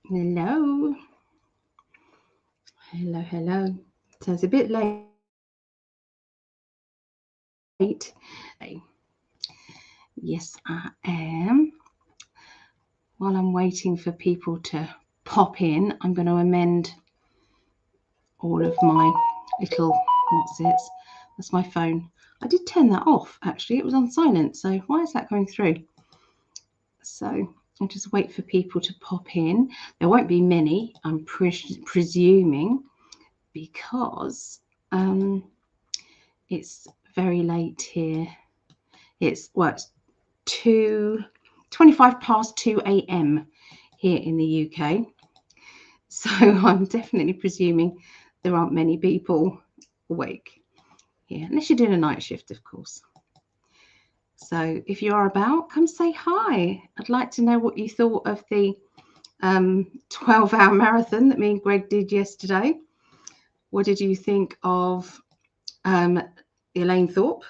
Hello. Hello, hello. So it's a bit late. Yes, I am. While I'm waiting for people to pop in, I'm going to amend all of my little, what's it? That's my phone. I did turn that off, actually. It was on silent. So why is that going through? So I'll just wait for people to pop in. There won't be many, I'm presuming, because it's very late here. It's 25 past 2 a.m. here in the UK. So I'm definitely presuming there aren't many people awake here, unless you're doing a night shift, of course. So if you are about, come say hi. I'd like to know what you thought of the 12-hour marathon that me and Greg did yesterday. What did you think of Elaine Thorpe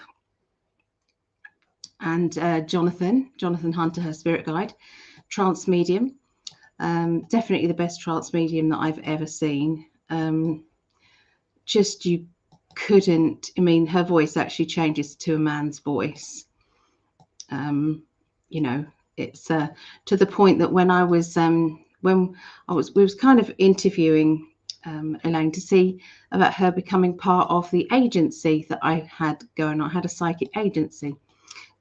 and Jonathan Hunter, her spirit guide, trance medium? Definitely the best trance medium that I've ever seen. Just you couldn't, I mean, her voice actually changes to a man's voice. You know, it's to the point that when we was kind of interviewing Elaine to see about her becoming part of the agency that I had going on. I had a psychic agency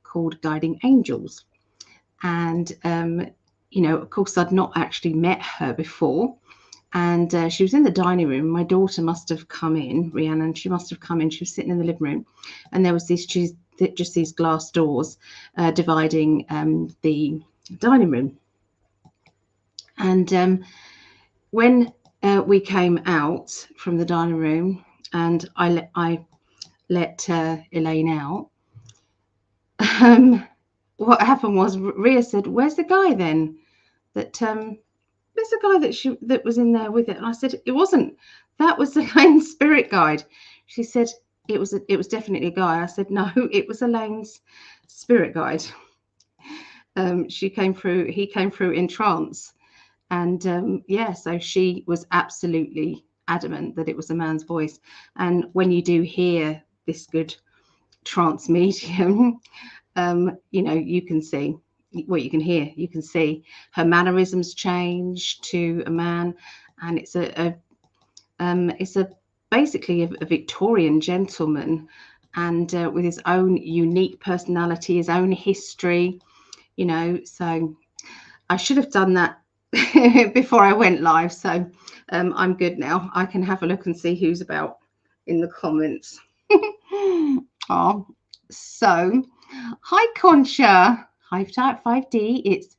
called Guiding Angels, and you know, of course, I'd not actually met her before. And she was in the dining room. My daughter must have come in, Rhiannon. She must have come in. She was sitting in the living room, and there was just these glass doors dividing the dining room. And when we came out from the dining room, and I let Elaine out, what happened was Ria said, "Where's the guy then? There's a guy that was in there with it." And I said, "It wasn't. That was Elaine's spirit guide." She said, it was definitely a guy. I said, "No, it was Elaine's spirit guide." He came through in trance. And yeah, so she was absolutely adamant that it was a man's voice. And when you do hear this good trance medium, you know, you can see, well, you can see her mannerisms change to a man, and it's basically a Victorian gentleman, and with his own unique personality, his own history, you know. So I should have done that before I went live. So I'm good now. I can have a look and see who's about in the comments. Oh, so hi Concha. Hive type 5D. It's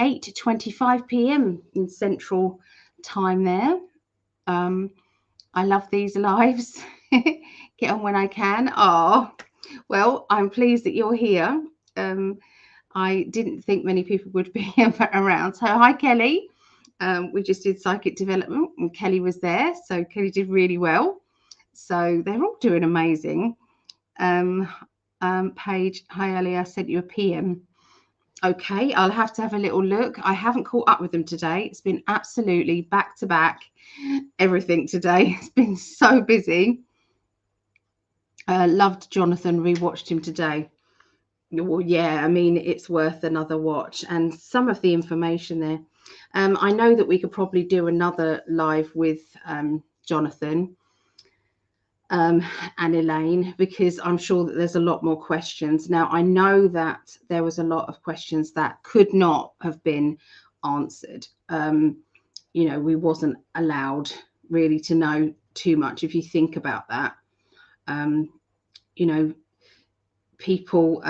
8:25 p.m. in Central Time there. I love these lives. Get on when I can. Oh, well, I'm pleased that you're here. I didn't think many people would be around. So hi, Kelly. We just did psychic development and Kelly was there. So Kelly did really well. So they're all doing amazing. Paige, hi, Ellie. I sent you a PM. Okay, I'll have to have a little look. I haven't caught up with them today. It's been absolutely back to back everything today. It's been so busy. Loved Jonathan, rewatched him today. Well, yeah, I mean, it's worth another watch. And some of the information there. I know that we could probably do another live with Jonathan and Elaine, because I'm sure that there's a lot more questions. Now, I know that there was a lot of questions that could not have been answered. You know, we wasn't allowed really to know too much, if you think about that. You know, people,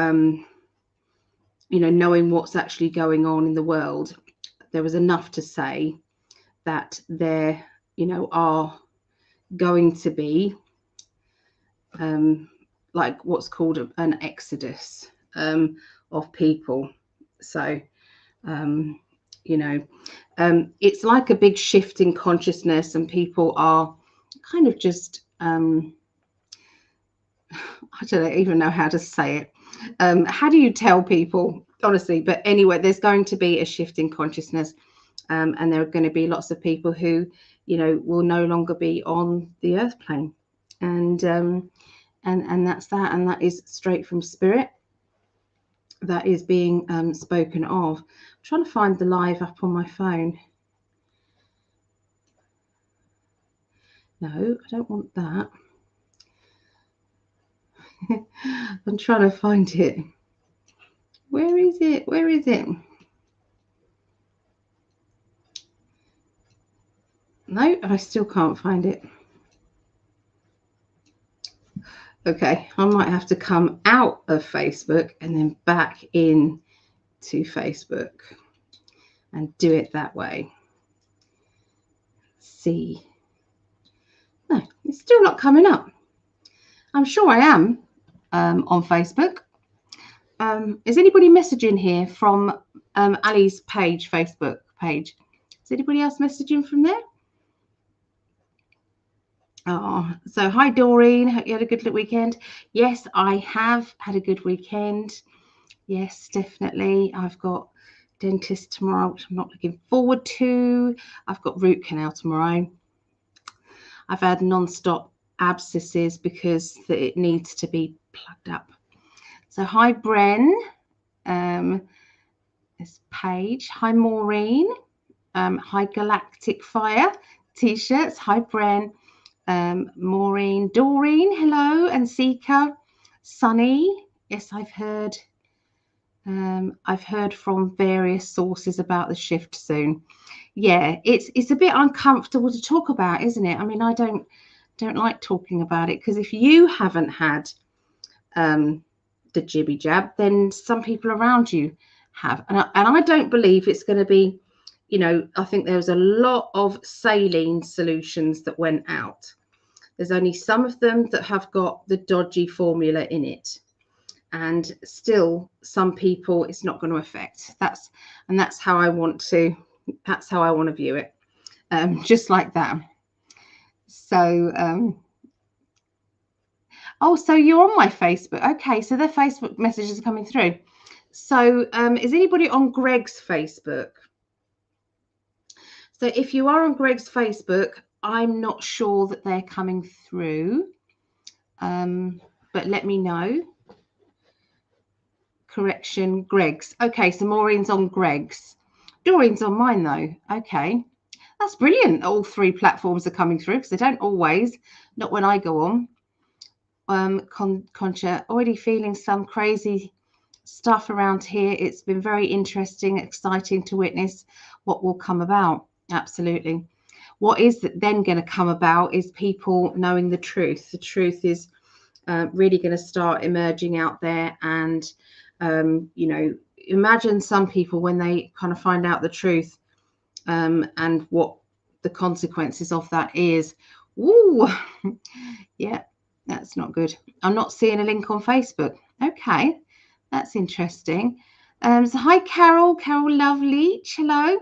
you know, knowing what's actually going on in the world, there was enough to say that there, you know, are going to be like what's called an exodus of people. So, you know, it's like a big shift in consciousness, and people are kind of just, I don't even know how to say it. How do you tell people, honestly? But anyway, there's going to be a shift in consciousness, And there are going to be lots of people who, you know, will no longer be on the earth plane. And that's that. And that is straight from spirit. That is being spoken of. I'm trying to find the live up on my phone. No, I don't want that. I'm trying to find it. Where is it? Where is it? No, I still can't find it. Okay, I might have to come out of Facebook and then back in to Facebook and do it that way. See. No, it's still not coming up. I'm sure I am on Facebook. Is anybody messaging here from Ali's page, Facebook page? Is anybody else messaging from there? Oh, so hi Doreen, hope you had a good weekend. Yes, I have had a good weekend. Yes, definitely. I've got dentist tomorrow, which I'm not looking forward to. I've got root canal tomorrow. I've had non-stop abscesses because it needs to be plugged up. So hi Bren, this page. Hi Maureen, hi Galactic Fire t-shirts. Hi Bren. Maureen, Doreen, hello, and Sika, Sunny. Yes, I've heard from various sources about the shift soon. Yeah, it's a bit uncomfortable to talk about, isn't it? I mean, I don't like talking about it because if you haven't had the jibby jab, then some people around you have, and I don't believe it's going to be, you know, I think there was a lot of saline solutions that went out. There's only some of them that have got the dodgy formula in it, and still some people it's not going to affect. That's how I want to view it, just like that. So oh, so you're on my Facebook. Okay, so their Facebook messages are coming through. So is anybody on Greg's Facebook? So if you are on Greg's Facebook, I'm not sure that they're coming through, but let me know. Correction, Greg's. Okay, so Maureen's on Greg's. Doreen's on mine, though. Okay, that's brilliant. All three platforms are coming through because they don't always, not when I go on. Concha, already feeling some crazy stuff around here. It's been very interesting, exciting to witness what will come about. Absolutely. What is then going to come about is people knowing the truth. The truth is really going to start emerging out there. And, you know, imagine some people when they kind of find out the truth and what the consequences of that is. Ooh, yeah, that's not good. I'm not seeing a link on Facebook. Okay, that's interesting. So hi, Carol. Carol Lovely. Hello.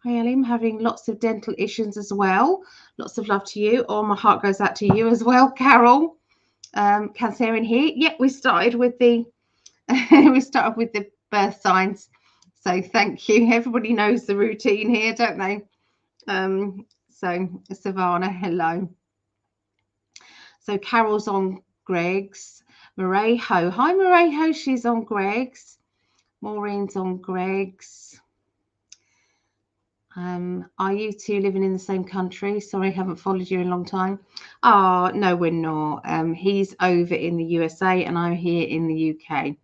Hi, Ellie. I'm having lots of dental issues as well. Lots of love to you. Oh, my heart goes out to you as well, Carol. Cancerian here. Yep, we started with the birth signs. So thank you. Everybody knows the routine here, don't they? So Savannah, hello. So Carol's on Greg's. Marejo. Hi, Marejo. She's on Greg's. Maureen's on Greg's. Are you two living in the same country? Sorry, I haven't followed you in a long time. Oh, no, we're not. He's over in the USA and I'm here in the UK.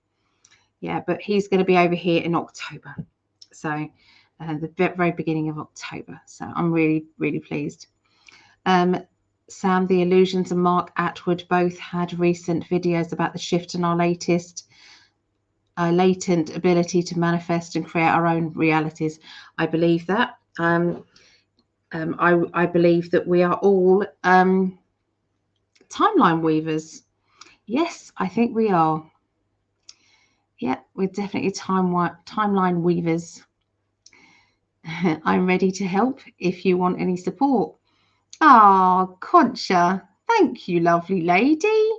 Yeah, but he's going to be over here in October. So the very beginning of October. So I'm really, really pleased. Sam, the Illusions, and Mark Atwood both had recent videos about the shift in our latest latent ability to manifest and create our own realities. I believe that. I believe that we are all timeline weavers. Yes, I think we are. Yeah, we're definitely timeline weavers. I'm ready to help if you want any support. Oh, Concha, thank you, lovely lady.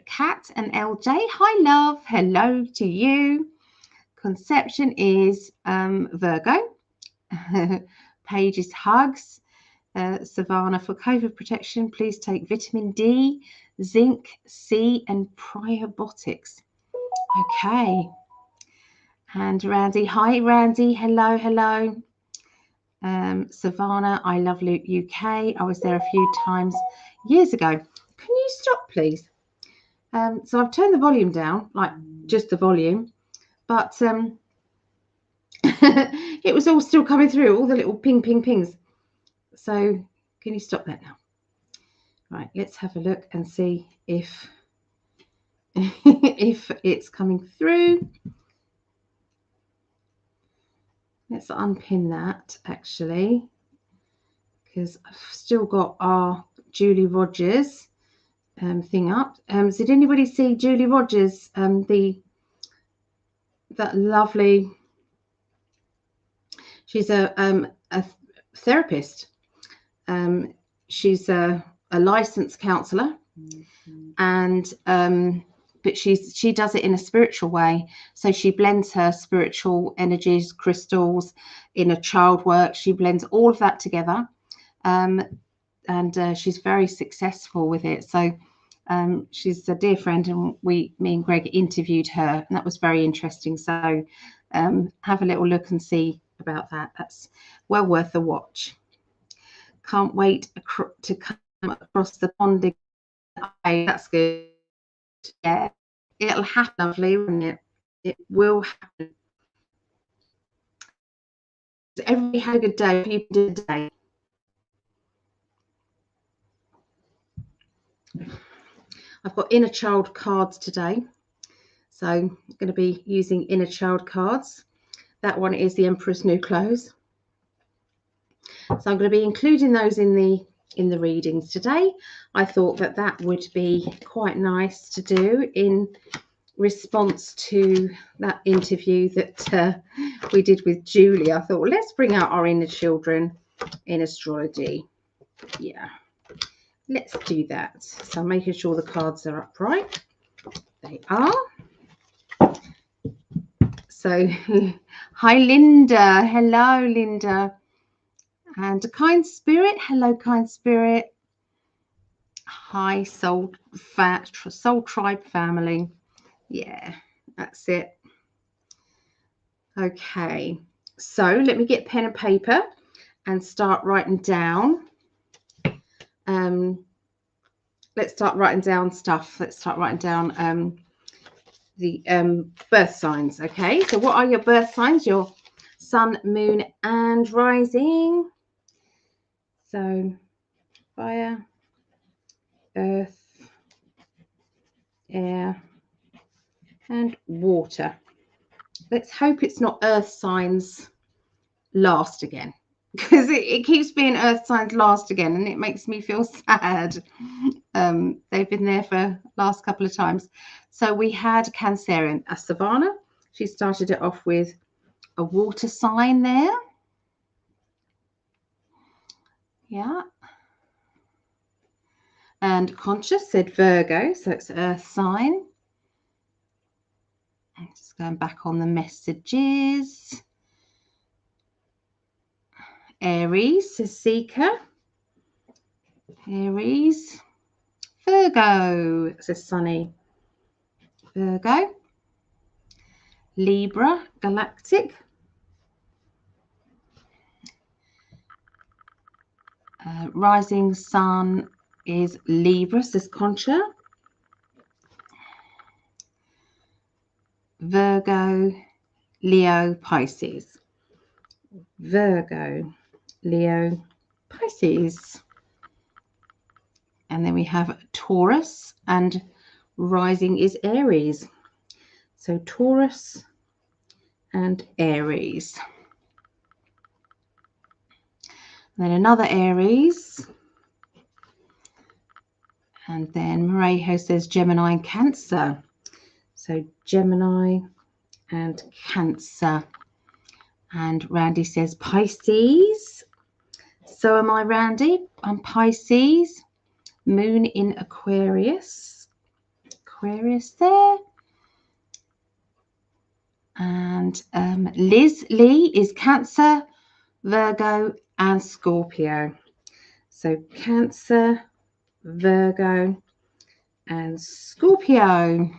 Kat and LJ, hi, love. Hello to you. Conception is Virgo. Paige's hugs. Savannah, for COVID protection, please take vitamin D, zinc, C, and probiotics. Okay. And Randy, hi Randy, hello, hello. Savannah, I love UK. I was there a few times years ago. Can you stop, please? So I've turned the volume down, like just the volume, but it was all still coming through, all the little ping, ping, pings. So can you stop that now? Right, let's have a look and see if if it's coming through. Let's unpin that actually, because I've still got our Julie Rogers thing up. Did anybody see Julie Rogers? That lovely. She's a therapist. She's a licensed counsellor, and but she does it in a spiritual way. So she blends her spiritual energies, crystals, inner child work. She blends all of that together, and she's very successful with it. So she's a dear friend, and me and Greg interviewed her, and that was very interesting. So have a little look and see about that. That's well worth a watch. Can't wait to come across the pond again. That's good. Yeah, it'll happen, lovely, won't it? It will happen. Everybody had a good day. If you did a day. I've got inner child cards today, so I'm going to be using inner child cards. That one is the Emperor's New Clothes. So I'm going to be including those in the readings today. I thought that would be quite nice to do in response to that interview that we did with Julie. I thought, well, let's bring out our inner children in astrology. Yeah, let's do that. So I'm making sure the cards are upright. They are. So hi Linda, hello Linda, and a kind spirit, hello kind spirit. Hi soul tribe family. Yeah, that's it. Okay, so let me get pen and paper and start writing down. Let's start writing down stuff. Let's start writing down the birth signs. Okay, so what are your birth signs? Your sun, moon, and rising. So fire, earth, air, and water. Let's hope it's not earth signs last again, because it keeps being earth signs last again, and it makes me feel sad. They've been there for last couple of times. So we had Cancerian, a Savannah. She started it off with a water sign there. Yeah. And Conscious said Virgo, so it's earth sign. I'm just going back on the messages. Aries says Seeker. Aries. Virgo says Sunny. Virgo. Libra, Galactic. Rising Sun is Libra, says Concha. Virgo, Leo, Pisces. Virgo, Leo, Pisces. And then we have Taurus, and rising is Aries. So Taurus and Aries. And then another Aries. And then Marejo says Gemini and Cancer. So Gemini and Cancer. And Randy says Pisces. So am I, Randy. I'm Pisces. Moon in Aquarius. Aquarius there. And Liz Lee is Cancer. Virgo and Scorpio. So Cancer, Virgo and Scorpio.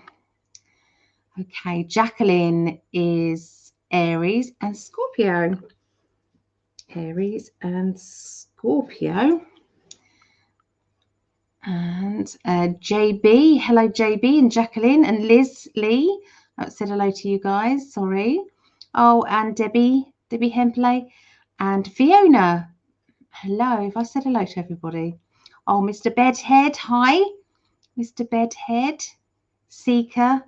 Okay, Jacqueline is Aries and Scorpio. Aries and Scorpio. And JB, hello JB and Jacqueline and Liz Lee. I said hello to you guys, sorry. Oh, and Debbie Hempley and Fiona. Hello, have I said hello to everybody? Oh, Mr. Bedhead, hi. Mr. Bedhead, Seeker.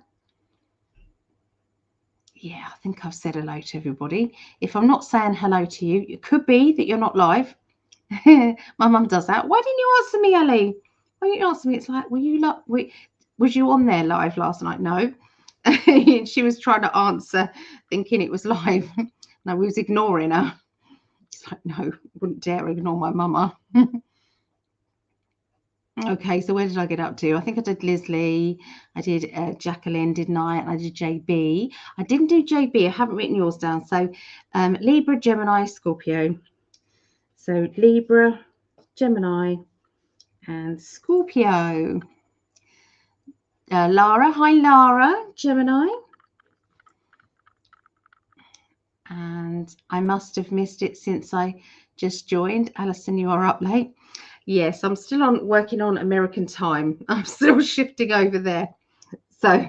Yeah, I think I've said hello to everybody. If I'm not saying hello to you, it could be that you're not live. My mum does that. Why didn't you answer me, Ellie? Why didn't you answer me? It's like, was you on there live last night? No. She was trying to answer, thinking it was live. No, we was ignoring her. It's like, no, wouldn't dare ignore my mama. Okay, so where did I get up to? I think I did Leslie, I did Jacqueline, didn't I? And I did JB. I didn't do JB. I haven't written yours down. So Libra, Gemini, Scorpio. So Libra, Gemini, and Scorpio. Lara, hi Lara, Gemini. And I must have missed it since I just joined. Alison, you are up late. Yes, I'm still working on American time. I'm still shifting over there. So,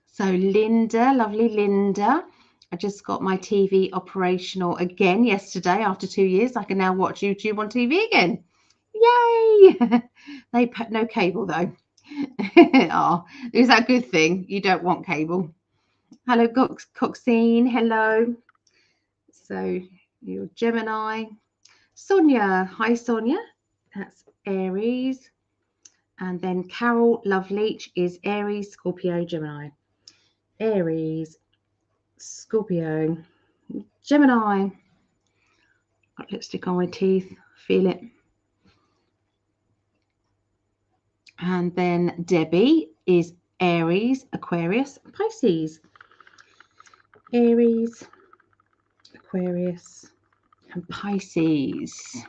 so Linda, lovely Linda. I just got my TV operational again yesterday after 2 years. I can now watch YouTube on TV again. Yay! They put no cable though. Oh, is that a good thing? You don't want cable. Hello, Coxine. Hello. So you're Gemini. Sonia. Hi, Sonia. That's Aries. And then Carol Loveleach is Aries, Scorpio, Gemini. Aries, Scorpio, Gemini. Got lipstick on my teeth. Feel it. And then Debbie is Aries, Aquarius, Pisces. Aries, Aquarius, and Pisces.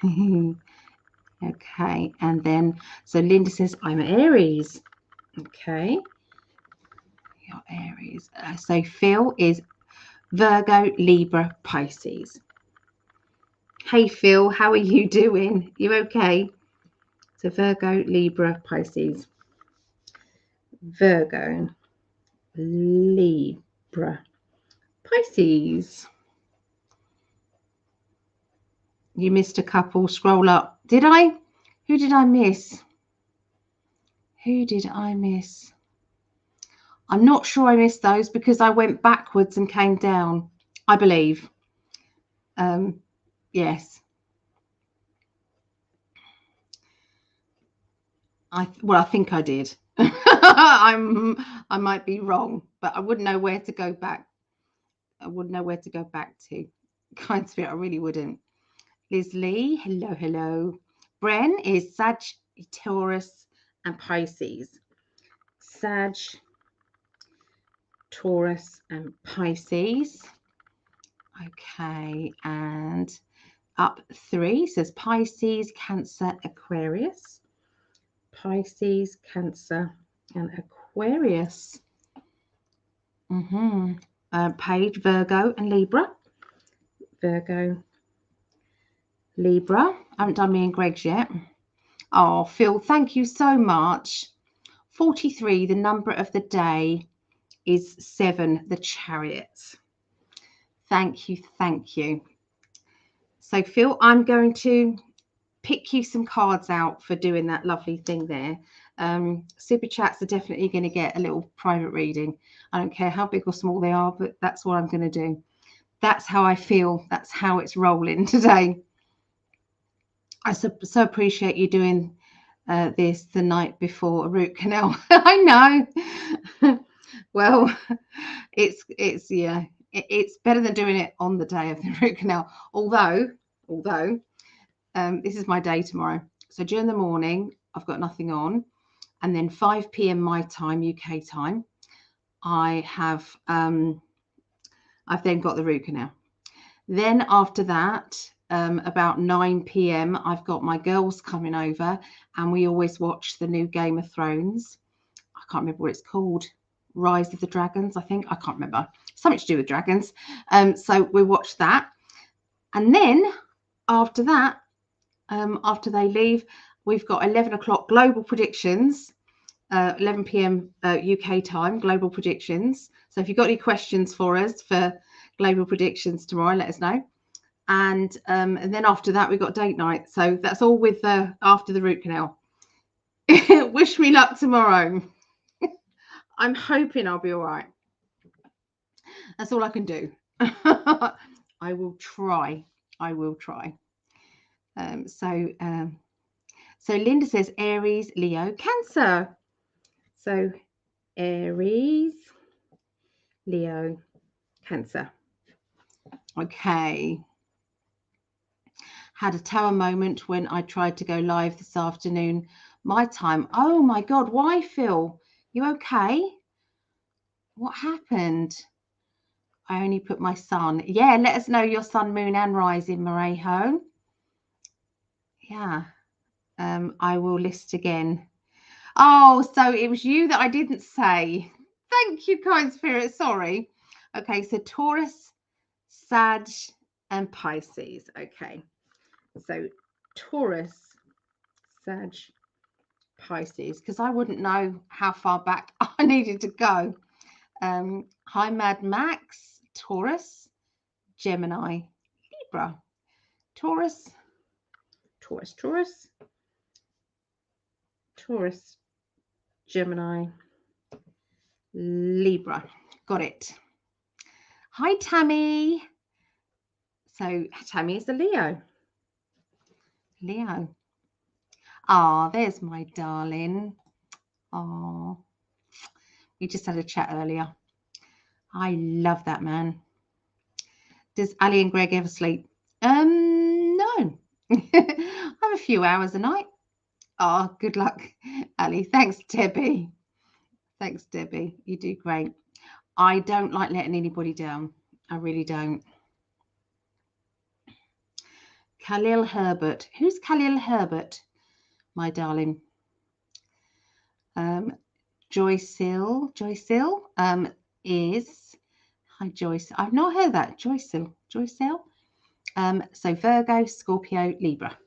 Okay, and then so Linda says I'm Aries. Okay, you're Aries. So Phil is Virgo, Libra, Pisces. Hey Phil, how are you doing? You okay? So Virgo, Libra, Pisces. Virgo, Libra, Pisces. You missed a couple. Scroll up. Did I? Who did I miss? Who did I miss? I'm not sure I missed those because I went backwards and came down, I believe. Yes. I think I did. I might be wrong, but I wouldn't know where to go back. I wouldn't know where to go back to. Kind Spirit, I really wouldn't. Liz Lee, hello, hello. Bren is Sag, Taurus, and Pisces. Sag, Taurus, and Pisces. Okay, and up 3 says Pisces, Cancer, Aquarius. Pisces, Cancer, and Aquarius. Paige, Virgo, and Libra. Virgo, Libra. I haven't done me and Greg's yet. Oh, Phil, thank you so much. 43, the number of the day is 7, the Chariot. Thank you, thank you. So, Phil, I'm going to pick you some cards out for doing that lovely thing there. Super chats are definitely going to get a little private reading. I don't care how big or small they are, but that's what I'm going to do. That's how I feel. That's how it's rolling today. I so appreciate you doing this the night before a root canal. I know. Well, it's yeah, it's better than doing it on the day of the root canal. Although this is my day tomorrow. So during the morning, I've got nothing on, and then 5 p.m. my time, UK time, I've then got the root canal. Then after that, about 9 p.m, I've got my girls coming over, and we always watch the new Game of Thrones. I can't remember what it's called. Rise of the Dragons, I think. I can't remember. Something to do with dragons. So we watch that. And then after that, after they leave, we've got 11 o'clock global predictions, 11 p.m. UK time, global predictions. So if you've got any questions for us for global predictions tomorrow, let us know. And then after that, we've got date night. So that's all with after the root canal. Wish me luck tomorrow. I'm hoping I'll be all right. That's all I can do. I will try. I will try. So Linda says Aries, Leo, Cancer. So Aries, Leo, Cancer. Okay. Had a tower moment when I tried to go live this afternoon, my time. Oh my God, why, Phil? You okay? What happened? I only put my sun. Yeah, let us know your sun, moon, and rising, Marejo. Yeah. I will list again. Oh, so it was you that I didn't say. Thank you, kind spirit. Sorry. Okay, so Taurus, Sag, and Pisces. Okay. So Taurus, Sag, Pisces, because I wouldn't know how far back I needed to go. Hi, Mad Max, Taurus, Gemini, Libra, Taurus, Taurus, Taurus, Taurus, Gemini, Libra. Got it. Hi, Tammy. So Tammy is a Leo. Leo. Ah, there's my darling. Oh, we just had a chat earlier. I love that man. Does Ali and Greg ever sleep? No. I have a few hours a night. Oh, good luck, Ali. Thanks, Debbie. Thanks, Debbie. You do great. I don't like letting anybody down. I really don't. Khalil Herbert. Who's Khalil Herbert, my darling? Joyce Hill. Joyce Hill is... Hi, Joyce. I've not heard that. Joyce Hill. Joyce Hill. So Virgo, Scorpio, Libra.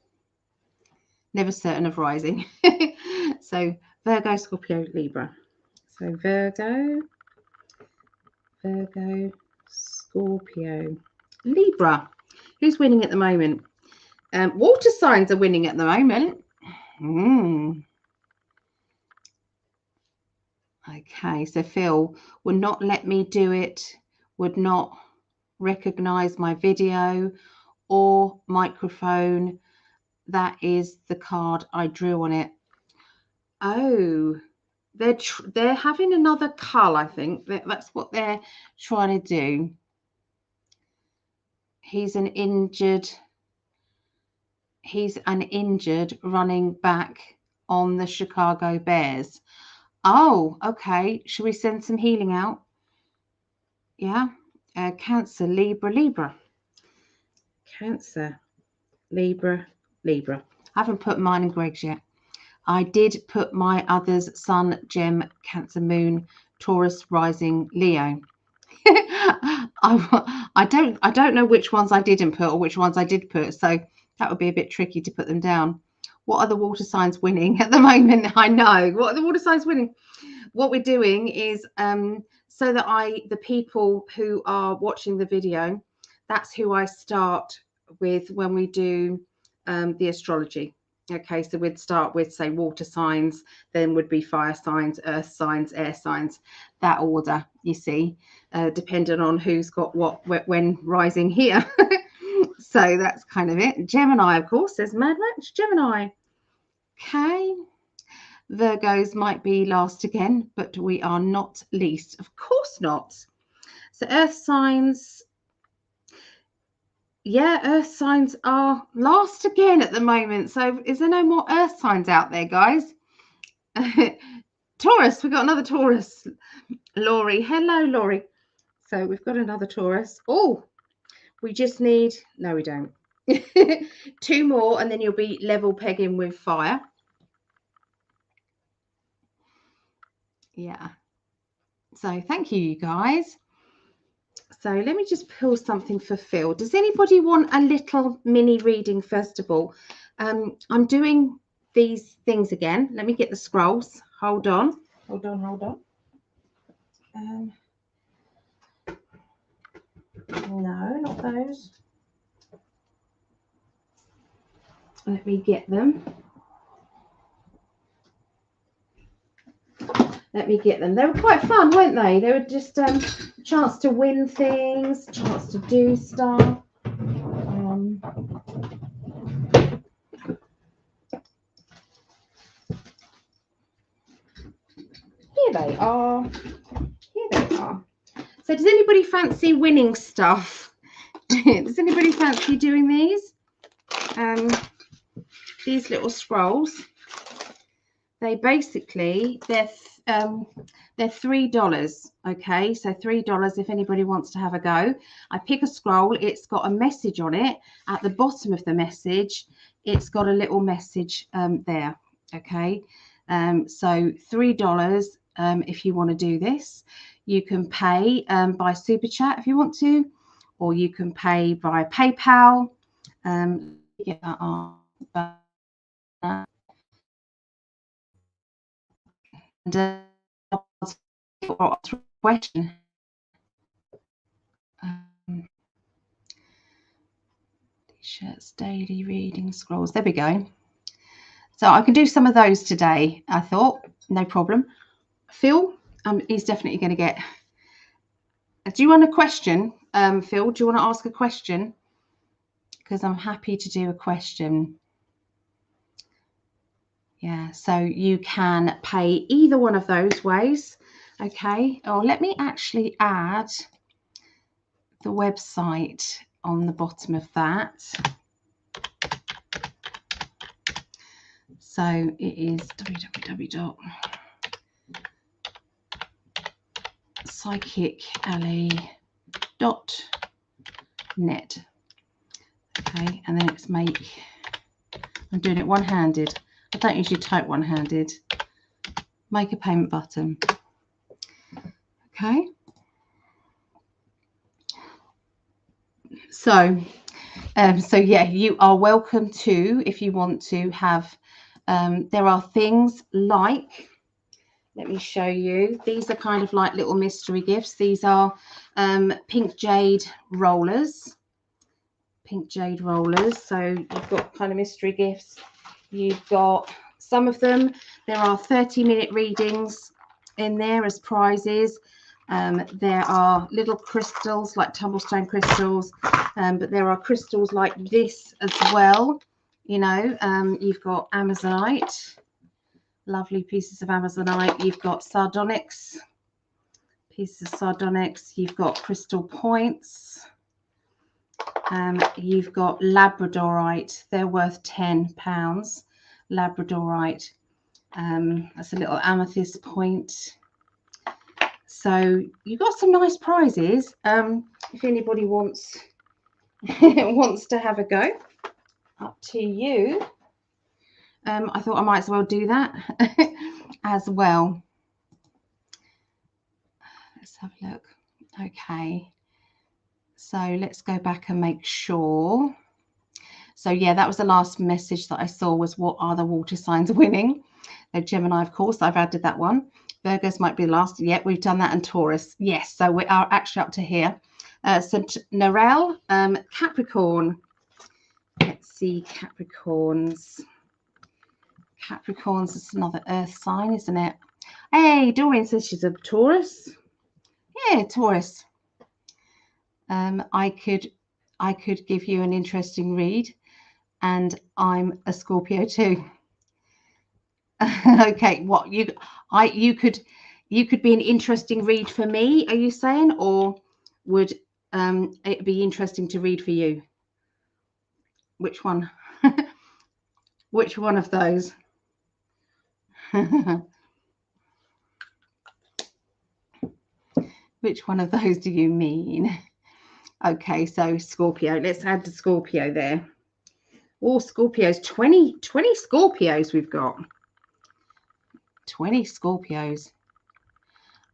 Never certain of rising. So Virgo, Scorpio, Libra. So Virgo, Scorpio, Libra. Who's winning at the moment? Water signs are winning at the moment. Okay, so Phil would not let me do it, would not recognize my video or microphone. That is the card I drew on it. Oh, they're having another cull, I think. That's what they're trying to do. He's an injured running back on the Chicago Bears. Oh, okay. Should we send some healing out? Yeah. Cancer, Libra. Cancer, Libra. I haven't put mine and Greg's yet. I did put my others, Sun, Gem, Cancer, Moon, Taurus, Rising, Leo. I don't know which ones I didn't put or which ones I did put, so that would be a bit tricky to put them down. What are the water signs winning at the moment? I know. What are the water signs winning? What we're doing is so that the people who are watching the video, that's who I start with when we do the astrology. Okay, so we'd start with, say, water signs, then would be fire signs, earth signs, air signs, that order, you see, depending on who's got what when rising here. So that's kind of it. Gemini, of course, there's Mad Max, Gemini. Okay. Virgos might be last again, but we are not least. Of course not. So earth signs. Yeah, earth signs are last again at the moment. So is there no more earth signs out there, guys? Taurus, we've got another Taurus. Laurie, hello, Laurie. So we've got another Taurus. Oh, we just need, no, we don't. 2 more, and then you'll be level pegging with fire. Yeah. So thank you, you guys. So let me just pull something for Phil. Does anybody want a little mini reading first of all? I'm doing these things again. Let me get the scrolls. Hold on. Hold on, hold on. No, not those. Let me get them. Let me get them. They were quite fun, weren't they? They were just chance to win things, chance to do stuff. Here they are. Here they are. So does anybody fancy winning stuff? Does anybody fancy doing these? These little scrolls. They basically, they're $3. Okay, so $3 if anybody wants to have a go. I pick a scroll. It's got a message on it. At the bottom of the message, it's got a little message there. Okay, so $3 if you want to do this. You can pay by super chat if you want to, or you can pay via PayPal. Get that on. And question. T-shirts, daily reading scrolls. There we go. So I can do some of those today. I thought, no problem. Phil, he's definitely going to get. Do you want a question, Phil? Do you want to ask a question? Because I'm happy to do a question. Yeah, so you can pay either one of those ways. Okay. Oh, let me actually add the website on the bottom of that. So it is www.psychically.net. Okay, and then it's make. I'm doing it one-handed. I don't usually type one-handed. Make a payment button. Okay. So yeah, you are welcome to, if you want to have, there are things like, let me show you. These are kind of like little mystery gifts. These are pink jade rollers. Pink jade rollers. So you've got kind of mystery gifts. You've got some of them. There are 30-minute readings in there as prizes. There are little crystals like tumblestone crystals, but there are crystals like this as well. You know, you've got Amazonite, lovely pieces of Amazonite. You've got sardonyx, pieces of sardonyx. You've got crystal points. You've got labradorite. They're worth £10. Labradorite. That's a little amethyst point. So you've got some nice prizes. If anybody wants wants to have a go, up to you. I thought I might as well do that as well. Let's have a look. Okay. So let's go back and make sure. So yeah, that was the last message that I saw, was what are the water signs winning? Gemini, of course, I've added that one. Virgos might be last. Yeah, we've done that. And Taurus. Yes, so we are actually up to here. St. Narelle, Capricorn. Let's see, Capricorns. Capricorns is another earth sign, isn't it? Hey, Doreen says she's a Taurus. Yeah, Taurus. I could give you an interesting read, and I'm a Scorpio too. Okay, what you could be an interesting read for me, are you saying, or would it be interesting to read for you? Which one? Which one of those? Which one of those do you mean? Okay, so Scorpio. Let's add the Scorpio there. All Scorpios. 20 Scorpios we've got. 20 Scorpios.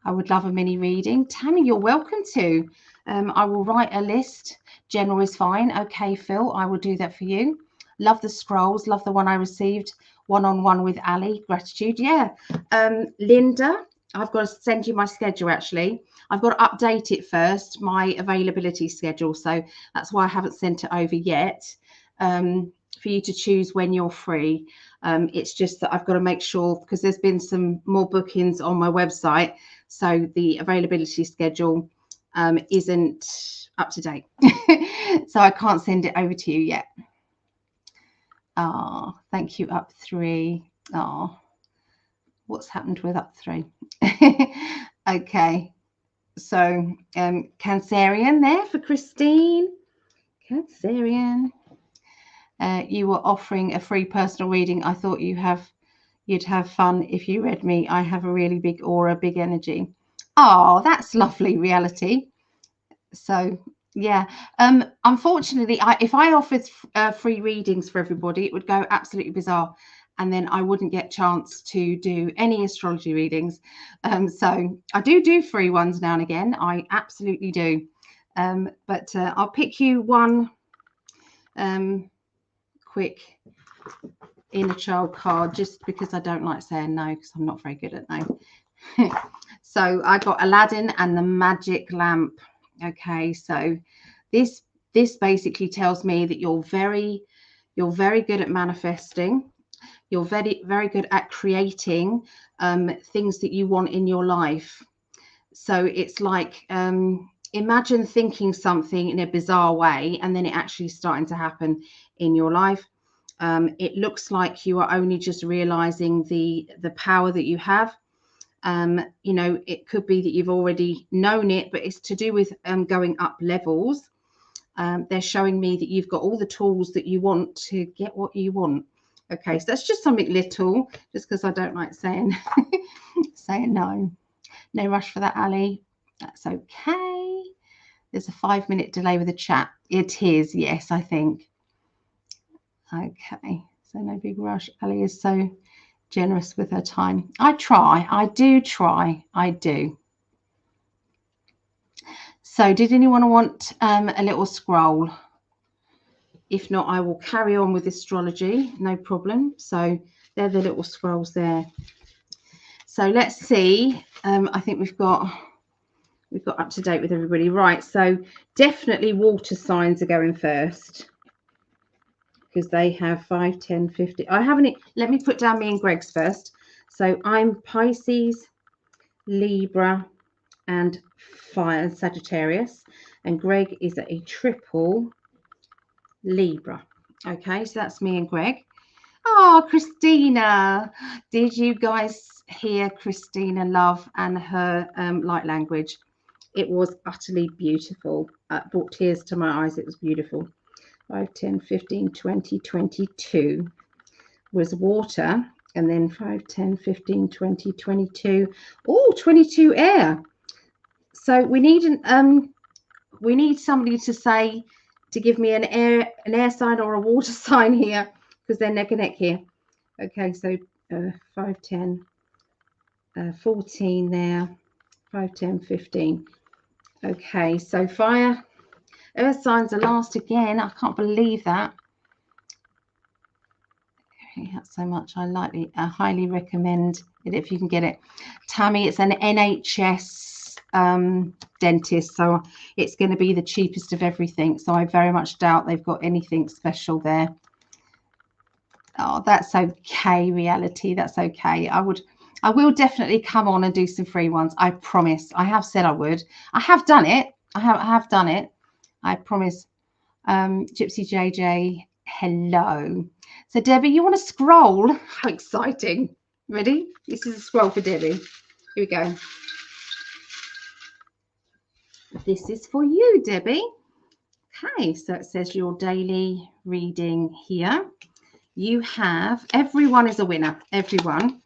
I would love a mini reading. Tammy, you're welcome to. I will write a list. General is fine. Okay, Phil, I will do that for you. Love the scrolls. Love the one I received. One-on-one with Ali. Gratitude. Yeah. Linda, I've got to send you my schedule, actually. I've got to update it first, my availability schedule. So that's why I haven't sent it over yet, for you to choose when you're free. It's just that I've got to make sure, because there's been some more bookings on my website. So the availability schedule isn't up to date. So I can't send it over to you yet. Oh, thank you, Up3. Oh, what's happened with Up3? Okay. So Cancerian there for Christine. Cancerian. You were offering a free personal reading. I thought you'd have fun if you read me. I have a really big aura, big energy. Oh, that's lovely, Reality. So yeah, unfortunately, if I offered free readings for everybody, it would go absolutely bizarre, and then I wouldn't get a chance to do any astrology readings. So I do free ones now and again. I absolutely do. But I'll pick you one quick inner child card, just because I don't like saying no, because I'm not very good at no. So I got Aladdin and the magic lamp. Okay, so this basically tells me that you're very good at manifesting. You're very good at creating things that you want in your life. So it's like, imagine thinking something in a bizarre way and then it actually starting to happen in your life. It looks like you are only just realizing the power that you have. You know, it could be that you've already known it, but it's to do with going up levels. They're showing me that you've got all the tools that you want to get what you want. Okay, so that's just something little, just because I don't like saying saying no. No rush for that, Ali. That's okay. There's a 5-minute delay with the chat. It is, yes, I think. Okay, so no big rush. Ali is so generous with her time. I try. I do try. I do. So did anyone want a little scroll? If not, I will carry on with astrology. No problem. So they're the little scrolls there. So let's see. I think we've got up to date with everybody. Right. So definitely water signs are going first, because they have 5, 10, 50. I haven't. Let me put down me and Greg's first. So I'm Pisces, Libra, and Fire, Sagittarius, and Greg is a triple Libra. Okay, so that's me and Greg. Oh, Christina, did you guys hear Christina Love and her light language? It was utterly beautiful. Brought tears to my eyes. It was beautiful. 5, 10, 15, 20, 22 was water, and then 5, 10, 15, 20, 22. Oh, 22 air. So we need somebody to give me an air sign or a water sign here, because they're neck and neck here. Okay, so 5, 10, 14 there, 5, 10, 15. Okay, so fire, earth signs are last again. I can't believe that. Okay, that's so much. I highly recommend it if you can get it. Tammy, it's an NHS dentist, so it's going to be the cheapest of everything, so I very much doubt they've got anything special there. Oh, that's okay, Reality. That's okay. I will definitely come on and do some free ones. I promise. I have said I would. I have done it. I have done it. I promise. Gypsy JJ, hello. So Debbie, you want to scroll? How exciting. Ready? This is a scroll for Debbie. Here we go. This is for you, Debbie. Okay, so it says your daily reading here. You have, everyone is a winner, everyone.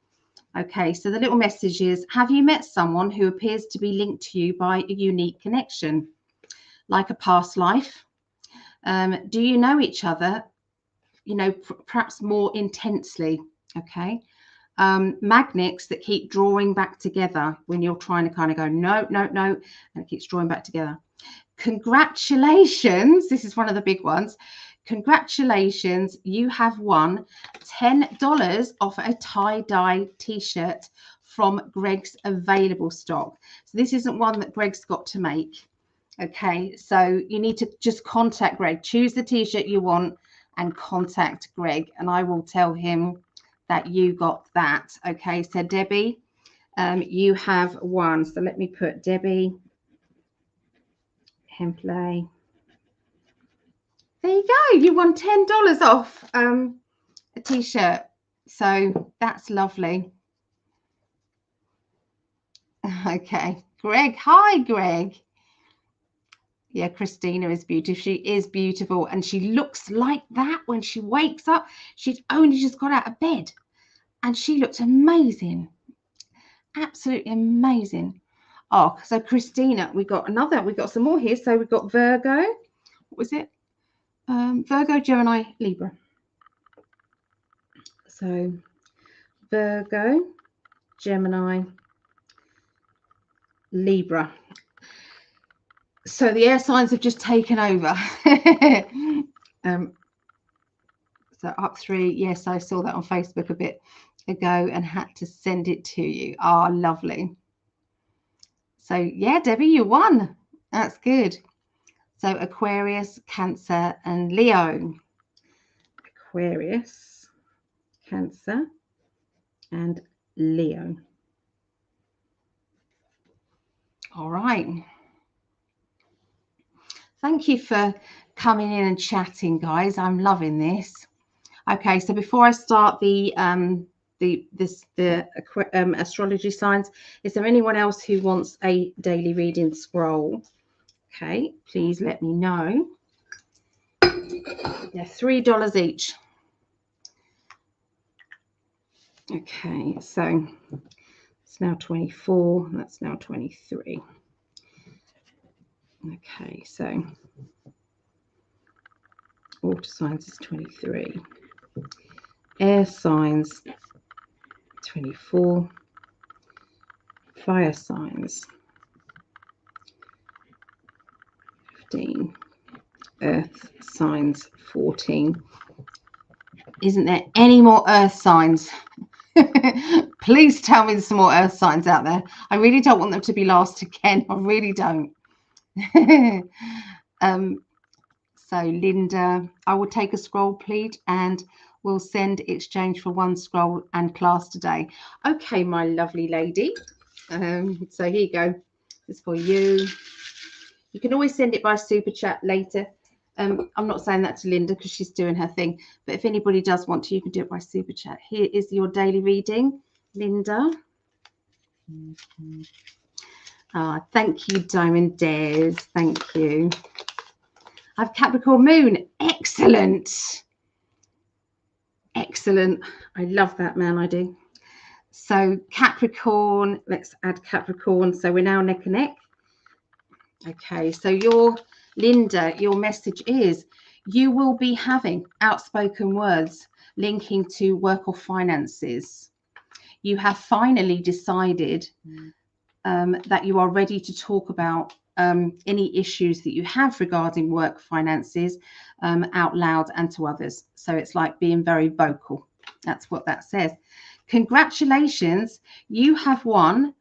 Okay, so the little message is, have you met someone who appears to be linked to you by a unique connection, like a past life? Do you know each other, you know, perhaps more intensely? Okay. Magnets that keep drawing back together when you're trying to kind of go, no, no, no, and it keeps drawing back together. Congratulations. This is one of the big ones. Congratulations. You have won $10 off a tie-dye t-shirt from Greg's available stock. So this isn't one that Greg's got to make. Okay, so you need to just contact Greg. Choose the t-shirt you want and contact Greg, and I will tell him that you got that. Okay, so Debbie, you have won. So let me put Debbie Hempley. There you go. You won $10 off a t-shirt. So that's lovely. Okay, Greg. Hi, Greg. Yeah, Christina is beautiful. She is beautiful, and she looks like that when she wakes up. She's only just got out of bed, and she looks amazing. Absolutely amazing. Oh, so Christina, we got some more here. So we've got Virgo. What was it? Virgo, Gemini, Libra. So Virgo, Gemini, Libra. So the air signs have just taken over. So up 3. Yes, I saw that on Facebook a bit ago and had to send it to you. Oh, lovely. So yeah, Debbie, you won. That's good. So Aquarius, Cancer, and Leo. Aquarius, Cancer, and Leo. All right. Thank you for coming in and chatting, guys. I'm loving this. Okay, so before I start the astrology signs, is there anyone else who wants a daily reading scroll? Okay, please let me know. They're $3 each. Okay, so it's now 24. That's now 23. Okay, so water signs is 23. Air signs 24. Fire signs 15. Earth signs 14. Isn't there any more earth signs? Please tell me there's some more earth signs out there. I really don't want them to be last again. I really don't. So Linda, I will take a scroll, please, and we'll send exchange for one scroll and class today. Okay, my lovely lady. So here you go. It's for you. You can always send it by super chat later. I'm not saying that to Linda because she's doing her thing, but if anybody does want to, you can do it by super chat. Here is your daily reading, Linda. Thank you, Diamond Dares. Thank you. I have Capricorn moon. Excellent. Excellent. I love that, man. I do. So Capricorn, let's add Capricorn. So we're now neck and neck. Okay, so your Linda, your message is you will be having outspoken words linking to work or finances. You have finally decided that you are ready to talk about any issues that you have regarding work, finances, out loud and to others. So it's like being very vocal. That's what that says. Congratulations, you have won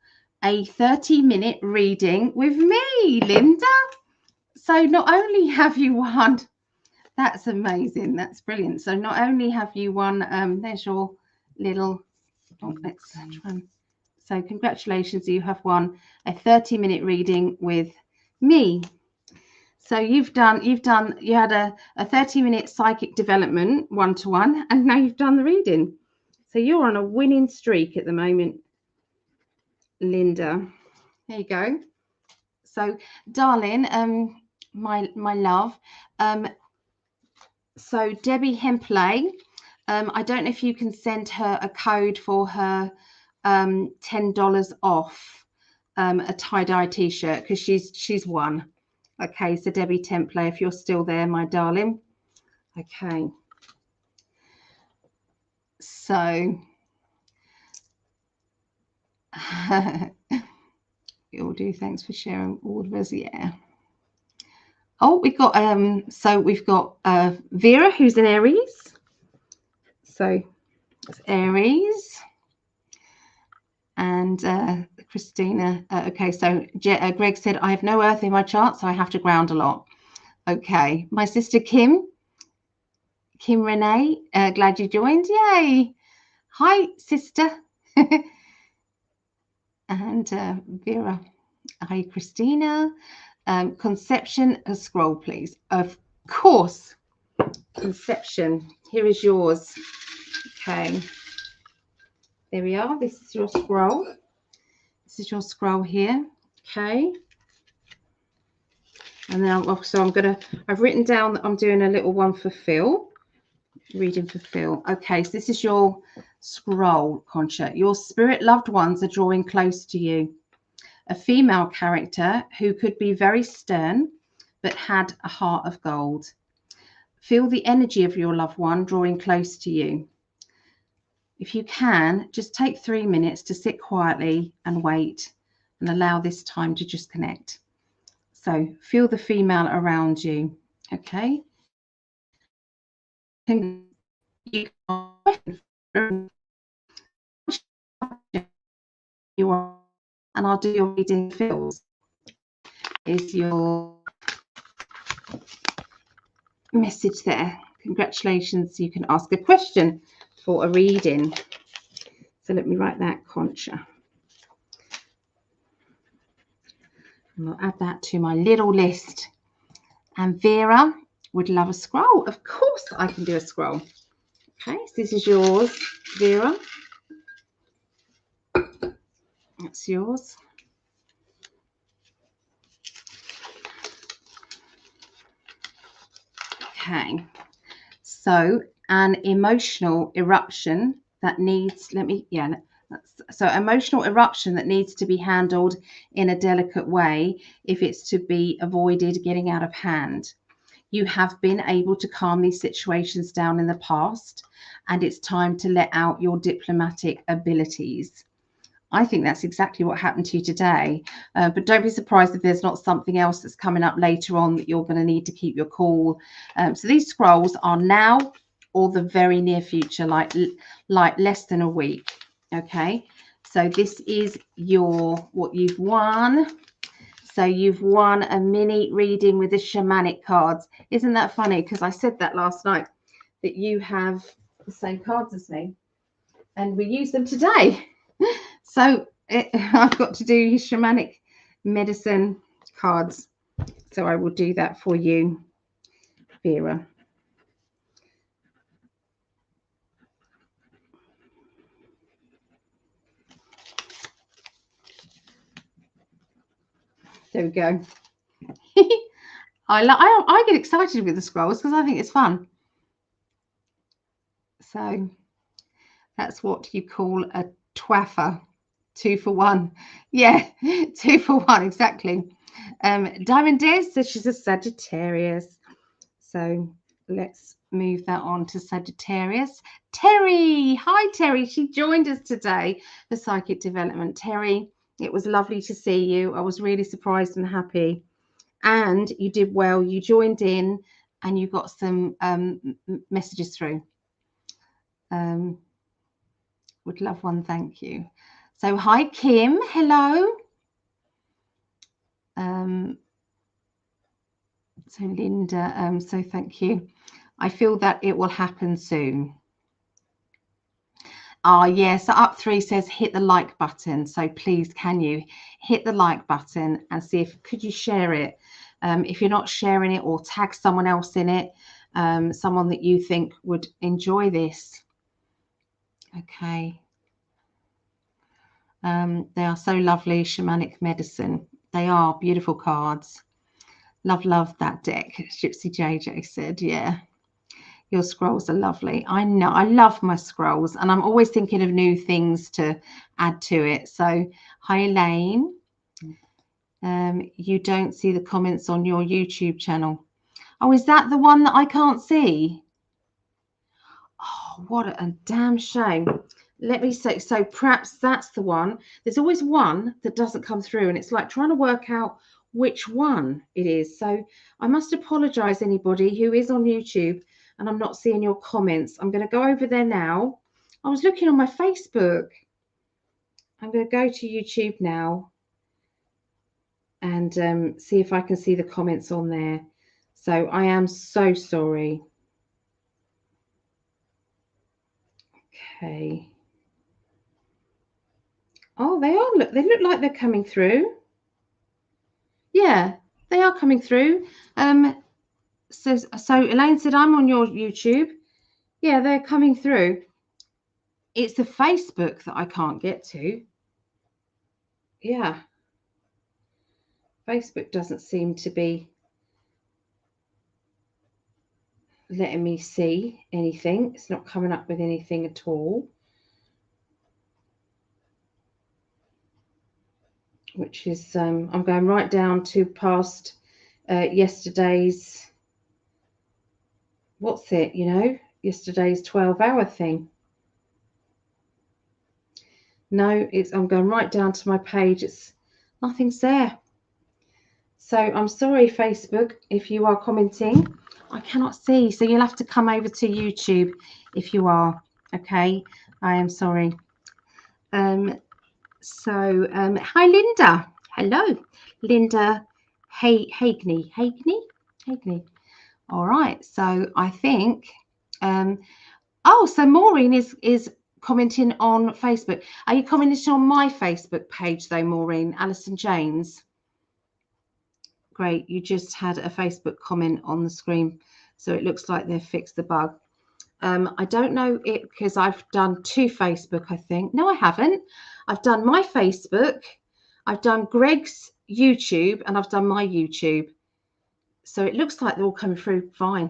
a 30-minute reading with me, Linda. So not only have you won, that's amazing, that's brilliant. So not only have you won, there's your little, let's try and, so congratulations, you have won a 30-minute reading with me. So you had a 30-minute psychic development one-to-one, and now you've done the reading. So you're on a winning streak at the moment, Linda. There you go. So darling, my love, so Debbie Hempley, I don't know if you can send her a code for her $10 off a tie-dye t-shirt, because she's won. Okay, so Debbie Template, if you're still there, my darling. Okay, so you'll do. Thanks for sharing, orders. Yeah. Oh, we've got so we've got Vera, who's an Aries. So it's Aries. And Christina, okay, so Greg said, I have no earth in my chart, so I have to ground a lot. Okay, my sister Kim Renee, glad you joined. Yay. Hi, sister. And Vera. Hi, Christina. Conception, a scroll, please. Of course. Conception. Here is yours. Okay. There we are. This is your scroll. This is your scroll here. Okay. And then so I've written down that I'm doing a little one for Phil. Reading for Phil. Okay, so this is your scroll, Concha. Your spirit loved ones are drawing close to you. A female character who could be very stern, but had a heart of gold. Feel the energy of your loved one drawing close to you. If you can, just take 3 minutes to sit quietly and wait and allow this time to just connect. So feel the female around you. Okay. And I'll do your reading. Feels is your message there. Congratulations, you can ask a question for a reading. So let me write that, Concha. And I'll add that to my little list. And Vera would love a scroll. Of course I can do a scroll. Okay, so this is yours, Vera. That's yours. Okay, so an emotional eruption that needs, so emotional eruption that needs to be handled in a delicate way if it's to be avoided getting out of hand. You have been able to calm these situations down in the past, and it's time to let out your diplomatic abilities. I think that's exactly what happened to you today. But don't be surprised if there's not something else that's coming up later on that you're going to need to keep your cool. So these scrolls are now or the very near future, like less than a week. Okay, so this is what you've won. So you've won a mini reading with the shamanic cards. Isn't that funny? Because I said that last night, that you have the same cards as me, and we use them today. So I've got to do his shamanic medicine cards. So I will do that for you, Vera. There we go. I get excited with the scrolls because I think it's fun. So that's what you call a twaffer. 2 for 1. Yeah, 2 for 1, exactly. Diamond Des says she's a Sagittarius. So let's move that on to Sagittarius. Terry, hi Terry. She joined us today for Psychic Development. Terry, it was lovely to see you. I was really surprised and happy. And you did well. You joined in and you got some messages through. Would love one, thank you. So hi Kim, hello. So Linda, so thank you. I feel that it will happen soon. Yeah, so up 3 says hit the like button. So please, can you hit the like button and see if could you share it? If you're not sharing it, or tag someone else in it, someone that you think would enjoy this. Okay. They are so lovely, shamanic medicine. They are beautiful cards. Love that deck. Gypsy JJ said, yeah. Your scrolls are lovely. I know. I love my scrolls, and I'm always thinking of new things to add to it. So, hi, Elaine. You don't see the comments on your YouTube channel. Oh, is that the one that I can't see? Oh, what a damn shame. Let me say, so perhaps that's the one. There's always one that doesn't come through, and it's like trying to work out which one it is. So I must apologize, anybody who is on YouTube and I'm not seeing your comments. I'm going to go over there now. I was looking on my Facebook. I'm going to go to YouTube now and see if I can see the comments on there. So I am so sorry. Okay. Oh, they are. They look like they're coming through. Yeah, they are coming through. So Elaine said, I'm on your YouTube. Yeah, they're coming through. It's the Facebook that I can't get to. Yeah. Facebook doesn't seem to be letting me see anything. It's not coming up with anything at all. Which is, I'm going right down to past yesterday's, what's it, you know, yesterday's 12-hour thing. No, I'm going right down to my page. It's nothing's there. So I'm sorry, Facebook, if you are commenting. I cannot see. So you'll have to come over to YouTube if you are. Okay. I am sorry. Hi, Linda. Hello, Linda Hagney. All right. So I think, oh, so Maureen is commenting on Facebook. Are you commenting on my Facebook page though, Maureen? Alison James. Great. You just had a Facebook comment on the screen. So it looks like they've fixed the bug. I don't know it because I've done 2 Facebook, I think. No, I haven't. I've done my Facebook, I've done Greg's YouTube, and I've done my YouTube. So it looks like they're all coming through fine.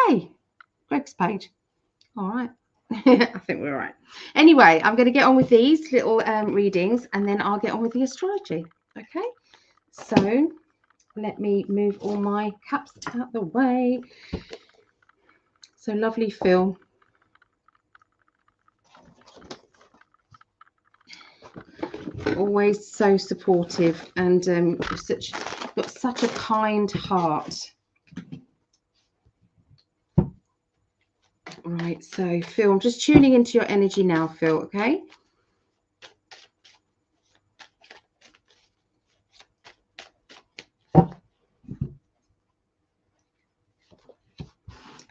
Yay, Greg's page. All right. I think we're all right. Anyway, I'm going to get on with these little readings, and then I'll get on with the astrology. Okay. So let me move all my cups out the way. So lovely, Phil. Always so supportive, and got such a kind heart. Right, so Phil, I'm just tuning into your energy now, Phil. Okay.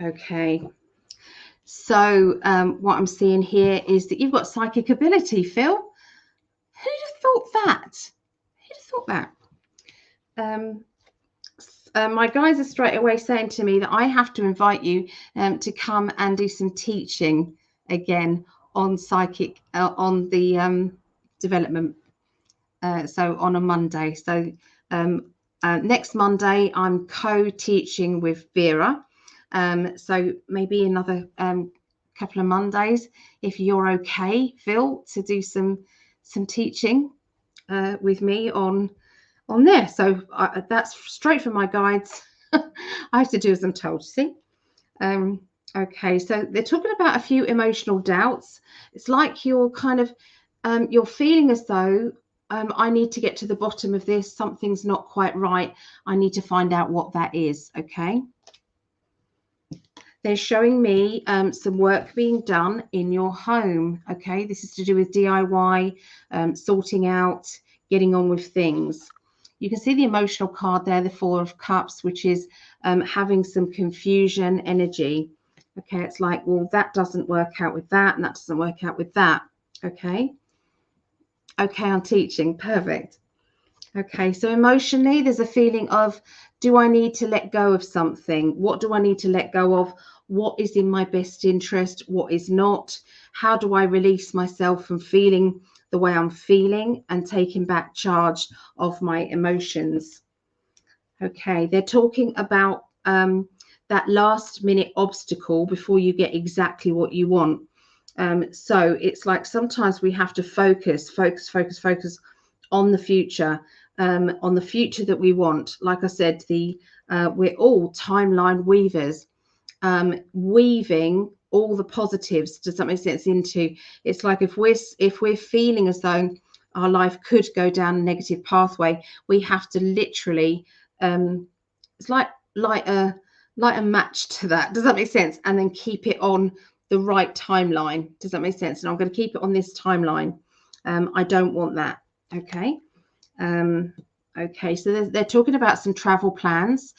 Okay. So what I'm seeing here is that you've got psychic ability, Phil. Who'd have thought that? Who'd have thought that? My guys are straight away saying to me that I have to invite you to come and do some teaching again on psychic, on the development. So on a Monday. So next Monday, I'm co-teaching with Vera. So maybe another couple of Mondays, if you're okay, Phil, to do some teaching with me on there. So that's straight from my guides. I have to do as I'm told, see. Okay, so they're talking about a few emotional doubts. It's like you're kind of you're feeling as though I need to get to the bottom of this. Something's not quite right. I need to find out what that is. Okay. They're showing me some work being done in your home. Okay, this is to do with DIY, sorting out, getting on with things. You can see the emotional card there, the 4 of Cups, which is having some confusion energy. Okay, it's like, well, that doesn't work out with that, and that doesn't work out with that. Okay. Okay, I'm teaching. Perfect. Okay, so emotionally, there's a feeling of, do I need to let go of something? What do I need to let go of? What is in my best interest? What is not? How do I release myself from feeling the way I'm feeling and taking back charge of my emotions? Okay, they're talking about that last minute obstacle before you get exactly what you want. So it's like sometimes we have to focus on the future, that we want. Like I said, we're all timeline weavers, weaving all the positives, does that make sense, into, it's like if we're feeling as though our life could go down a negative pathway, we have to literally it's like light a match to that, does that make sense, and then keep it on the right timeline, does that make sense? And I'm going to keep it on this timeline. I don't want that. Okay. Okay, so they're talking about some travel plans,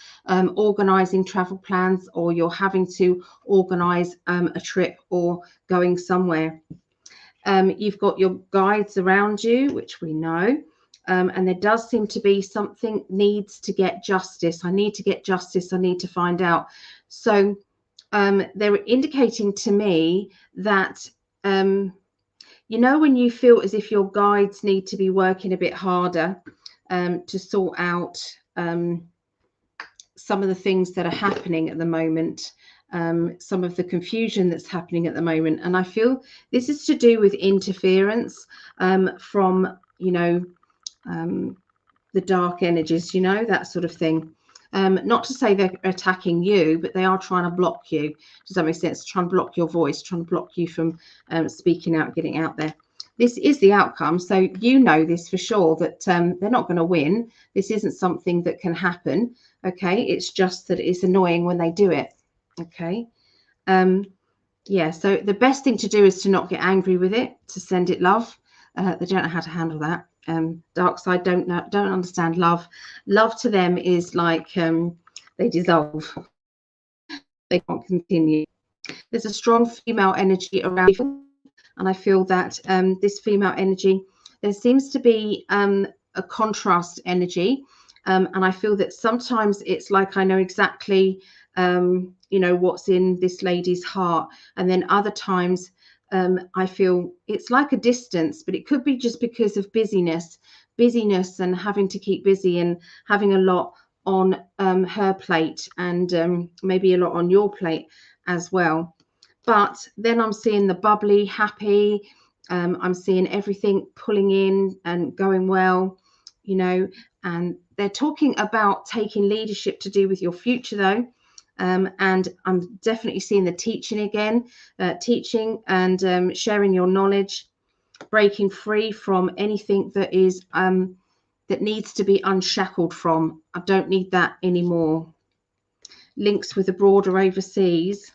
organizing travel plans, or you're having to organize a trip or going somewhere. You've got your guides around you, which we know, and there does seem to be something needs to get justice. I need to get justice. I need to find out. So they're indicating to me that you know, when you feel as if your guides need to be working a bit harder to sort out some of the things that are happening at the moment, some of the confusion that's happening at the moment. And I feel this is to do with interference from, you know, the dark energies, you know, that sort of thing. Not to say they're attacking you, but they are trying to block you. Does that make sense? Trying to block your voice, trying to block you from speaking out, getting out there. This is the outcome. So you know this for sure, that they're not going to win. This isn't something that can happen. Okay. It's just that it's annoying when they do it. Okay. Yeah. So the best thing to do is to not get angry with it, to send it love. They don't know how to handle that. Dark side don't understand love. Love to them is like they dissolve. They can't continue. There's a strong female energy around you, and I feel that this female energy, there seems to be a contrast energy, and I feel that sometimes it's like I know exactly you know, what's in this lady's heart, and then other times I feel it's like a distance, but it could be just because of busyness and having to keep busy and having a lot on her plate, and maybe a lot on your plate as well. But then I'm seeing the bubbly, happy, I'm seeing everything pulling in and going well, you know, and they're talking about taking leadership to do with your future though. And I'm definitely seeing the teaching again, teaching and sharing your knowledge, breaking free from anything that is that needs to be unshackled from. I don't need that anymore. Links with the broader overseas.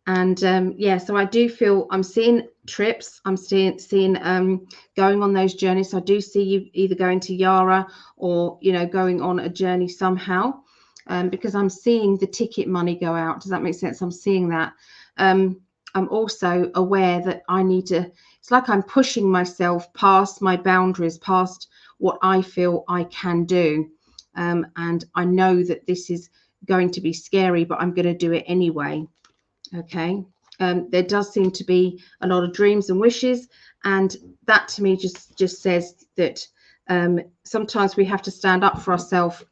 And yeah, so I do feel I'm seeing trips. I'm seeing going on those journeys. So I do see you either going to Yara or, you know, going on a journey somehow. Because I'm seeing the ticket money go out. Does that make sense? I'm seeing that. I'm also aware that I need to, it's like I'm pushing myself past my boundaries, past what I feel I can do. And I know that this is going to be scary, but I'm going to do it anyway. Okay. There does seem to be a lot of dreams and wishes. And that to me just says that sometimes we have to stand up for ourselves,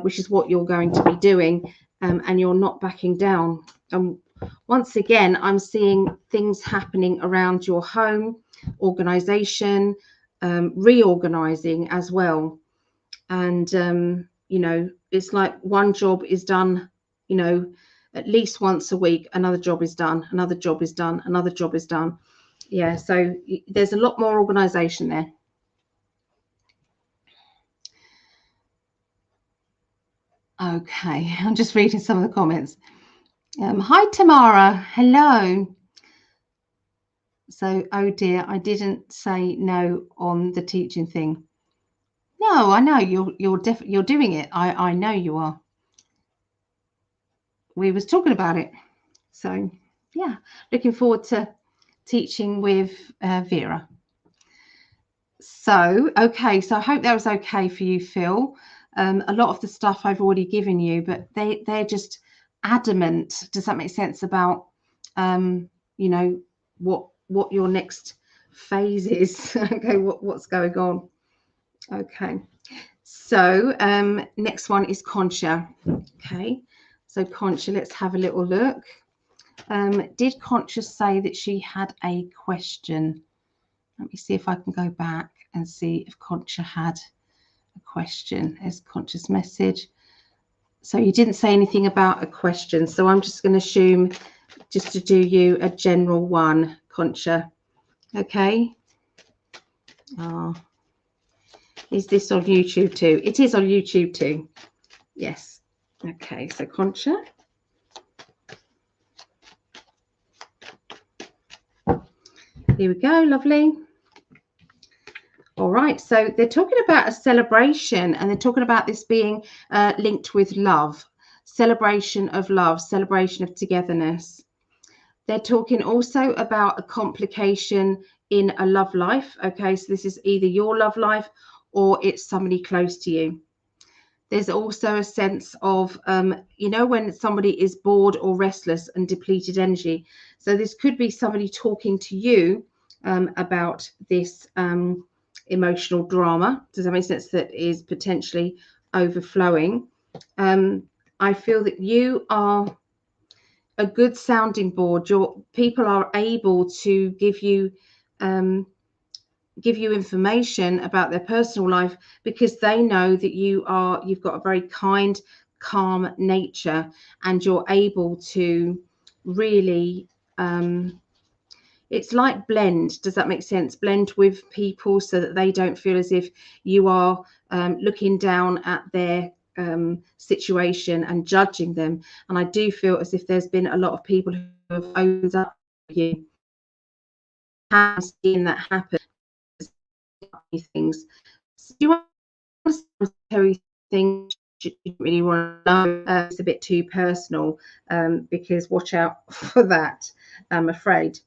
which is what you're going to be doing, and you're not backing down. Once again, I'm seeing things happening around your home, organization, reorganizing as well. And, you know, it's like one job is done, you know, at least once a week, another job is done, another job is done, another job is done. Yeah, so there's a lot more organization there. Okay, I'm just reading some of the comments. Hi, Tamara. Hello. So, oh dear, I didn't say no on the teaching thing. No, I know you're doing it. I know you are. We was talking about it. So, yeah, looking forward to teaching with Vera. So, okay, so I hope that was okay for you, Phil. A lot of the stuff I've already given you, but they're just adamant. Does that make sense about you know, what your next phase is? Okay, what's going on? Okay, so next one is Concha. Okay, So Concha, let's have a little look. Did Concha say that she had a question? Let me see if I can go back and see if Concha had a question. There's Concha's message. So you didn't say anything about a question. So I'm just going to assume just to do you a general one, Concha. Okay. Oh, is this on YouTube too? It is on YouTube too. Yes. Okay. So Concha. Here we go. Lovely. All right, so they're talking about a celebration, and they're talking about this being linked with love, celebration of love, celebration of togetherness. They're talking also about a complication in a love life. Okay, so this is either your love life or it's somebody close to you. There's also a sense of, you know, when somebody is bored or restless and depleted energy. So this could be somebody talking to you about this emotional drama. Does that make sense? That is potentially overflowing. I feel that you are a good sounding board. Your people are able to give you information about their personal life because they know that you've got a very kind, calm nature, and you're able to really it's like blend. Does that make sense? Blend with people so that they don't feel as if you are looking down at their situation and judging them. And I do feel as if there's been a lot of people who have opened up to you. Have seen that happen. Things. So do you want to tell you things you really want to know? It's a bit too personal because watch out for that, I'm afraid.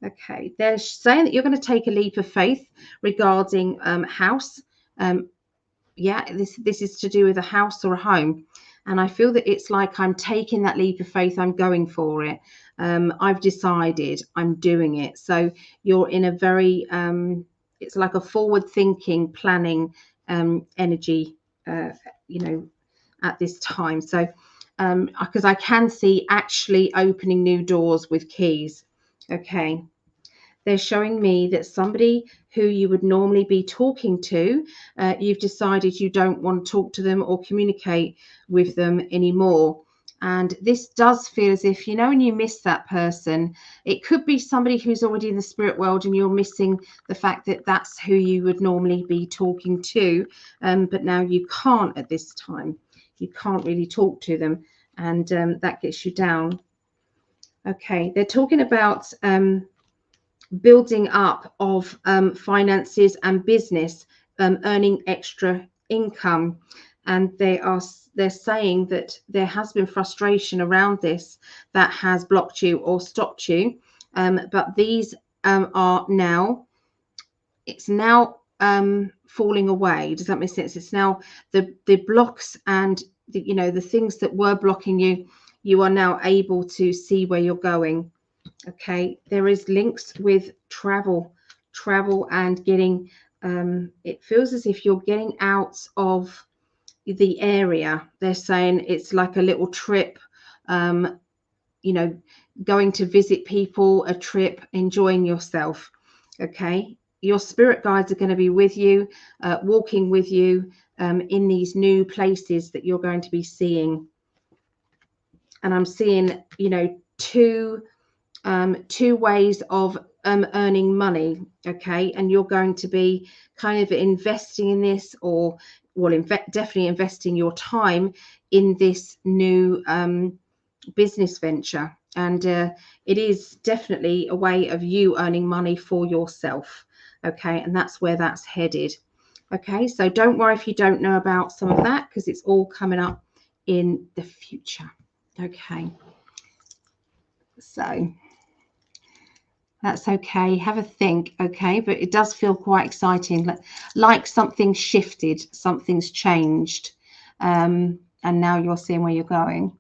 Okay, they're saying that you're going to take a leap of faith regarding house. Yeah, this is to do with a house or a home, and I feel that it's like I'm taking that leap of faith. I'm going for it. I've decided. I'm doing it. So you're in a very it's like a forward-thinking, planning energy. You know, at this time. So because I can see actually opening new doors with keys. Okay, they're showing me that somebody who you would normally be talking to, you've decided you don't want to talk to them or communicate with them anymore. And this does feel as if, you know, when you miss that person, it could be somebody who's already in the spirit world and you're missing the fact that that's who you would normally be talking to. But now you can't at this time. You can't really talk to them, and that gets you down. Okay, they're talking about building up of finances and business, earning extra income, and they're saying that there has been frustration around this that has blocked you or stopped you, but these are now, it's now falling away. Does that make sense? It's now the blocks and the, you know, the things that were blocking you, you are now able to see where you're going. Okay, there is links with travel and getting it feels as if you're getting out of the area. They're saying it's like a little trip, you know, going to visit people, a trip, enjoying yourself. Okay, your spirit guides are going to be with you, walking with you in these new places that you're going to be seeing. And I'm seeing, you know, two ways of earning money. Okay, and you're going to be kind of investing in this, or well, definitely investing your time in this new business venture. And it is definitely a way of you earning money for yourself. Okay, and that's where that's headed. Okay, so don't worry if you don't know about some of that, because it's all coming up in the future. Okay, so that's okay. Have a think. Okay, but it does feel quite exciting, like something's shifted, something's changed, and now you're seeing where you're going.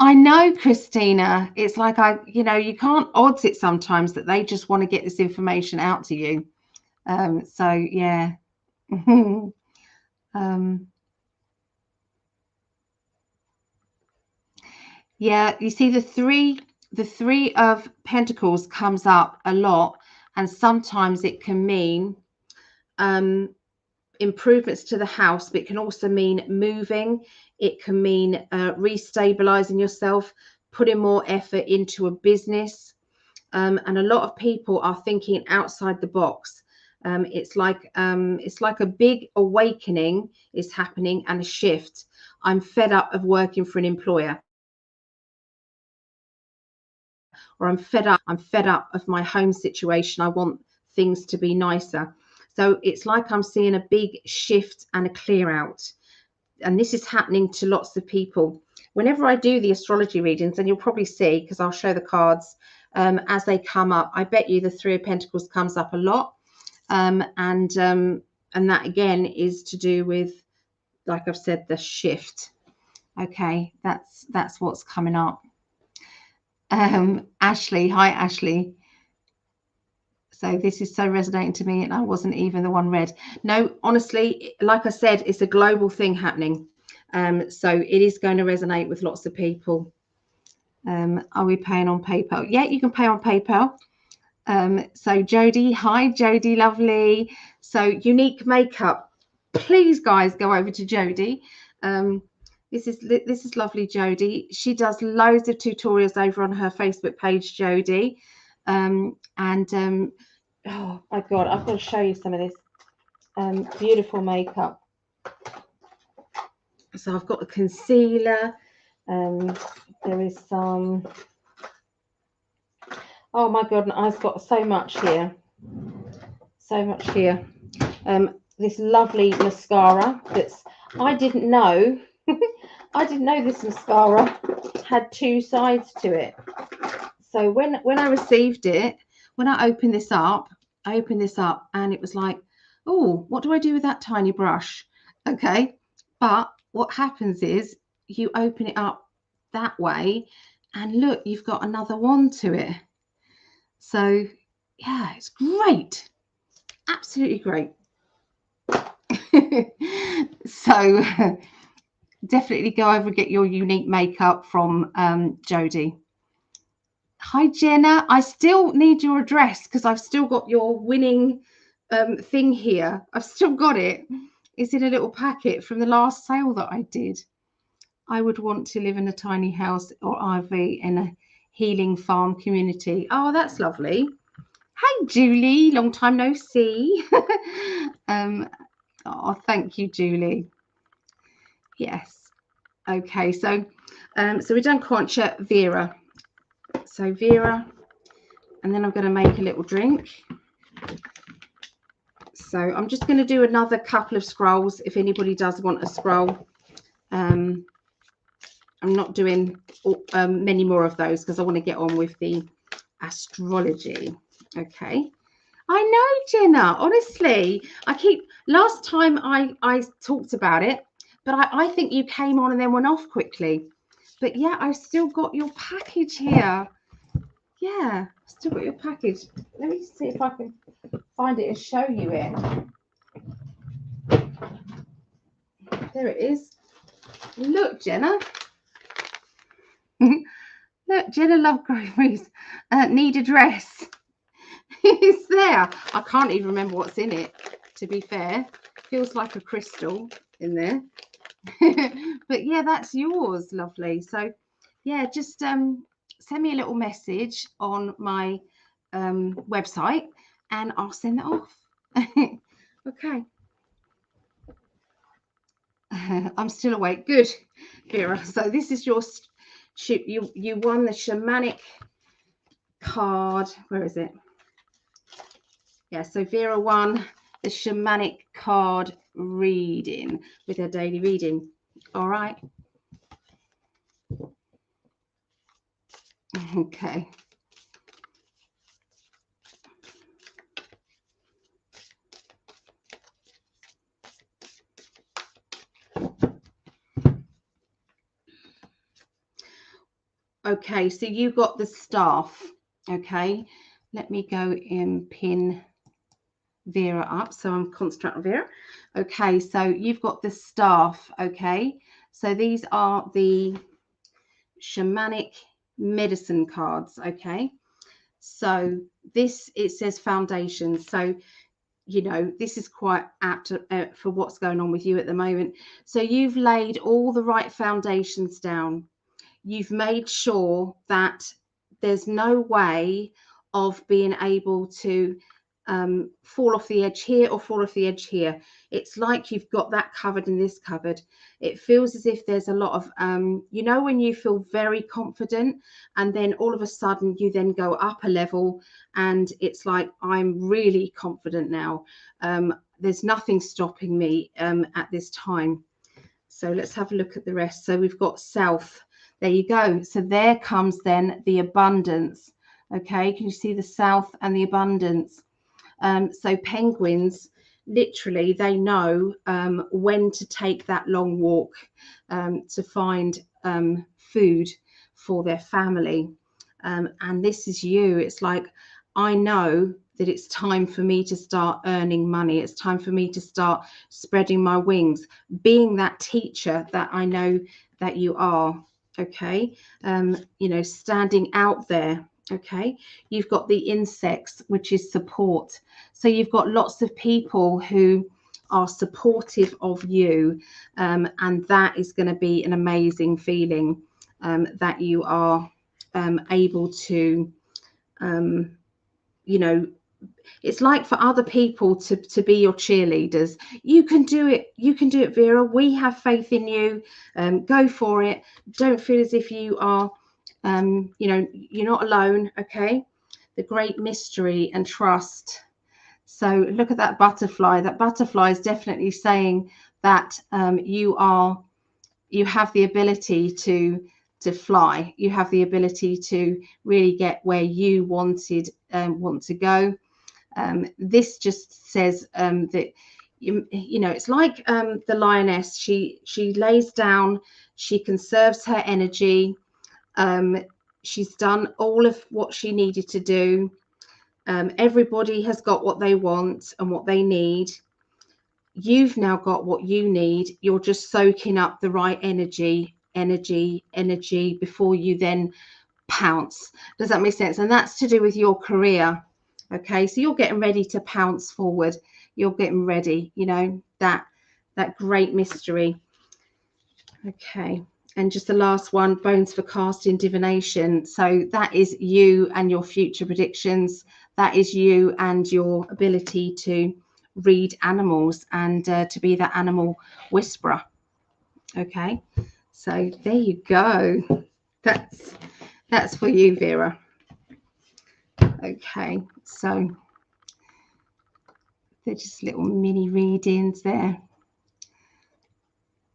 I know, Christina. It's like you know, you can't odds it sometimes that they just want to get this information out to you. So yeah. Yeah, you see the three of Pentacles comes up a lot, and sometimes it can mean improvements to the house, but it can also mean moving. It can mean restabilizing yourself, putting more effort into a business. And a lot of people are thinking outside the box. It's like a big awakening is happening and a shift. I'm fed up of working for an employer, or I'm fed up of my home situation. I want things to be nicer. So it's like I'm seeing a big shift and a clear out. And this is happening to lots of people. Whenever I do the astrology readings, and you'll probably see, because I'll show the cards as they come up, I bet you the Three of Pentacles comes up a lot. And that again is to do with, like I've said, the shift. Okay, that's what's coming up. Ashley, hi Ashley. So this is so resonating to me, and I wasn't even the one read. No, honestly, like I said, it's a global thing happening. So it is going to resonate with lots of people. Are we paying on PayPal? Yeah, you can pay on PayPal. So Jodie, hi Jodie, lovely. So Unique Makeup, please guys go over to Jodie. This is lovely Jodie. She does loads of tutorials over on her Facebook page, Jodie. Oh my god, I've got to show you some of this beautiful makeup. So I've got a concealer. There is some, oh my god, I've got so much here. This lovely mascara that's, I didn't know I didn't know this mascara had two sides to it. So when I received it, when I opened this up and it was like, oh, what do I do with that tiny brush? Okay, but what happens is you open it up that way and look, you've got another wand to it. So yeah, it's great, absolutely great. So definitely go over and get your Unique Makeup from Jodie. Hi Jenna, I still need your address because I've still got your winning thing here. I've still got it. It's in a little packet from the last sale that I did. I would want to live in a tiny house or RV in a healing farm community. Oh, that's lovely. Hi Julie, long time no see. Oh, thank you, Julie. Yes. Okay, so we've done Concha, Vera. So Vera, and then I'm going to make a little drink. So I'm just going to do another couple of scrolls if anybody does want a scroll. I'm not doing many more of those because I want to get on with the astrology. Okay. I know, Jenna, honestly, last time I talked about it, but I think you came on and then went off quickly. But yeah, I've still got your package here. Yeah, still got your package. Let me see if I can find it and show you it. There it is. Look, Jenna. Look, Jenna Lovegrove's need a dress. It's there. I can't even remember what's in it, to be fair. Feels like a crystal in there. But yeah, that's yours, lovely. So yeah, just send me a little message on my website and I'll send it off. Okay. I'm still awake. Good, Vera. So this is your you won the shamanic card. Where is it? Yeah, so Vera won the shamanic card reading with her daily reading. All right. Okay. Okay, so you got the staff. Okay, let me go and pin Vera up, so I'm concentrating on Vera. Okay, so you've got the staff. Okay, so these are the shamanic medicine cards. Okay, so this, it says foundations. So you know, this is quite apt for what's going on with you at the moment. So you've laid all the right foundations down. You've made sure that there's no way of being able to fall off the edge here or fall off the edge here. It's like you've got that covered in this covered. It feels as if there's a lot of, you know, when you feel very confident and then all of a sudden you then go up a level and it's like, I'm really confident now. There's nothing stopping me at this time. So let's have a look at the rest. So we've got south. There you go. So there comes then the abundance. Okay, can you see the south and the abundance? So penguins, literally, they know when to take that long walk to find food for their family. And this is you. It's like, I know that it's time for me to start earning money. It's time for me to start spreading my wings, being that teacher that I know that you are. Okay, you know, standing out there. Okay, you've got the insects, which is support. So you've got lots of people who are supportive of you, and that is going to be an amazing feeling, that you are able to, you know, it's like for other people to be your cheerleaders. You can do it. You can do it, Vera. We have faith in you. Go for it. Don't feel as if you are, you know, you're not alone. Okay. The great mystery and trust. So look at that butterfly. That butterfly is definitely saying that you have the ability to fly. You have the ability to really get where you want to go. This just says that you know, it's like the lioness. She lays down. She conserves her energy. She's done all of what she needed to do. Everybody has got what they want and what they need. You've now got what you need. You're just soaking up the right energy before you then pounce. Does that make sense? And that's to do with your career. Okay, so you're getting ready to pounce forward. You're getting ready, you know, that great mystery. Okay, and just the last one, bones for casting divination. So that is you and your future predictions. That is you and your ability to read animals and to be that animal whisperer. Okay, so there you go. That's for you, Vera. Okay, so they're just little mini readings there.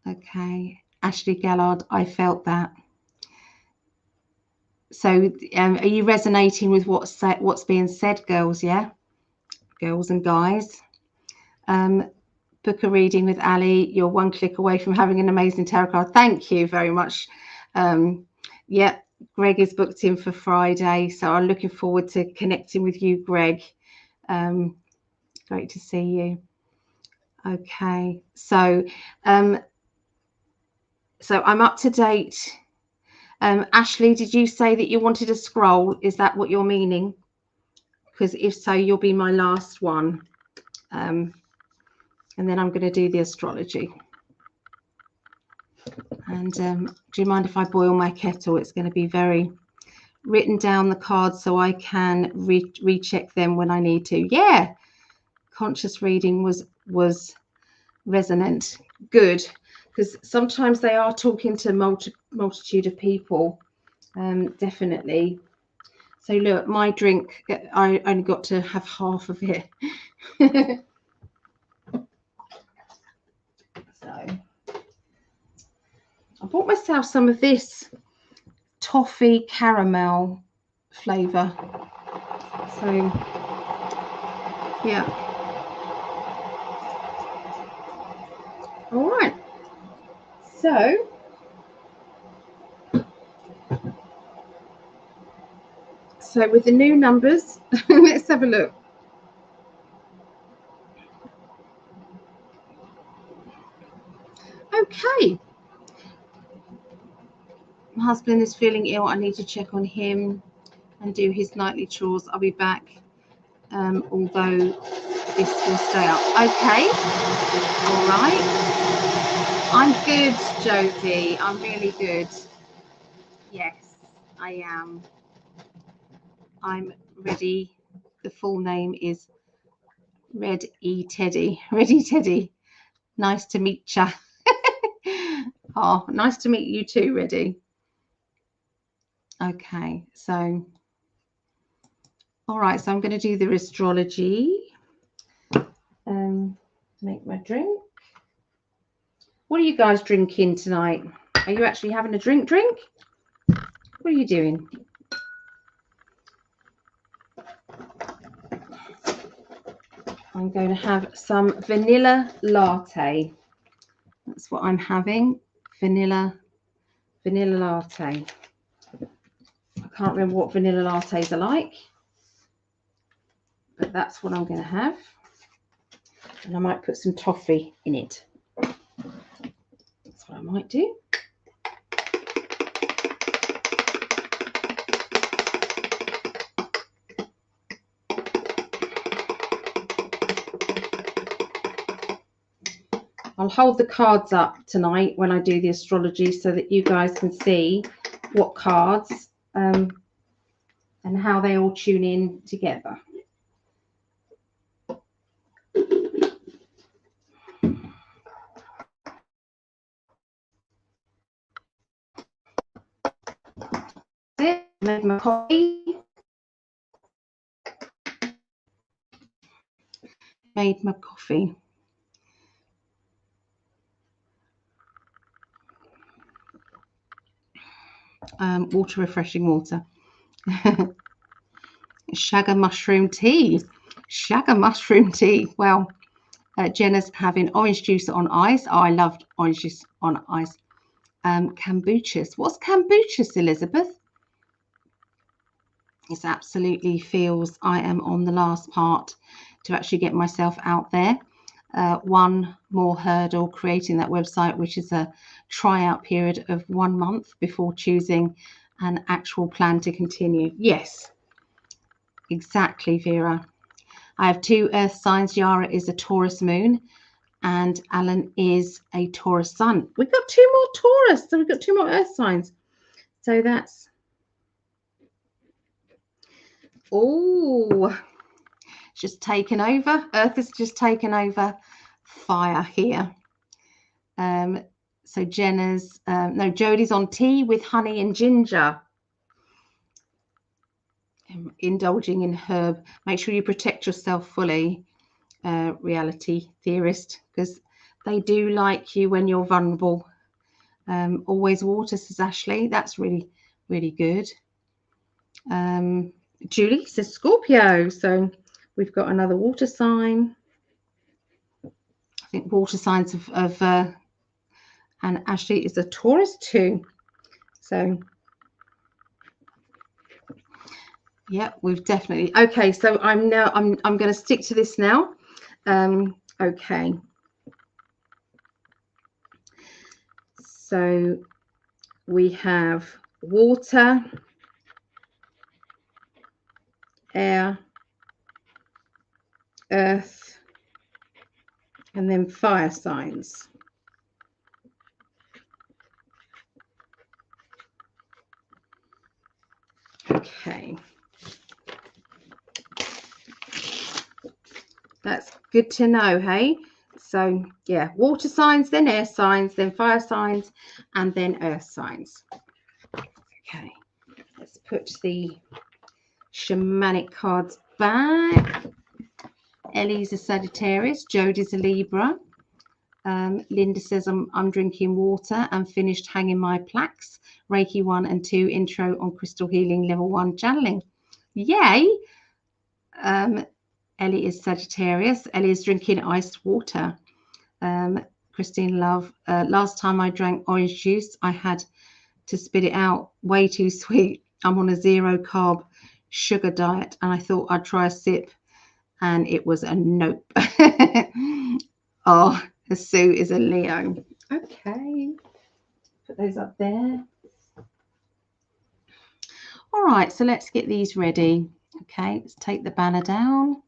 Okay, Ashley Gallard, I felt that. So are you resonating with what's being said, girls? Yeah, girls and guys. Book a reading with Ali. You're one click away from having an amazing tarot card. Thank you very much. Yeah, Greg is booked in for Friday, so I'm looking forward to connecting with you, Greg. Great to see you. Okay, so so I'm up to date. Ashley, did you say that you wanted a scroll? Is that what you're meaning? Because if so, you'll be my last one. And then I'm going to do the astrology. And do you mind if I boil my kettle? It's going to be very written down the cards so I can recheck them when I need to. Yeah, conscious reading was resonant. Good, because sometimes they are talking to multitude of people. Definitely. So look, my drink, I only got to have half of it. So I bought myself some of this toffee caramel flavor. So yeah. All right. So with the new numbers, let's have a look. Okay. My husband is feeling ill. I need to check on him and do his nightly chores. I'll be back, although this will stay up. Okay. All right. I'm good, Jodie. I'm really good. Yes, I am. I'm ready. The full name is Red E Teddy. Ready Teddy. Nice to meet ya. Oh, nice to meet you too, Reddy. Okay, so all right, so I'm going to do the astrology. Make my drink. What are you guys drinking tonight? Are you actually having a drink? What are you doing? I'm going to have some vanilla latte. That's what I'm having. Vanilla latte. I can't remember what vanilla lattes are like, but that's what I'm going to have. And I might put some toffee in it. That's what I might do. I'll hold the cards up tonight when I do the astrology so that you guys can see what cards and how they all tune in together. Made my coffee. Made my coffee. Water, refreshing water. Shagga mushroom tea. Shagga mushroom tea. Well, Jenna's having orange juice on ice. Oh, I loved orange juice on ice. Kombuchas. What's kombuchas, Elizabeth? It absolutely feels I am on the last part to actually get myself out there. One more hurdle, creating that website, which is a tryout period of 1 month before choosing an actual plan to continue. Yes, exactly, Vera. I have 2 earth signs. Yara is a Taurus moon and Alan is a Taurus sun. We've got 2 more Taurus, so we've got 2 more earth signs. So that's, oh, just taken over. Earth has just taken over fire here. So Jenna's, no, Jodie's on tea with honey and ginger. Indulging in herb. Make sure you protect yourself fully, reality theorist, because they do like you when you're vulnerable. Always water, says Ashley. That's really, really good. Julie says Scorpio. So we've got another water sign. I think water signs of and Ashley is a Taurus too. So yeah, we've definitely, okay, so I'm going to stick to this now. Okay, so we have water, air, earth, and then fire signs. Okay, that's good to know, hey? So yeah, water signs, then air signs, then fire signs, and then earth signs. Okay, let's put the shamanic cards back. Ellie's a Sagittarius, Jodie's a Libra. Linda says I'm drinking water and finished hanging my plaques. Reiki 1 and 2 intro on crystal healing level 1 channeling. Yay! Ellie is Sagittarius. Ellie is drinking iced water. Christine Love, last time I drank orange juice, I had to spit it out. Way too sweet. I'm on a 0 carb sugar diet and I thought I'd try a sip and it was a nope. Oh, Sue is a Leo. Okay, put those up there. All right, so let's get these ready. Okay, let's take the banner down.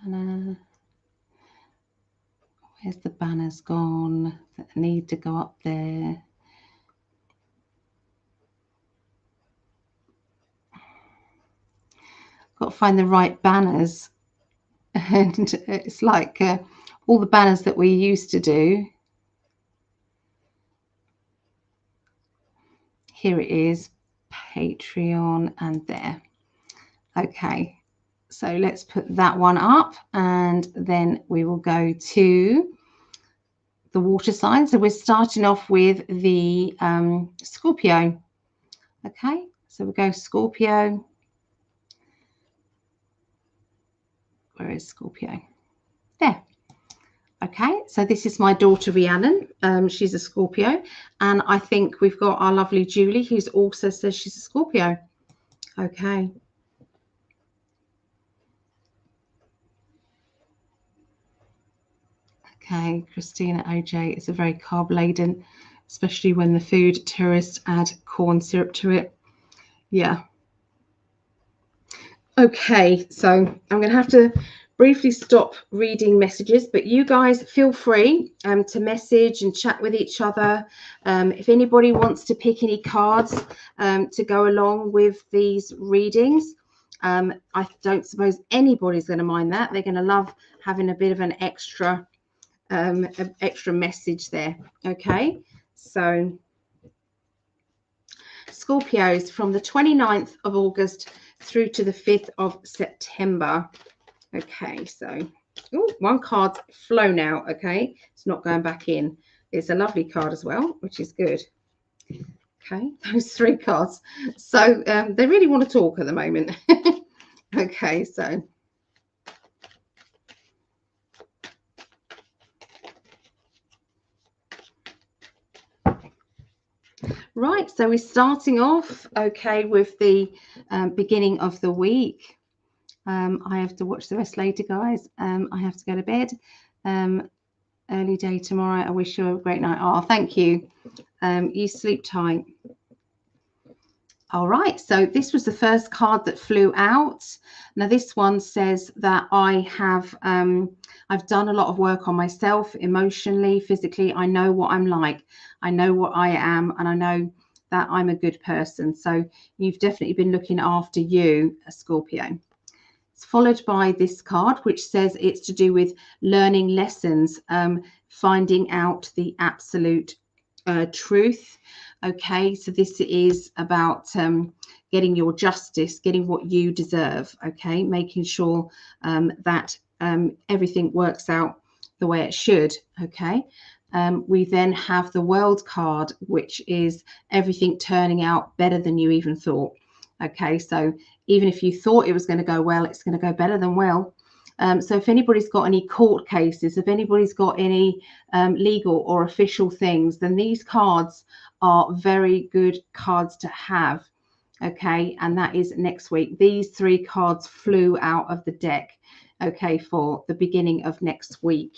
Banner. Where's the banners gone that need to go up there? Got to find the right banners. And it's like all the banners that we used to do. Here it is, Patreon, and there. Okay, so let's put that one up, and then we will go to the water sign. So we're starting off with the Scorpio. Okay, so we'll go Scorpio. Where is Scorpio? There. Okay, so this is my daughter Rhiannon. She's a Scorpio, and I think we've got our lovely Julie, who's also says she's a Scorpio. Okay. Okay, Christina OJ, it's a very carb laden, especially when the food tourists add corn syrup to it. Yeah. Okay, so I'm going to have to briefly stop reading messages, but you guys feel free to message and chat with each other. If anybody wants to pick any cards to go along with these readings, I don't suppose anybody's going to mind that. They're going to love having a bit of an extra message there. Okay, so Scorpios from the 29th of August through to the 5th of September. Okay, so one card's flown out. Okay, it's not going back in. It's a lovely card as well, which is good. Okay, those three cards. So they really want to talk at the moment. Okay, so right, so we're starting off, okay, with the beginning of the week. I have to watch the rest later, guys. I have to go to bed. Early day tomorrow. I wish you a great night. Oh, thank you. You sleep tight. All right, so this was the first card that flew out. Now this one says that I've done a lot of work on myself emotionally, physically. I know what I'm like. I know what I am, and I know that I'm a good person. So you've definitely been looking after you, Scorpio. It's followed by this card, which says it's to do with learning lessons, finding out the absolute truth. Okay, so this is about getting your justice, getting what you deserve. Okay, making sure that everything works out the way it should. Okay, we then have the World card, which is everything turning out better than you even thought. Okay, so even if you thought it was going to go well, it's going to go better than well. So if anybody's got any court cases, if anybody's got any legal or official things, then these cards are very good cards to have. Okay, and that is next week. These three cards flew out of the deck, okay, for the beginning of next week.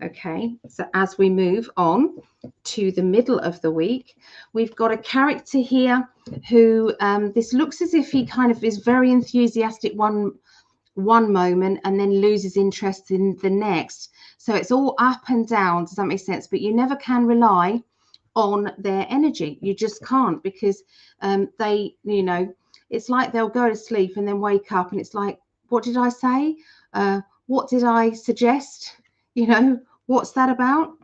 Okay, so as we move on to the middle of the week, we've got a character here who this looks as if he kind of is very enthusiastic one moment and then loses interest in the next. So it's all up and down. Does that make sense? But you never can rely on their energy. You just can't, because they, you know, it's like they'll go to sleep and then wake up and it's like, what did I say? What did I suggest? You know, what's that about?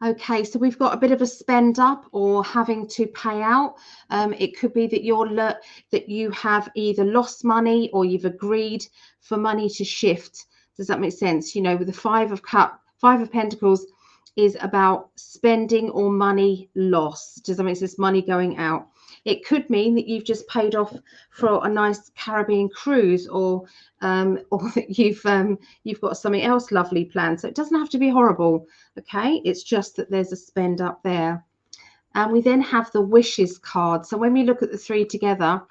Okay, so we've got a bit of a spend up or having to pay out. It could be that you have either lost money or you've agreed for money to shift. Does that make sense? You know, with the Five of Pentacles is about spending or money loss. Does that make sense? Money going out. It could mean that you've just paid off for a nice Caribbean cruise, or that you've got something else lovely planned. So it doesn't have to be horrible. Okay, it's just that there's a spend up there. And we then have the wishes card. So when we look at the three together,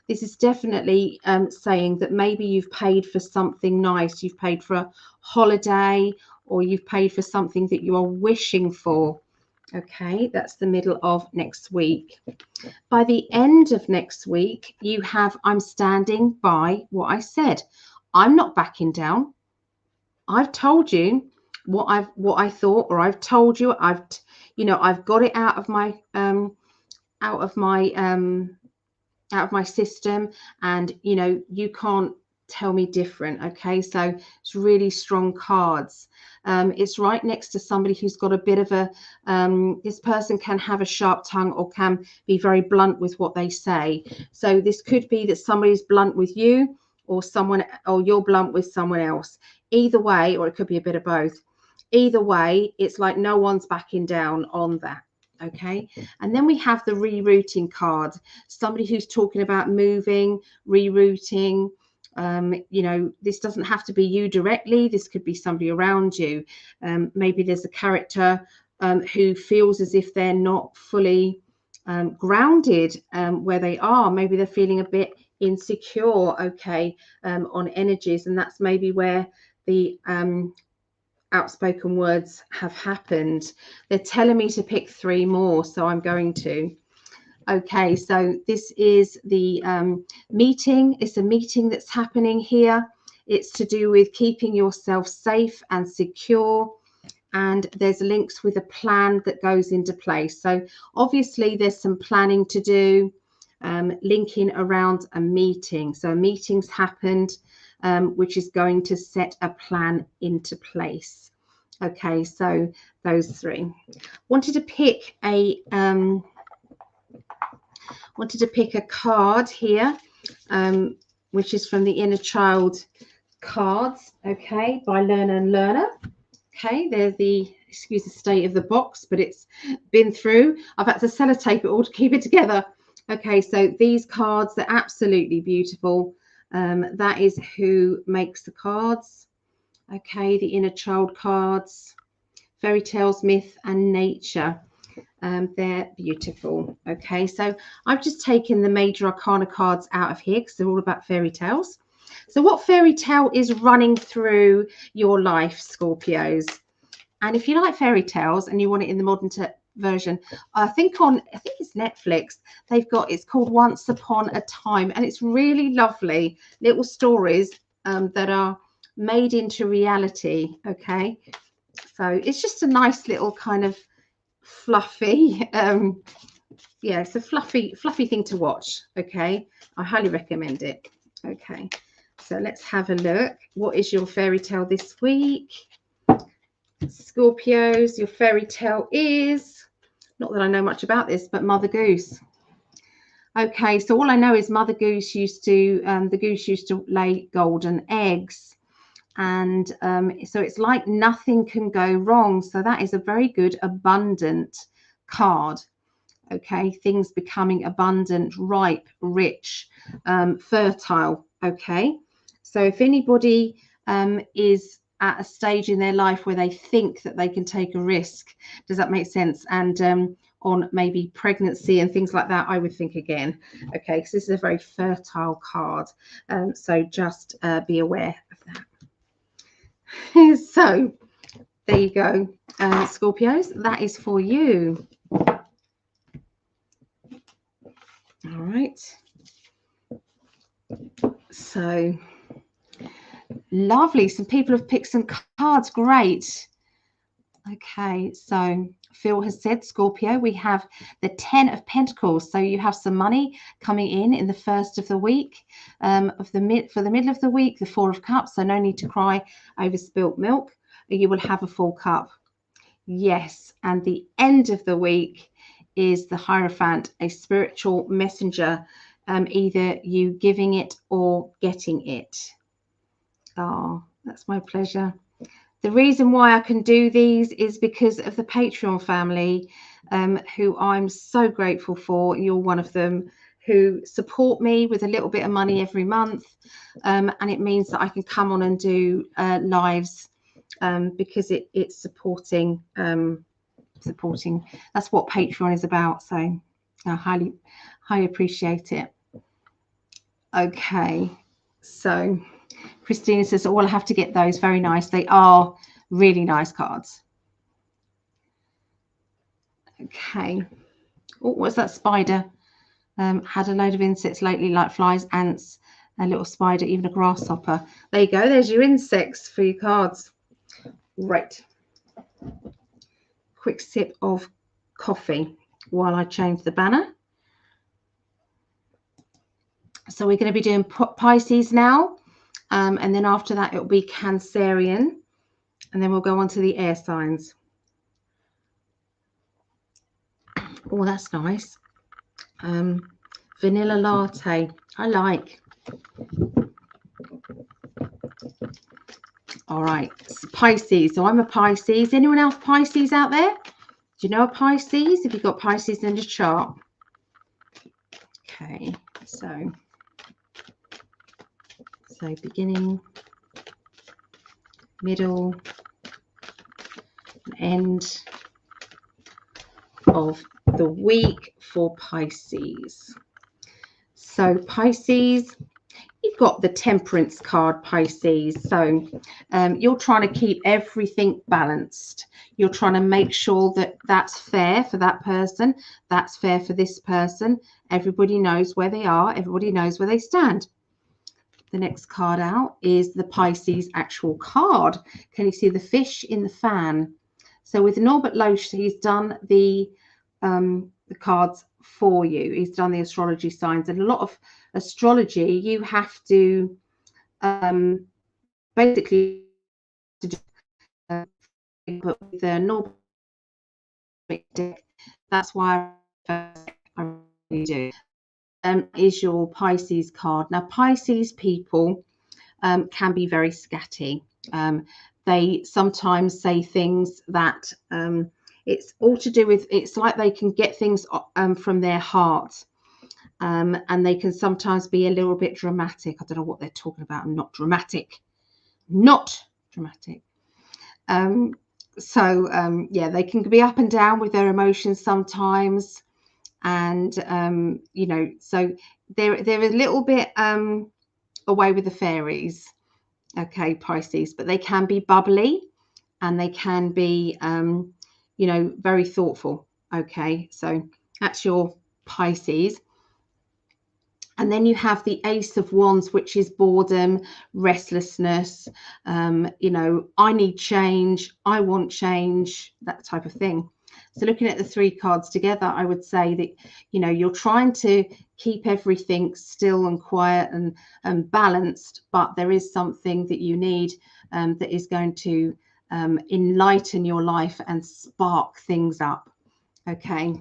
This is definitely saying that maybe you've paid for something nice. You've paid for a holiday, or you've paid for something that you are wishing for. Okay, that's the middle of next week. By the end of next week, you have, I'm standing by what I said. I'm not backing down. I've told you what I thought, or I've told you, I've got it out of my out of my out of my system, and you can't tell me different. Okay, so it's really strong cards. It's right next to somebody who's got a bit of a this person can have a sharp tongue, or can be very blunt with what they say. So this could be that somebody's blunt with you, or you're blunt with someone else. Either way, or it could be a bit of both. Either way, it's like no one's backing down on that. Okay, and then we have the rerouting card. Somebody who's talking about moving, rerouting. This doesn't have to be you directly. This could be somebody around you. Maybe there's a character who feels as if they're not fully grounded where they are. Maybe they're feeling a bit insecure, okay, on energies, and that's maybe where the outspoken words have happened. They're telling me to pick 3 more, so I'm going to. Okay, so this is the meeting. It's a meeting that's happening here. It's to do with keeping yourself safe and secure, and there's links with a plan that goes into place. So obviously there's some planning to do, linking around a meeting. So a meeting's happened, which is going to set a plan into place. Okay, so those 3. Wanted to pick a card here, which is from the Inner Child cards, okay, by Learner and Learner. Okay, there's the, excuse the state of the box, but it's been through. I've had to sellotape it all to keep it together. Okay, so these cards, they're absolutely beautiful. That is who makes the cards. Okay, the Inner Child cards, fairy tales, myth, and nature. They're beautiful. Okay, so I've just taken the major arcana cards out of here because they're all about fairy tales. So what fairy tale is running through your life, Scorpios? And if you like fairy tales and you want it in the modern version, I think it's Netflix. It's called Once Upon a Time, and it's really lovely little stories that are made into reality. Okay, so it's just a nice little kind of fluffy it's a fluffy thing to watch. Okay, I highly recommend it. Okay, so let's have a look. What is your fairy tale this week, Scorpios? Your fairy tale is, not that I know much about this, but Mother Goose. Okay, so all I know is Mother Goose the goose used to lay golden eggs, and so it's like nothing can go wrong. So that is a very good abundant card. Okay, things becoming abundant, ripe, rich, fertile. Okay, so if anybody is at a stage in their life where they think that they can take a risk, does that make sense? And on maybe pregnancy and things like that, I would think again. Okay, because this is a very fertile card, so just be aware of that. So there you go, Scorpios, that is for you. All right, so lovely. Some people have picked some cards. Great. Okay, so Phil has said, Scorpio, we have the 10 of Pentacles. So you have some money coming in the first of the week, for the middle of the week, the 4 of Cups. So no need to cry over spilt milk. You will have a full cup. Yes, and the end of the week is the Hierophant, a spiritual messenger, either you giving it or getting it. Oh, that's my pleasure. The reason why I can do these is because of the Patreon family, who I'm so grateful for. You're one of them, who support me with a little bit of money every month, and it means that I can come on and do lives, because it's supporting. That's what Patreon is about. So I highly appreciate it. Okay, so Christina says, oh, I'll have to get those. Very nice. They are really nice cards. Okay. Oh, what's that spider? Had a load of insects lately, like flies, ants, a little spider, even a grasshopper. There you go. There's your insects for your cards. Right. Quick sip of coffee while I change the banner. So we're going to be doing Pisces now. And then after that, it'll be Cancerian. And then we'll go on to the air signs. Oh, that's nice. Vanilla latte. I like. All right. So Pisces. So I'm a Pisces. Anyone else Pisces out there? Do you know a Pisces? Have you got Pisces in the chart? Okay. So beginning, middle, end of the week for Pisces. So Pisces, you've got the Temperance card, Pisces. So you're trying to keep everything balanced. You're trying to make sure that that's fair for that person. That's fair for this person. Everybody knows where they are. Everybody knows where they stand. The next card out is the Pisces actual card. Can you see the fish in the fan? So with Norbert Loesch, he's done the cards for you. He's done the astrology signs, and a lot of astrology you have to basically do, but with the Norbert deck, that's why I really do. Is your Pisces card. Now, Pisces people can be very scatty. They sometimes say things that it's all to do with, it's like they can get things from their heart. And they can sometimes be a little bit dramatic. I don't know what they're talking about. Not dramatic. Not dramatic. Yeah, they can be up and down with their emotions sometimes. And, you know, so they're a little bit away with the fairies. Okay, Pisces, but they can be bubbly and they can be, you know, very thoughtful. Okay, so that's your Pisces. And then you have the Ace of Wands, which is boredom, restlessness, you know, I need change, I want change, that type of thing. So looking at the three cards together, I would say that, you know, you're trying to keep everything still and quiet and balanced, but there is something that you need that is going to enlighten your life and spark things up. Okay.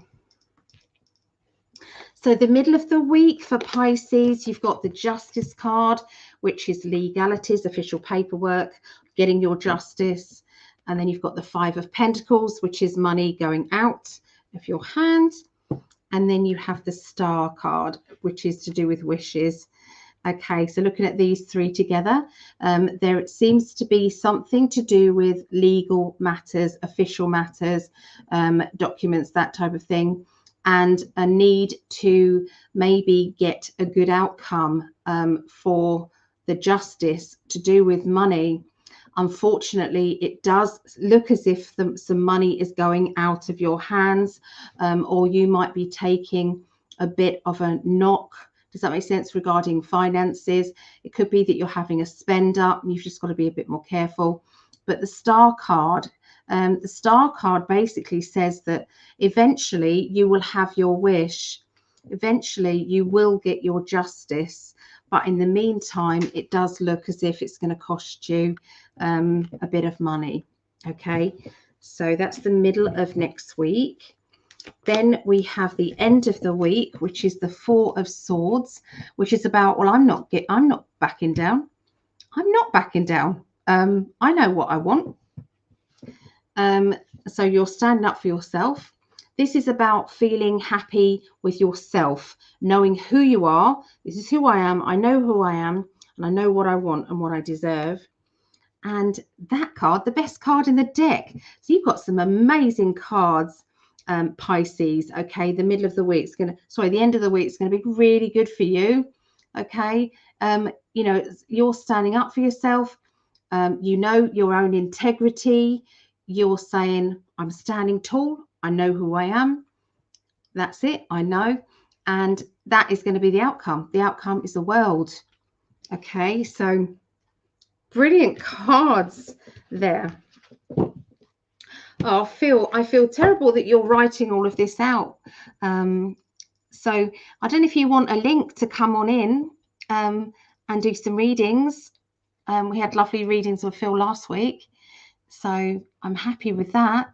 So the middle of the week for Pisces, you've got the Justice card, which is legalities, official paperwork, getting your justice. And then you've got the Five of Pentacles, which is money going out of your hand. And then you have the Star card, which is to do with wishes. Okay, so looking at these three together, there seems to be something to do with legal matters, official matters, documents, that type of thing, and a need to maybe get a good outcome for the justice to do with money. Unfortunately, it does look as if some money is going out of your hands, or you might be taking a bit of a knock. Does that make sense regarding finances? It could be that you're having a spend up. You've just got to be a bit more careful. But the Star card basically says that eventually you will have your wish. Eventually you will get your justice. But in the meantime, it does look as if it's going to cost you a bit of money. Okay, so that's the middle of next week. Then we have the end of the week, which is the Four of Swords, which is about, well, I'm not backing down. I'm not backing down. I know what I want. So you're standing up for yourself. This is about feeling happy with yourself, knowing who you are. This is who I am. I know who I am, and I know what I want and what I deserve. And that card, the best card in the deck. So you've got some amazing cards, Pisces. Okay, the middle of the week is the end of the week is going to be really good for you. Okay, you know, you're standing up for yourself. You know your own integrity. You're saying, I'm standing tall. I know who I am. That's it. I know. And that is going to be the outcome. The outcome is the world. Okay, so brilliant cards there. Oh, I feel terrible that you're writing all of this out. So I don't know if you want a link to come on in and do some readings. We had lovely readings with Phil last week, so I'm happy with that.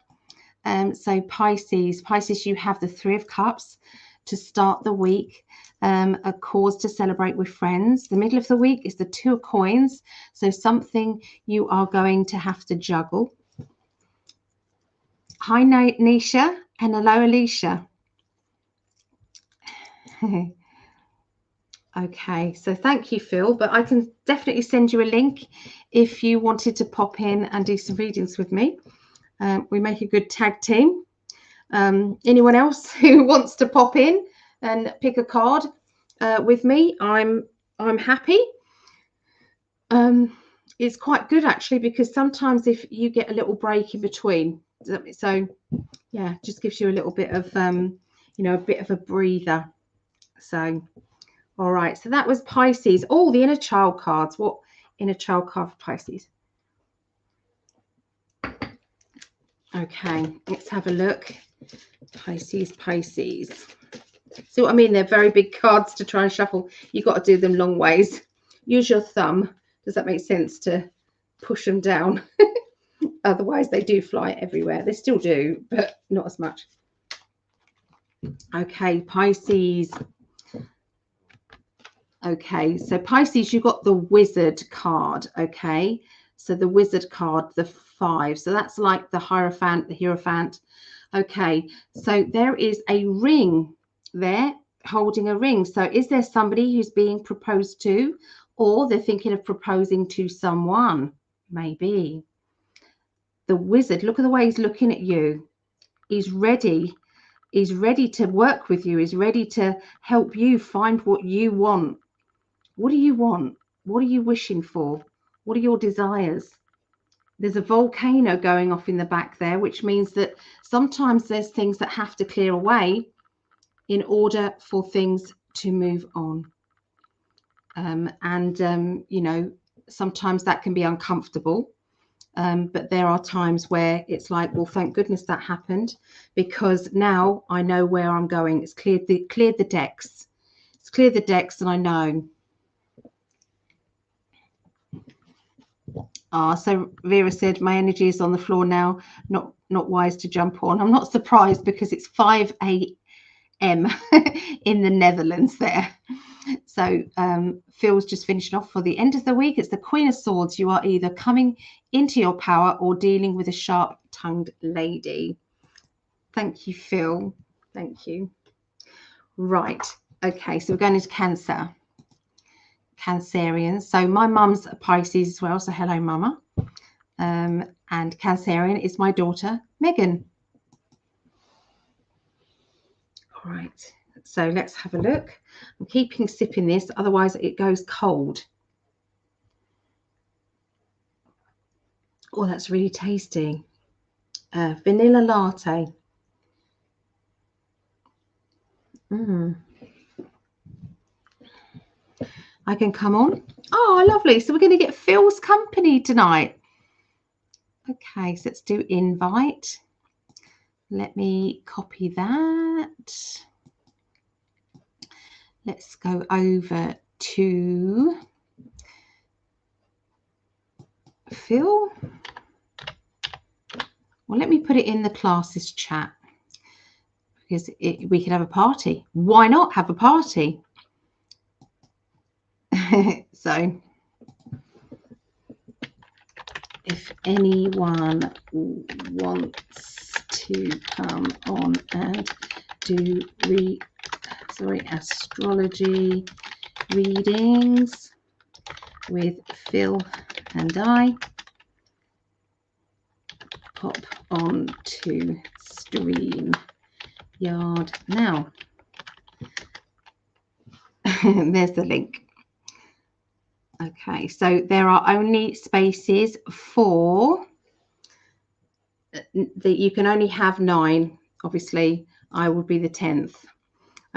So Pisces, you have the Three of Cups to start the week, a cause to celebrate with friends. The middle of the week is the Two of Coins, so something you are going to have to juggle. Hi, Nisha, and hello, Alicia. Okay, so thank you, Phil, but I can definitely send you a link if you wanted to pop in and do some readings with me. We make a good tag team. Anyone else who wants to pop in and pick a card with me, I'm happy. It's quite good actually, because sometimes if you get a little break in between, so yeah, just gives you a little bit of you know, a bit of a breather. So all right, so that was Pisces. Oh, the inner child cards. What inner child card for Pisces? Okay, let's have a look. Pisces. See what I mean? They're very big cards to try and shuffle. You've got to do them long ways. Use your thumb. Does that make sense, to push them down? Otherwise, they do fly everywhere. They still do, but not as much. Okay, Pisces. Okay, so Pisces, you got the Wizard card. Okay, so the Wizard card, the 5. So that's like the Hierophant, the Hierophant. Okay, so there is a ring there, holding a ring. So is there somebody who's being proposed to, or they're thinking of proposing to someone? Maybe. The Wizard, look at the way he's looking at you. He's ready. He's ready to work with you. He's ready to help you find what you want. What do you want? What are you wishing for? What are your desires? There's a volcano going off in the back there, which means that sometimes there's things that have to clear away in order for things to move on. You know, sometimes that can be uncomfortable. But there are times where it's like, well, thank goodness that happened, because now I know where I'm going. It's cleared the decks. It's cleared the decks, and I know. So Vera said, my energy is on the floor now, not wise to jump on. I'm not surprised, because it's 5 a.m. in the Netherlands there. So Phil's just finishing off for the end of the week. It's the Queen of Swords. You are either coming into your power or dealing with a sharp-tongued lady. Thank you, Phil. Thank you. Right. Okay, so we're going into Cancer. Cancerian. So my mum's a Pisces as well, so hello, mama. And Cancerian is my daughter, Megan. All right, so let's have a look. I'm keeping sipping this, otherwise it goes cold. Oh, that's really tasty. Vanilla latte. I can come on. Oh, lovely. So we're going to get Phil's company tonight. Okay, so let's do invite. Let me copy that. Let's go over to Phil. Well, let me put it in the classes chat, because we could have a party. Why not have a party? So if anyone wants to come on and do astrology readings with Phil and I, pop on to StreamYard now. There's the link. Okay, so there are only spaces for that. You can only have 9. Obviously, I will be the 10th.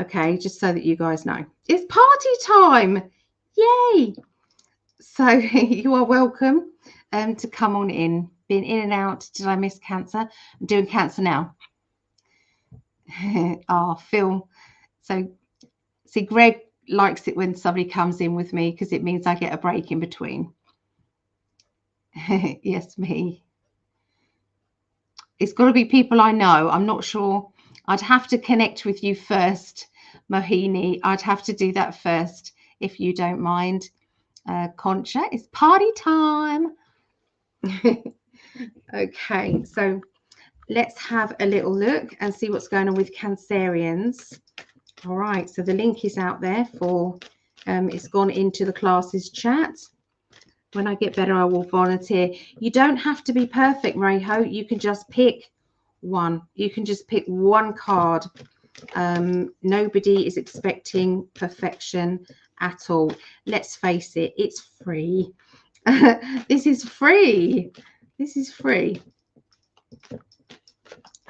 Okay, just so that you guys know. It's party time. Yay! So you are welcome to come on in. Been in and out. Did I miss Cancer? I'm doing Cancer now. Oh, Phil. So see, Greg likes it when somebody comes in with me because it means I get a break in between. Yes, me. It's got to be people I know. I'm not sure. I'd have to connect with you first, Mohini. I'd have to do that first, if you don't mind. Concha, it's party time. Okay, so let's have a little look and see what's going on with Cancerians. All right, so the link is out there for, it's gone into the classes chat. When I get better, I will volunteer. You don't have to be perfect, Mariho. You can just pick one. You can just pick one card. Nobody is expecting perfection at all. Let's face it, it's free. This is free. This is free.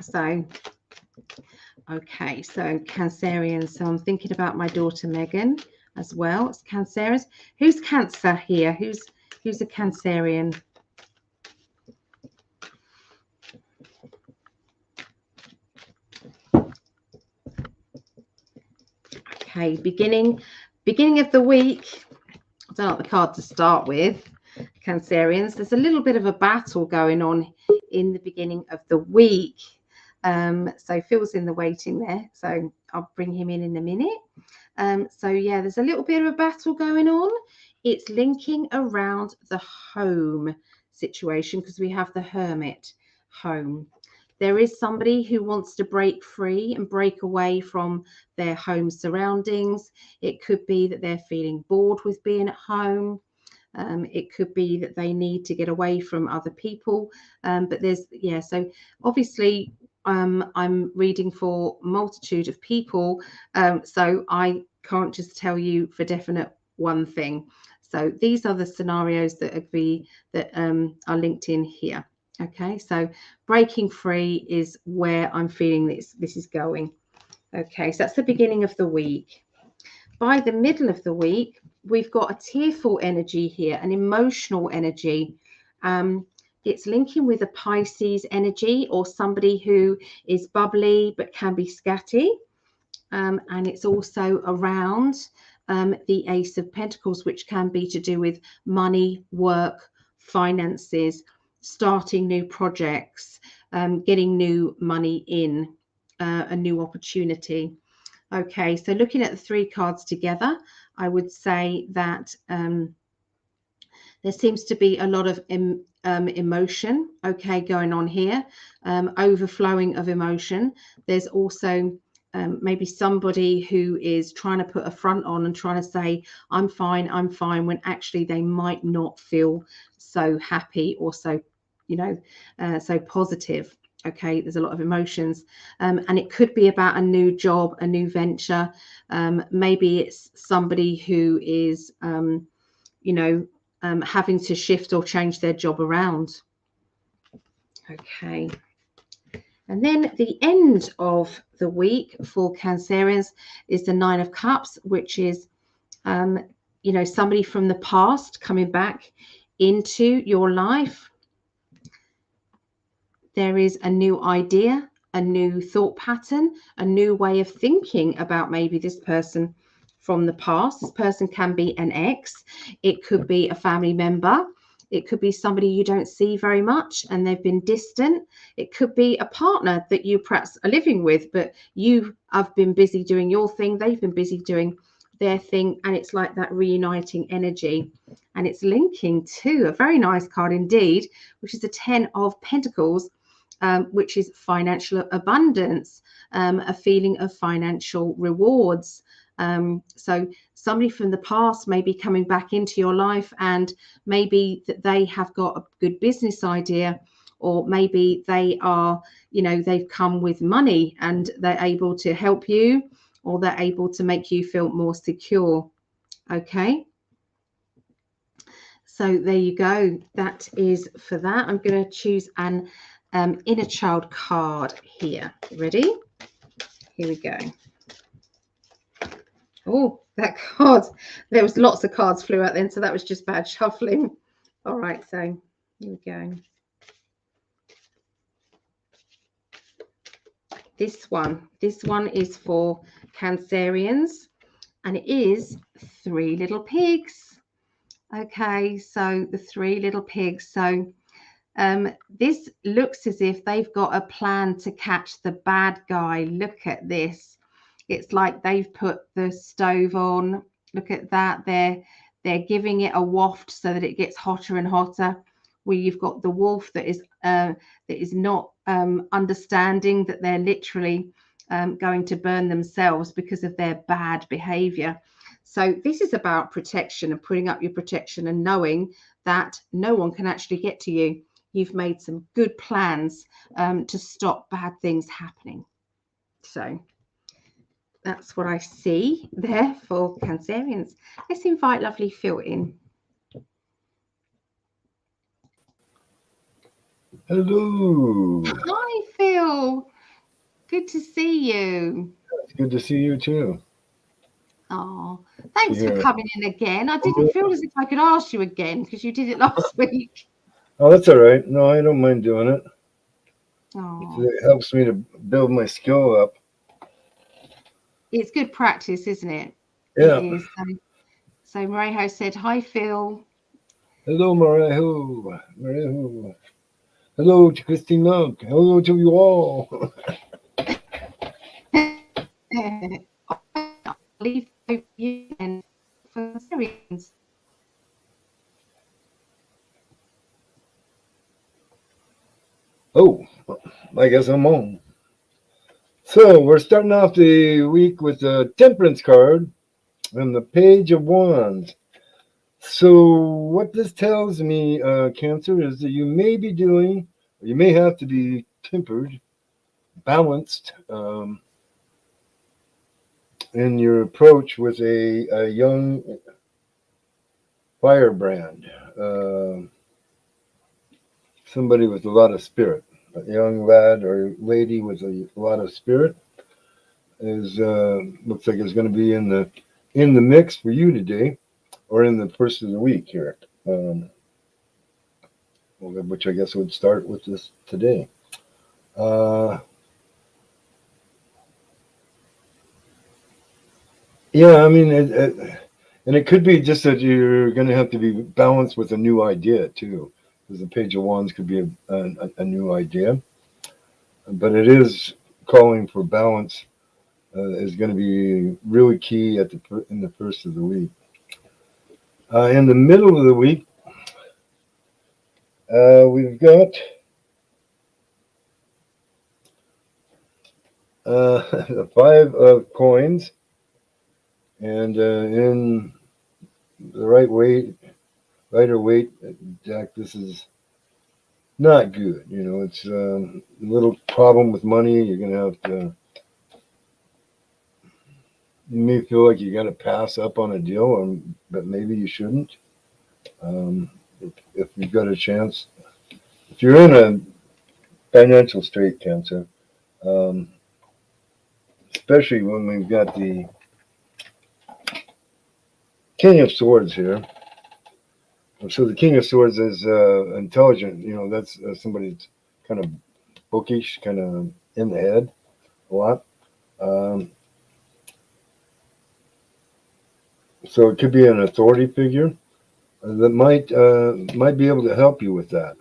So, okay, so Cancerians. So I'm thinking about my daughter Megan as well. It's Cancerians. Who's Cancer here? Who's a Cancerian? Okay, beginning of the week. I don't like the card to start with. Cancerians, there's a little bit of a battle going on in the beginning of the week. So Phil's in the waiting there, so I'll bring him in a minute. So yeah, there's a little bit of a battle going on. It's linking around the home situation because we have the Hermit home. There is somebody who wants to break free and break away from their home surroundings. It could be that they're feeling bored with being at home. It could be that they need to get away from other people. But there's, yeah, so obviously I'm reading for multitude of people. So I can't just tell you for definite one thing. So these are the scenarios that are linked in here. Okay, so breaking free is where I'm feeling this is going. Okay, so that's the beginning of the week. By the middle of the week, we've got a tearful energy here, an emotional energy. It's linking with a Pisces energy or somebody who is bubbly but can be scatty. And it's also around the Ace of Pentacles, which can be to do with money, work, finances, starting new projects, getting new money in, a new opportunity. Okay, so looking at the 3 cards together, I would say that there seems to be a lot of emotion, okay, going on here, overflowing of emotion. There's also maybe somebody who is trying to put a front on and trying to say, I'm fine, when actually they might not feel so happy or so, you know, so positive. Okay, there's a lot of emotions, and it could be about a new job, a new venture. Maybe it's somebody who is, you know, having to shift or change their job around. Okay. And then the end of the week for Cancerians is the 9 of Cups, which is, you know, somebody from the past coming back into your life. There is a new idea, a new thought pattern, a new way of thinking about maybe this person from the past. This person can be an ex. It could be a family member. It could be somebody you don't see very much and they've been distant. It could be a partner that you perhaps are living with, but you have been busy doing your thing. They've been busy doing their thing. And it's like that reuniting energy. And it's linking to a very nice card indeed, which is the 10 of Pentacles, which is financial abundance, a feeling of financial rewards. So somebody from the past may be coming back into your life, and maybe that they have got a good business idea, or maybe they are, you know, they've come with money and they're able to help you, or they're able to make you feel more secure. Okay. So there you go. That is for that. I'm going to choose an inner child card here. Ready? Here we go. Oh, that card. There was lots of cards flew out then, so that was just bad shuffling. All right, so here we go. This one is for Cancerians, and it is 3 little pigs. Okay, so the 3 little pigs. So this looks as if they've got a plan to catch the bad guy. Look at this. It's like they've put the stove on. Look at that. They're giving it a waft so that it gets hotter and hotter. Where you've got the wolf that is not understanding that they're literally going to burn themselves because of their bad behavior. So this is about protection and putting up your protection and knowing that no one can actually get to you. You've made some good plans to stop bad things happening. So that's what I see there for Cancerians. Let's invite lovely Phil in. Hello. Hi, Phil. Good to see you. It's good to see you too. Oh, thanks for coming in again. I didn't feel as if I could ask you again because you did it last week. Oh, that's all right. No, I don't mind doing it. Oh. It helps me to build my skill up. It's good practice, isn't it? Yeah. It is. So Marejo said, hi, Phil. Hello, Marejo. Marejo. Hello to Christina. Hello to you all. Leave you and for Syrians. Oh, I guess I'm on. So we're starting off the week with the Temperance card and the Page of Wands. So what this tells me, Cancer, is that you may be doing, or you may have to be tempered, balanced in your approach with a young firebrand, somebody with a lot of spirit. A young lad or lady with a lot of spirit is looks like it's going to be in the mix for you today, or in the first of the week here. Which I guess would start with this today. Yeah, I mean, and it could be just that you're going to have to be balanced with a new idea too, because the Page of Wands could be a new idea, but it is calling for balance. Is going to be really key in the first of the week. In the middle of the week, we've got the 5 of coins, and in the rider weight deck, this is not good. You know, it's a little problem with money. You're going to have to. You may feel like you got to pass up on a deal, but maybe you shouldn't. If you've got a chance, if you're in a financial strait, Cancer, especially when we've got the King of Swords here. So the King of Swords is intelligent. You know, that's somebody that's kind of bookish, kind of in the head a lot. So it could be an authority figure that might be able to help you with that.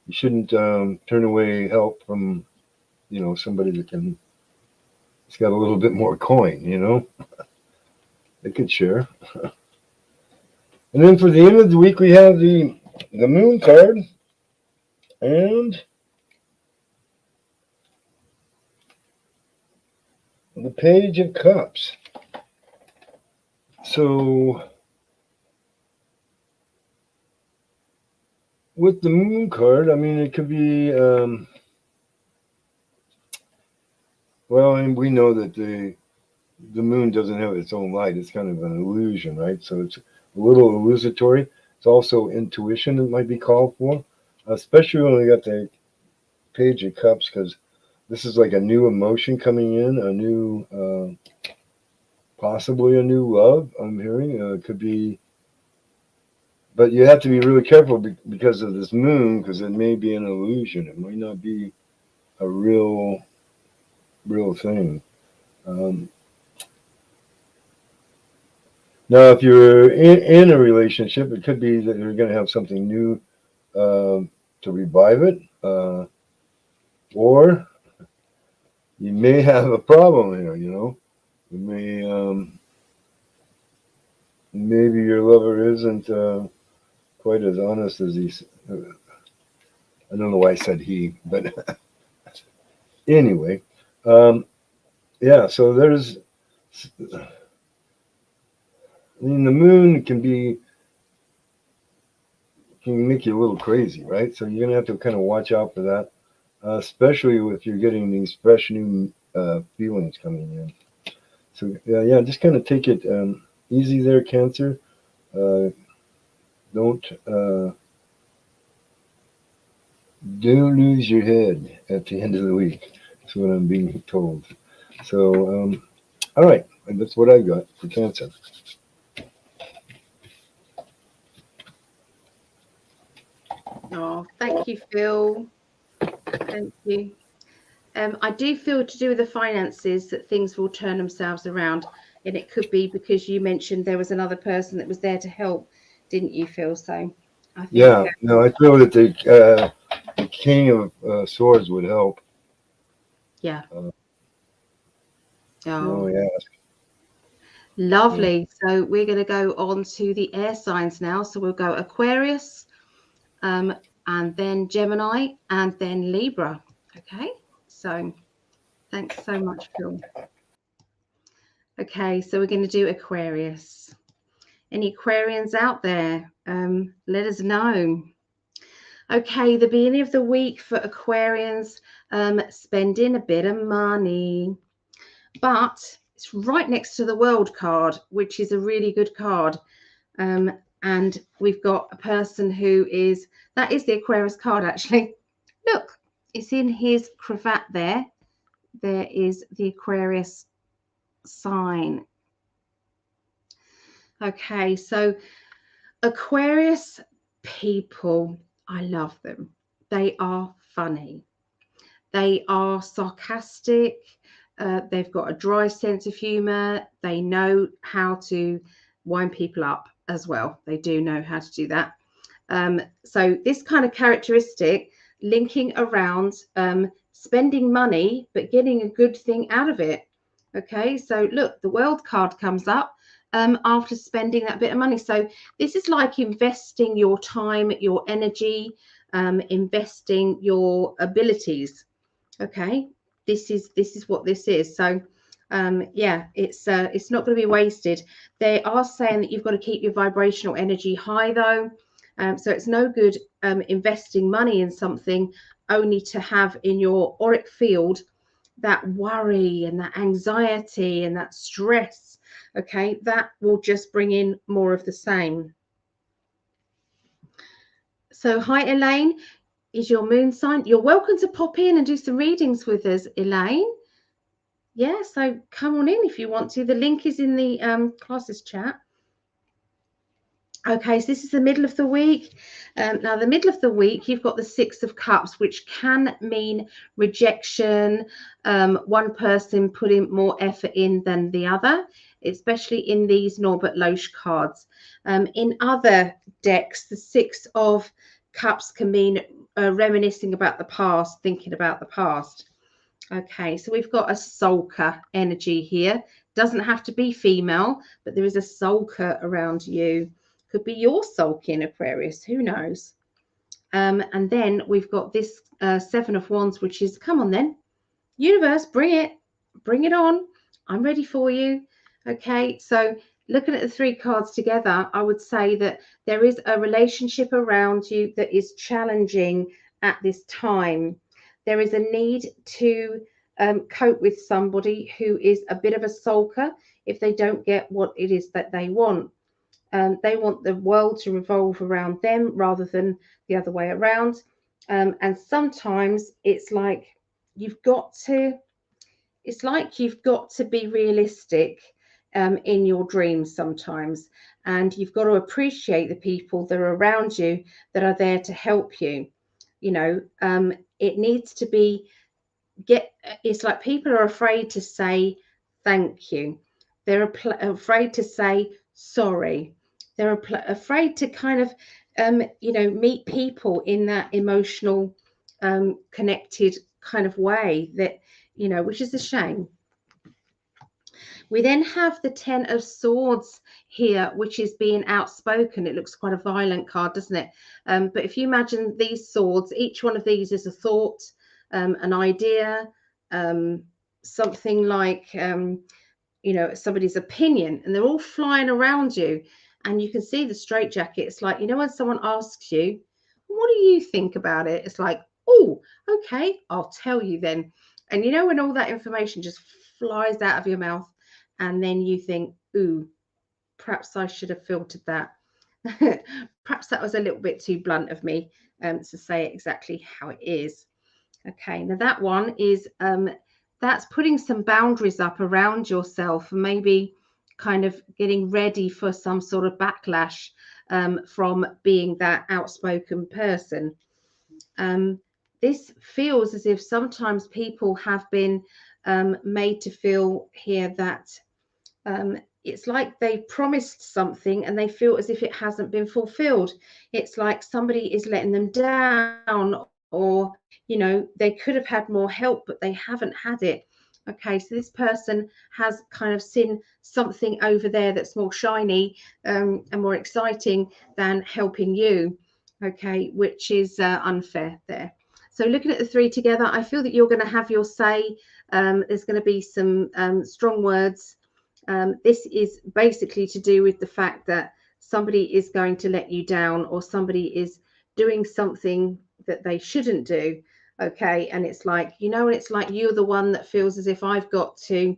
You shouldn't turn away help from, you know, somebody that's got a little bit more coin. You know, they could share. And then for the end of the week, we have the Moon card and the Page of Cups. So with the Moon card, I mean, it could be, well, and we know that the Moon doesn't have its own light. It's kind of an illusion, right? So it's a little illusory. It's also intuition that might be called for, especially when we got the Page of Cups, because this is like a new emotion coming in, a new, possibly a new love. I'm hearing it could be, but you have to be really careful because of this moon, because it may be an illusion. It might not be a real thing. Now, if you're in a relationship, it could be that you're going to have something new to revive it, or you may have a problem here. You know, you may maybe your lover isn't quite as honest as he. I don't know why I said he, but anyway, yeah. So there's. I mean, the moon can make you a little crazy, right? So you're gonna have to kind of watch out for that, especially if you're getting these fresh new feelings coming in. So yeah, just kind of take it easy there, Cancer. Don't lose your head at the end of the week. That's what I'm being told. So all right, and that's what I got for Cancer. Oh, thank you, Phil. Thank you. I do feel to do with the finances that things will turn themselves around, and it could be because you mentioned there was another person that was there to help, didn't you, Phil? So I think Yeah, no, I feel that the King of Swords would help. yeah. Oh, Oh, yeah. lovely. So we're going to go on to the air signs now. So we'll go Aquarius, and then Gemini, and then Libra. Okay. So thanks so much, Phil. Okay, so we're going to do Aquarius. Any Aquarians out there? Let us know. Okay, the beginning of the week for Aquarians, spending a bit of money, but it's right next to the World card, which is a really good card. And we've got a person that is the Aquarius card, actually. Look, it's in his cravat there. There is the Aquarius sign. Okay, so Aquarius people, I love them. They are funny. They are sarcastic. They've got a dry sense of humor. They know how to wind people up as well. They do know how to do that. So this kind of characteristic linking around spending money, but getting a good thing out of it. Okay, so look, the World card comes up after spending that bit of money. So this is like investing your time, your energy, investing your abilities. Okay, this is what this is. So yeah, it's not going to be wasted. They are saying that you've got to keep your vibrational energy high, though. So it's no good investing money in something only to have in your auric field that worry and that anxiety and that stress. Okay, that will just bring in more of the same. So hi, Elaine, is your moon sign. You're welcome to pop in and do some readings with us, Elaine. Yeah, so come on in if you want to. The link is in the classes chat. Okay, so this is the middle of the week. Now, the middle of the week, you've got the Six of Cups, which can mean rejection, one person putting more effort in than the other, especially in these Norbert Loesch cards. In other decks, the Six of Cups can mean reminiscing about the past, thinking about the past. Okay, so we've got a sulker energy here. Doesn't have to be female, but there is a sulker around you. Could be your sulking, Aquarius, who knows? And then we've got this Seven of Wands, which is, come on then, universe, bring it on. I'm ready for you. Okay, so looking at the three cards together, I would say that there is a relationship around you that is challenging at this time. There is a need to cope with somebody who is a bit of a sulker if they don't get what it is that they want. They want the world to revolve around them rather than the other way around. And sometimes it's like you've got to be realistic in your dreams sometimes, and you've got to appreciate the people that are around you that are there to help you. You know, it needs to be it's like people are afraid to say thank you. They're afraid to say sorry. They're afraid to kind of meet people in that emotional connected kind of way, that which is a shame. We then have the Ten of Swords here, which is being outspoken. It looks quite a violent card, doesn't it? But if you imagine these swords, each one of these is a thought, an idea, something like, somebody's opinion, and they're all flying around you. And you can see the straitjacket. It's like, when someone asks you, what do you think about it? It's like, oh, okay, I'll tell you then. And when all that information just flies out of your mouth, and then you think, ooh, perhaps I should have filtered that. Perhaps that was a little bit too blunt of me to say it exactly how it is. Okay, now that one is that's putting some boundaries up around yourself, maybe kind of getting ready for some sort of backlash from being that outspoken person. This feels as if sometimes people have been made to feel here that it's like they promised something and they feel as if it hasn't been fulfilled. It's like somebody is letting them down, or they could have had more help but they haven't had it. Okay, so this person has kind of seen something over there that's more shiny and more exciting than helping you. Okay, which is unfair there. So looking at the three together, I feel that you're going to have your say. There's going to be some strong words. This is basically to do with the fact that somebody is going to let you down, or somebody is doing something that they shouldn't do. Okay, and it's like, it's like you're the one that feels as if I've got to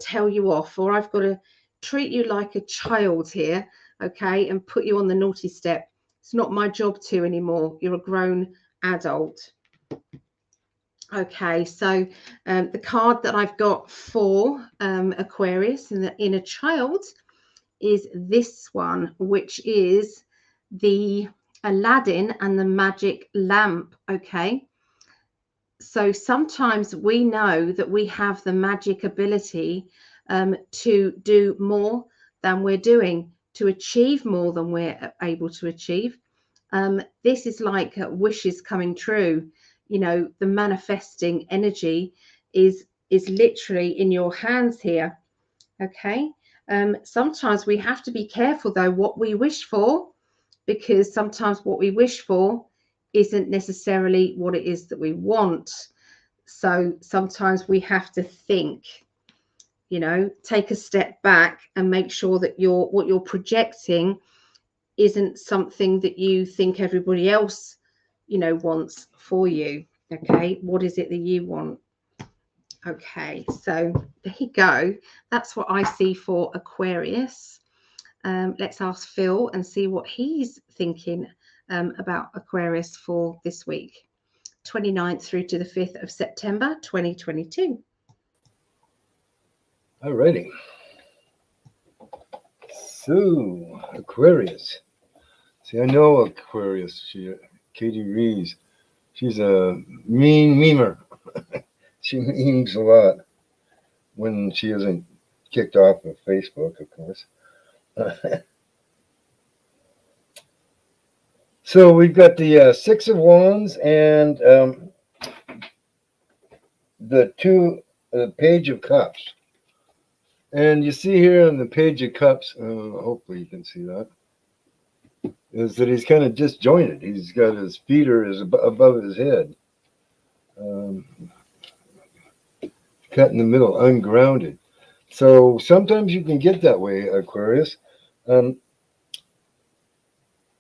tell you off, or I've got to treat you like a child here, okay, and put you on the naughty step. It's not my job to anymore. You're a grown adult. Okay, so the card that I've got for Aquarius in the inner child is this one, which is the Aladdin and the magic lamp. Okay, so sometimes we know that we have the magic ability to do more than we're doing, to achieve more than we're able to achieve. This is like wishes coming true. The manifesting energy is literally in your hands here. Okay, sometimes we have to be careful though what we wish for, because sometimes what we wish for isn't necessarily what it is that we want. So sometimes we have to think, take a step back and make sure that what you're projecting isn't something that you think everybody else wants for you. Okay, what is it that you want? Okay, so there you go. That's what I see for Aquarius. Let's ask Phil and see what he's thinking about Aquarius for this week, 29th through to the 5th of September 2022. All righty. So, Aquarius. See, I know Aquarius. Katie Reeves. She's a mean memer. She memes a lot when she isn't kicked off of Facebook, of course. So we've got the Six of Wands and the Page of Cups. And you see here on the Page of Cups, hopefully you can see that, is that he's kind of disjointed. He's got his feet are above his head. Cut in the middle, ungrounded. So sometimes you can get that way, Aquarius.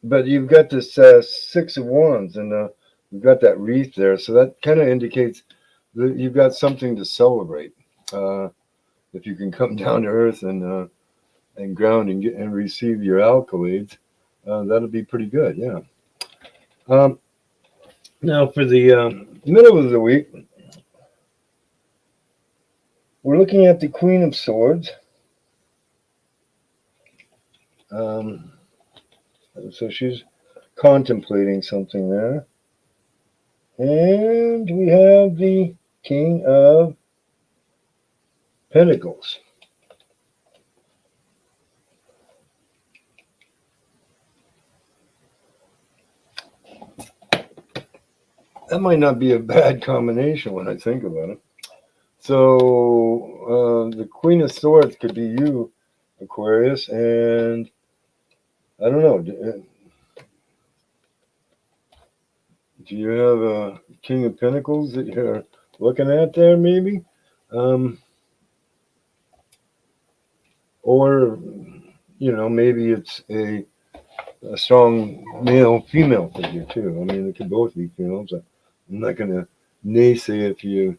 But you've got this Six of Wands, and you've got that wreath there. So that kind of indicates that you've got something to celebrate. If you can come down to earth and and ground and receive your alkaloids, that'll be pretty good. Yeah. Now for the middle of the week, we're looking at the Queen of Swords. So she's contemplating something there. And we have the King of Pentacles. That might not be a bad combination when I think about it. So the Queen of Swords could be you, Aquarius, and I don't know. Do you have a King of Pentacles that you're looking at there, maybe? Or, maybe it's a strong male-female figure, too. I mean, it could both be females. I'm not going to naysay if you're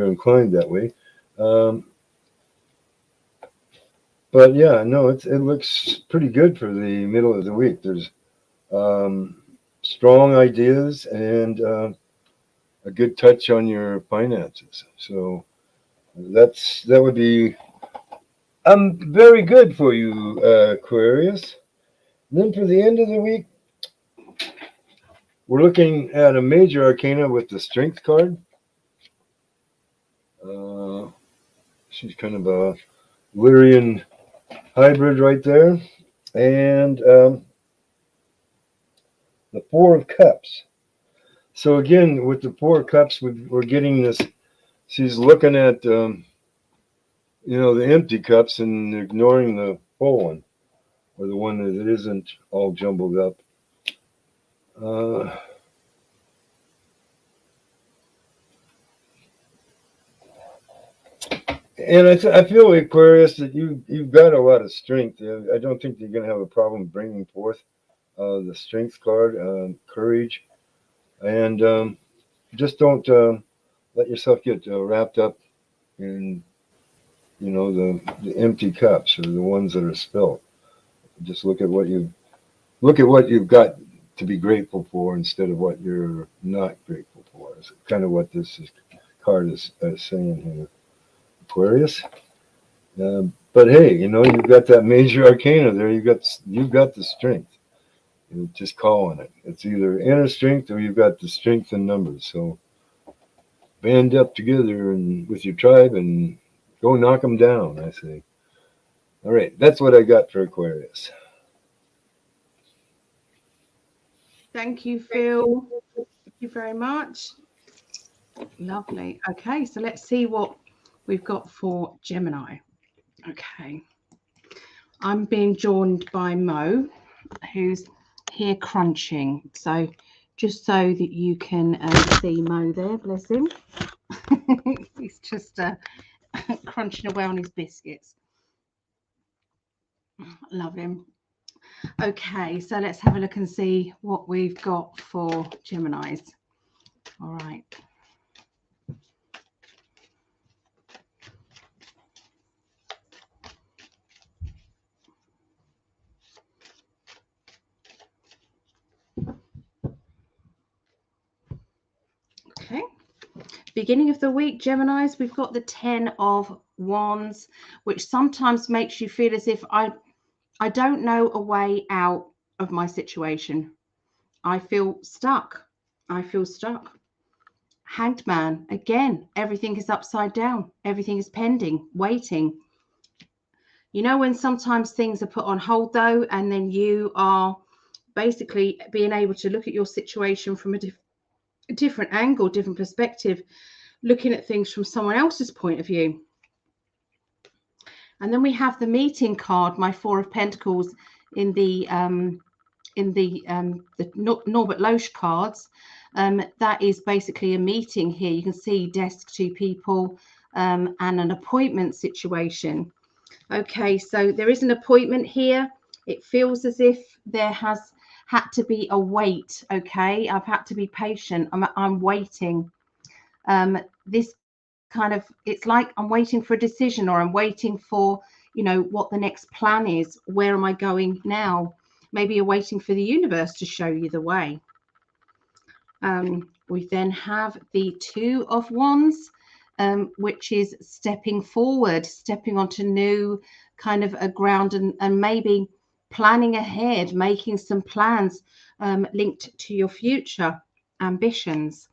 inclined that way. But, yeah, no, it looks pretty good for the middle of the week. There's strong ideas and a good touch on your finances. So that would be very good for you, Aquarius. And then for the end of the week, we're looking at a major arcana with the Strength card. She's kind of a Lyrian hybrid right there. And the Four of Cups. So again, with the Four of Cups, we're getting this. She's looking at, the empty cups and ignoring the full one, or the one that isn't all jumbled up. And I feel, Aquarius, that you've got a lot of strength. I don't think you're going to have a problem bringing forth the Strength card, courage, and just don't let yourself get wrapped up in the empty cups or the ones that are spilled. Just look at what you've got to be grateful for instead of what you're not grateful for. It's kind of what this card is saying here, Aquarius. But hey, you've got that major arcana there. You've got the strength. You're just calling it. It's either inner strength or you've got the strength in numbers. So band up together and with your tribe and go knock them down, I say. All right, that's what I got for Aquarius. Thank you, Phil. Thank you very much. Lovely. Okay, so let's see what we've got for Gemini. Okay. I'm being joined by Mo, who's here crunching. So just so that you can see Mo there, bless him. He's just crunching away on his biscuits. Love him. Okay, so let's have a look and see what we've got for Geminis. All right. Okay. Beginning of the week, Geminis, we've got the 10 of Wands, which sometimes makes you feel as if I don't know a way out of my situation. I feel stuck. Hanged Man, again, everything is upside down. Everything is pending, waiting. When sometimes things are put on hold, though, and then you are basically being able to look at your situation from a different angle, different perspective, looking at things from someone else's point of view. And then we have the meeting card, my Four of Pentacles, in the Norbert Loesch cards. That is basically a meeting here. You can see desk, two people, and an appointment situation. Okay, so there is an appointment here. It feels as if there has had to be a wait. Okay, I've had to be patient. I'm waiting. This kind of, it's like I'm waiting for a decision, or I'm waiting for, you know, what the next plan is. Where am I going now? Maybe you're waiting for the universe to show you the way. We then have the Two of Wands, which is stepping forward, stepping onto new kind of a ground, and maybe planning ahead, making some plans linked to your future ambitions.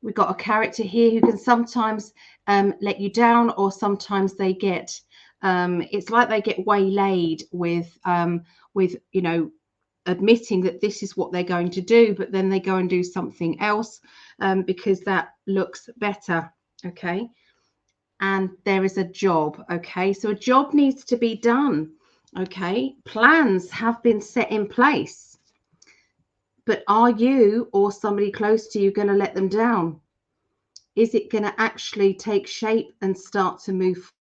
We've got a character here who can sometimes let you down, or sometimes they get, it's like they get waylaid with, you know, admitting that this is what they're going to do, but then they go and do something else because that looks better. Okay. And there is a job. Okay. So a job needs to be done. Okay. Plans have been set in place. But are you or somebody close to you going to let them down? Is it going to actually take shape and start to move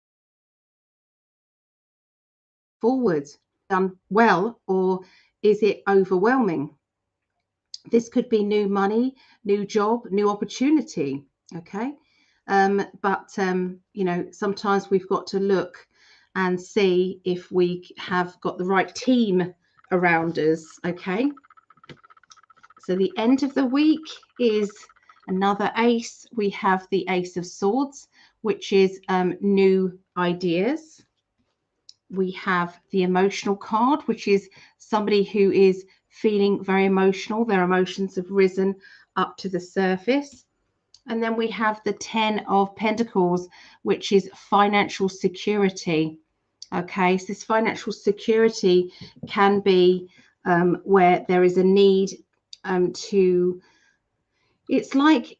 forward? Done well, or is it overwhelming? This could be new money, new job, new opportunity. Okay. But you know, sometimes we've got to look and see if we have got the right team around us. Okay. So the end of the week is another ace. We have the Ace of Swords, which is new ideas. We have the emotional card, which is somebody who is feeling very emotional. Their emotions have risen up to the surface. And then we have the Ten of Pentacles, which is financial security. Okay, so this financial security can be where there is a need to, it's like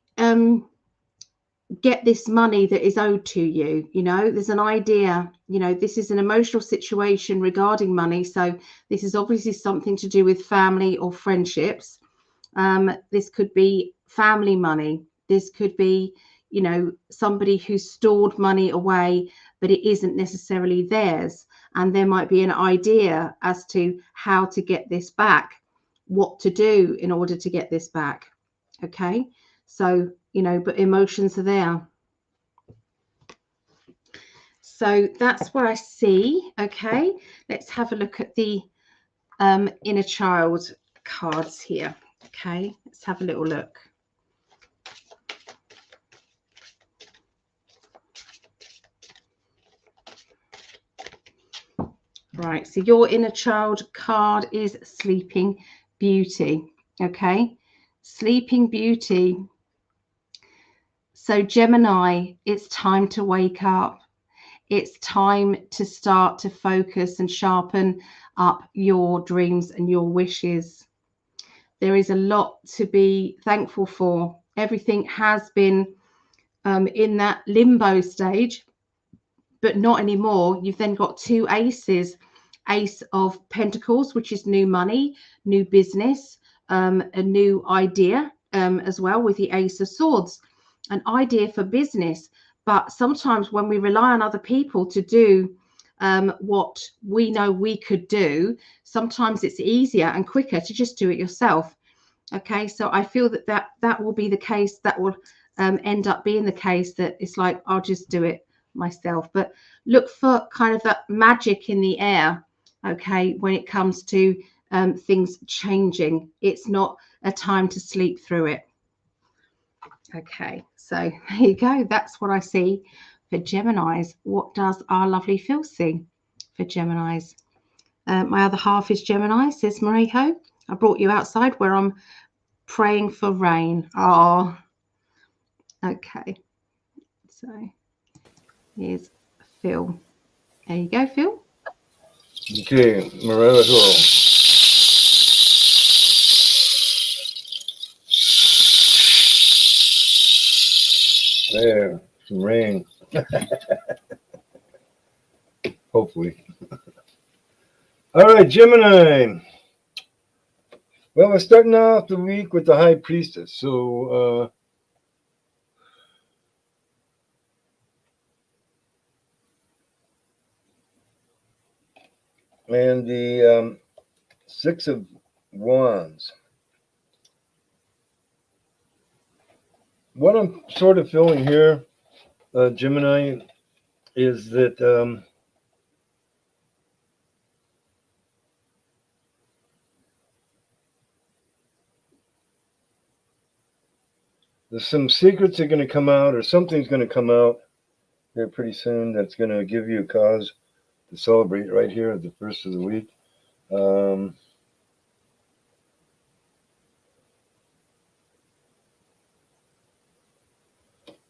get this money that is owed to you. You know, there's an idea, you know, this is an emotional situation regarding money. So this is obviously something to do with family or friendships. This could be family money. This could be, you know, somebody who stored money away, but it isn't necessarily theirs. And there might be an idea as to how to get this back, what to do in order to get this back. Okay. So, you know, but emotions are there. So that's what I see. Okay. Let's have a look at the inner child cards here. Okay. Let's have a little look. Right, so your inner child card is Sleeping Beauty. Okay, Sleeping Beauty. So Gemini, it's time to wake up. It's time to start to focus and sharpen up your dreams and your wishes. There is a lot to be thankful for. Everything has been in that limbo stage, but not anymore. You've then got two aces. Ace of Pentacles, which is new money, new business, a new idea as well, with the Ace of Swords, an idea for business. But sometimes when we rely on other people to do what we know we could do, sometimes it's easier and quicker to just do it yourself. Okay, so I feel that will be the case. That will end up being the case, that it's like, I'll just do it myself. But look for kind of that magic in the air. Okay, when it comes to things changing, it's not a time to sleep through it. Okay, so there you go. That's what I see for Geminis. What does our lovely Phil see for Geminis? My other half is Gemini, says Marijo. I brought you outside where I'm praying for rain. Oh, okay. So here's Phil. There you go, Phil. Okay, Marijo. There, some rain. Hopefully. All right, Gemini. Well, we're starting off the week with the High Priestess. So, and the Six of Wands. What I'm sort of feeling here, Gemini, is that there's some secrets that are going to come out, or something's going to come out here pretty soon that's going to give you a cause to celebrate right here at the first of the week. I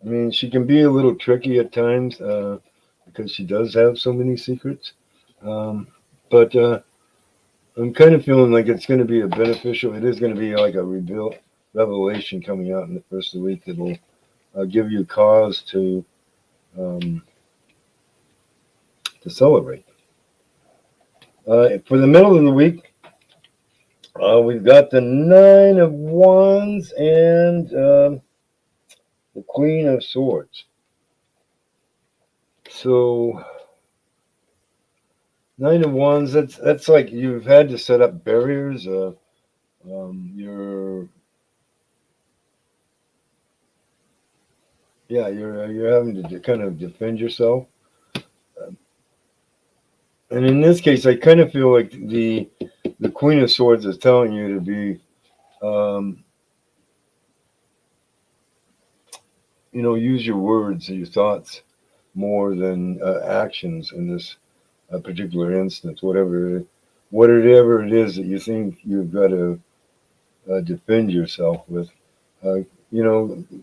mean, she can be a little tricky at times because she does have so many secrets. But I'm kind of feeling like it's going to be a beneficial. It is going to be like a revelation coming out in the first of the week that will give you cause to celebrate. For the middle of the week, we've got the Nine of Wands and the Queen of Swords. So, Nine of Wands, that's like you've had to set up barriers. You're having to kind of defend yourself. And in this case, I kind of feel like the Queen of Swords is telling you to be, use your words and your thoughts more than actions in this particular instance. Whatever it is that you think you've got to defend yourself with,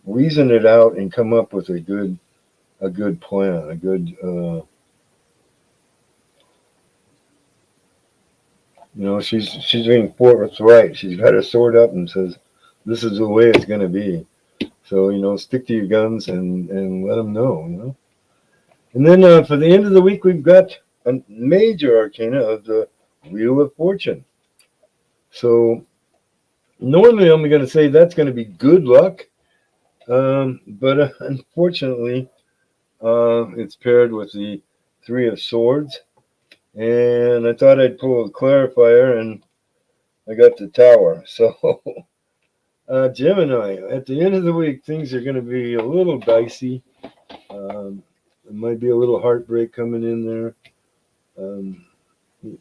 reason it out and come up with a good plan, a good. She's being forthright. She's got her sword up and says, "This is the way it's going to be." So stick to your guns and let them know. And then for the end of the week, we've got a major arcana of the Wheel of Fortune. So normally I'm going to say that's going to be good luck, but unfortunately, it's paired with the Three of Swords. And I thought I'd pull a clarifier, and I got the Tower. So, Gemini, at the end of the week, things are going to be a little dicey. There might be a little heartbreak coming in there.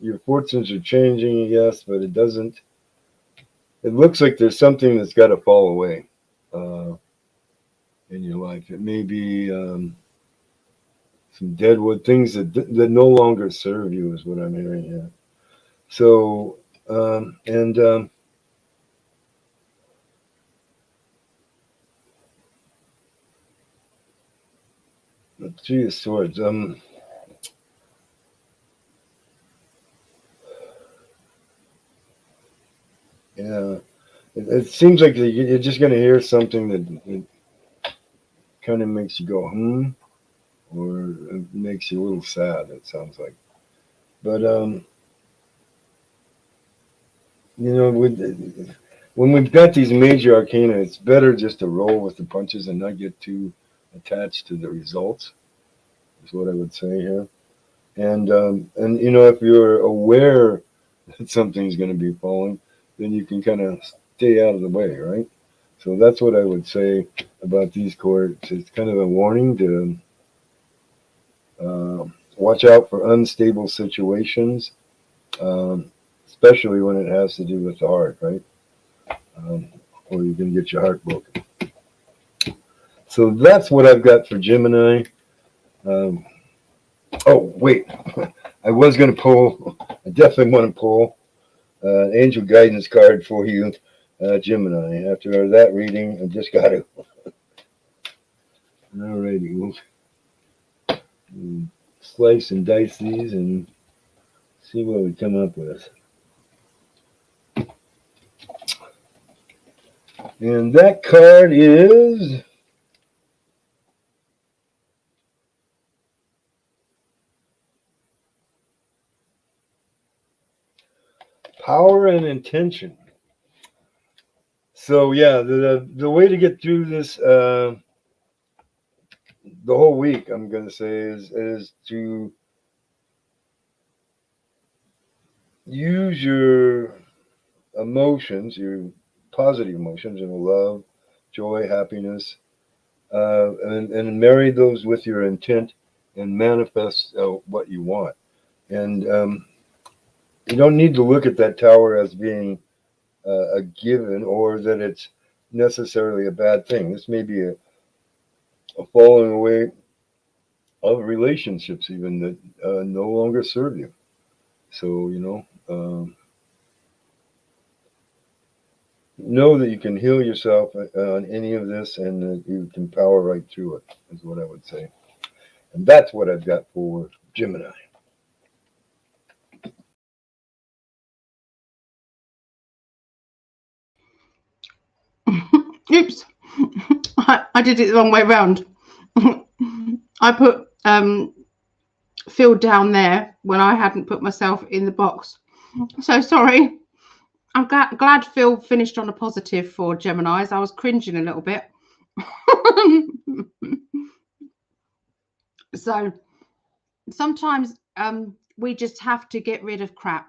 Your fortunes are changing, yes, but it doesn't. It looks like there's something that's got to fall away in your life. It may be some deadwood things that no longer serve you is what I'm hearing here. So, Three of Swords. Yeah, it seems like you're just going to hear something that kind of makes you go, or it makes you a little sad, it sounds like. But, when we've got these major arcana, it's better just to roll with the punches and not get too attached to the results, is what I would say here. And if you're aware that something's going to be falling, then you can kind of stay out of the way, right? So that's what I would say about these cards. It's kind of a warning to watch out for unstable situations, especially when it has to do with the heart, right? Or you can get your heart broken. So that's what I've got for Gemini. Oh, wait. I was going to pull, I definitely want to pull an angel guidance card for you, Gemini. After that reading, I just got to. Alrighty. We'll slice and dice these and see what we come up with. And that card is Power and Intention. So yeah, the way to get through this the whole week, I'm going to say, is to use your emotions, your positive emotions, love, joy, happiness, and marry those with your intent and manifest what you want. And you don't need to look at that Tower as being a given, or that it's necessarily a bad thing. This may be a falling away of relationships even that no longer serve you. So, know that you can heal yourself on any of this, and that you can power right through it, is what I would say. And that's what I've got for Gemini. Oops, I did it the wrong way around. I put Phil down there when I hadn't put myself in the box. So sorry. I'm glad Phil finished on a positive for Geminis. I was cringing a little bit. So sometimes we just have to get rid of crap.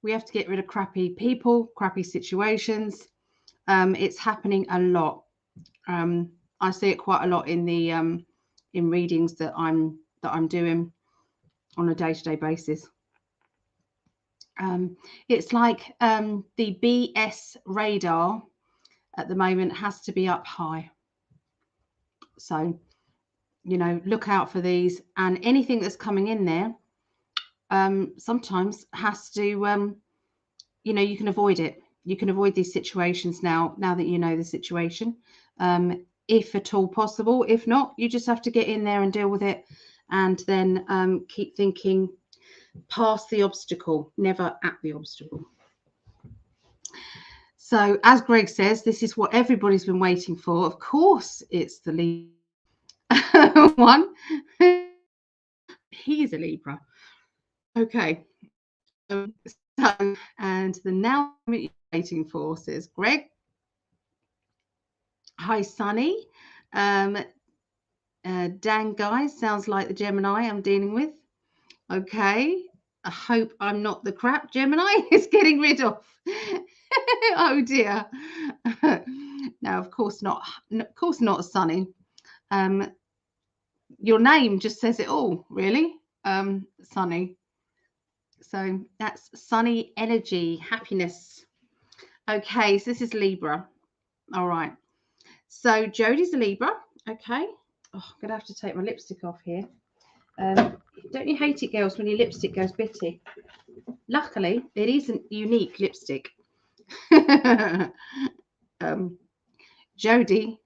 We have to get rid of crappy people, crappy situations. It's happening a lot. I see it quite a lot in the in readings that I'm doing on a day-to-day basis. It's like the BS radar at the moment has to be up high. So, look out for these, and anything that's coming in there sometimes has to, you can avoid it. You can avoid these situations now that you know the situation, if at all possible. If not, you just have to get in there and deal with it, and then keep thinking past the obstacle, never at the obstacle. So, as Greg says, this is what everybody's been waiting for. Of course, it's the Libra one. He's a Libra. Okay. So, and the now you're waiting for, says Greg. Hi, Sunny. Dan, guys, sounds like the Gemini I'm dealing with. Okay. I hope I'm not the crap Gemini is getting rid of. Oh dear. No, of course not. Of course not, Sunny. Your name just says it all, really, Sunny. So that's sunny energy, happiness. Okay, so this is Libra. All right. So Jodie's a Libra. Okay. Oh, I'm gonna have to take my lipstick off here. Don't you hate it, girls, when your lipstick goes bitty? Luckily, it isn't unique lipstick. Jodie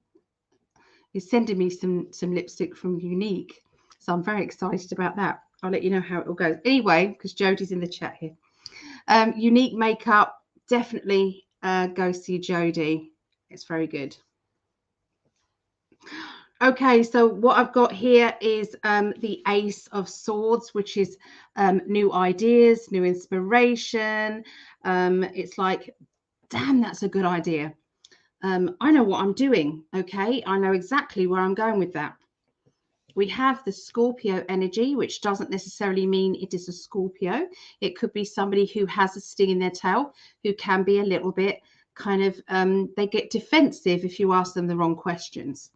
is sending me some lipstick from Unique, so I'm very excited about that. I'll let you know how it all goes. Anyway, because Jodie's in the chat here. Unique makeup, definitely go see Jodie. It's very good. Okay, so what I've got here is the Ace of Swords, which is new ideas, new inspiration. It's like, damn, that's a good idea. I know what I'm doing. Okay, I know exactly where I'm going with that. We have the Scorpio energy, which doesn't necessarily mean it is a Scorpio. It could be somebody who has a sting in their tail, who can be a little bit kind of, they get defensive if you ask them the wrong questions.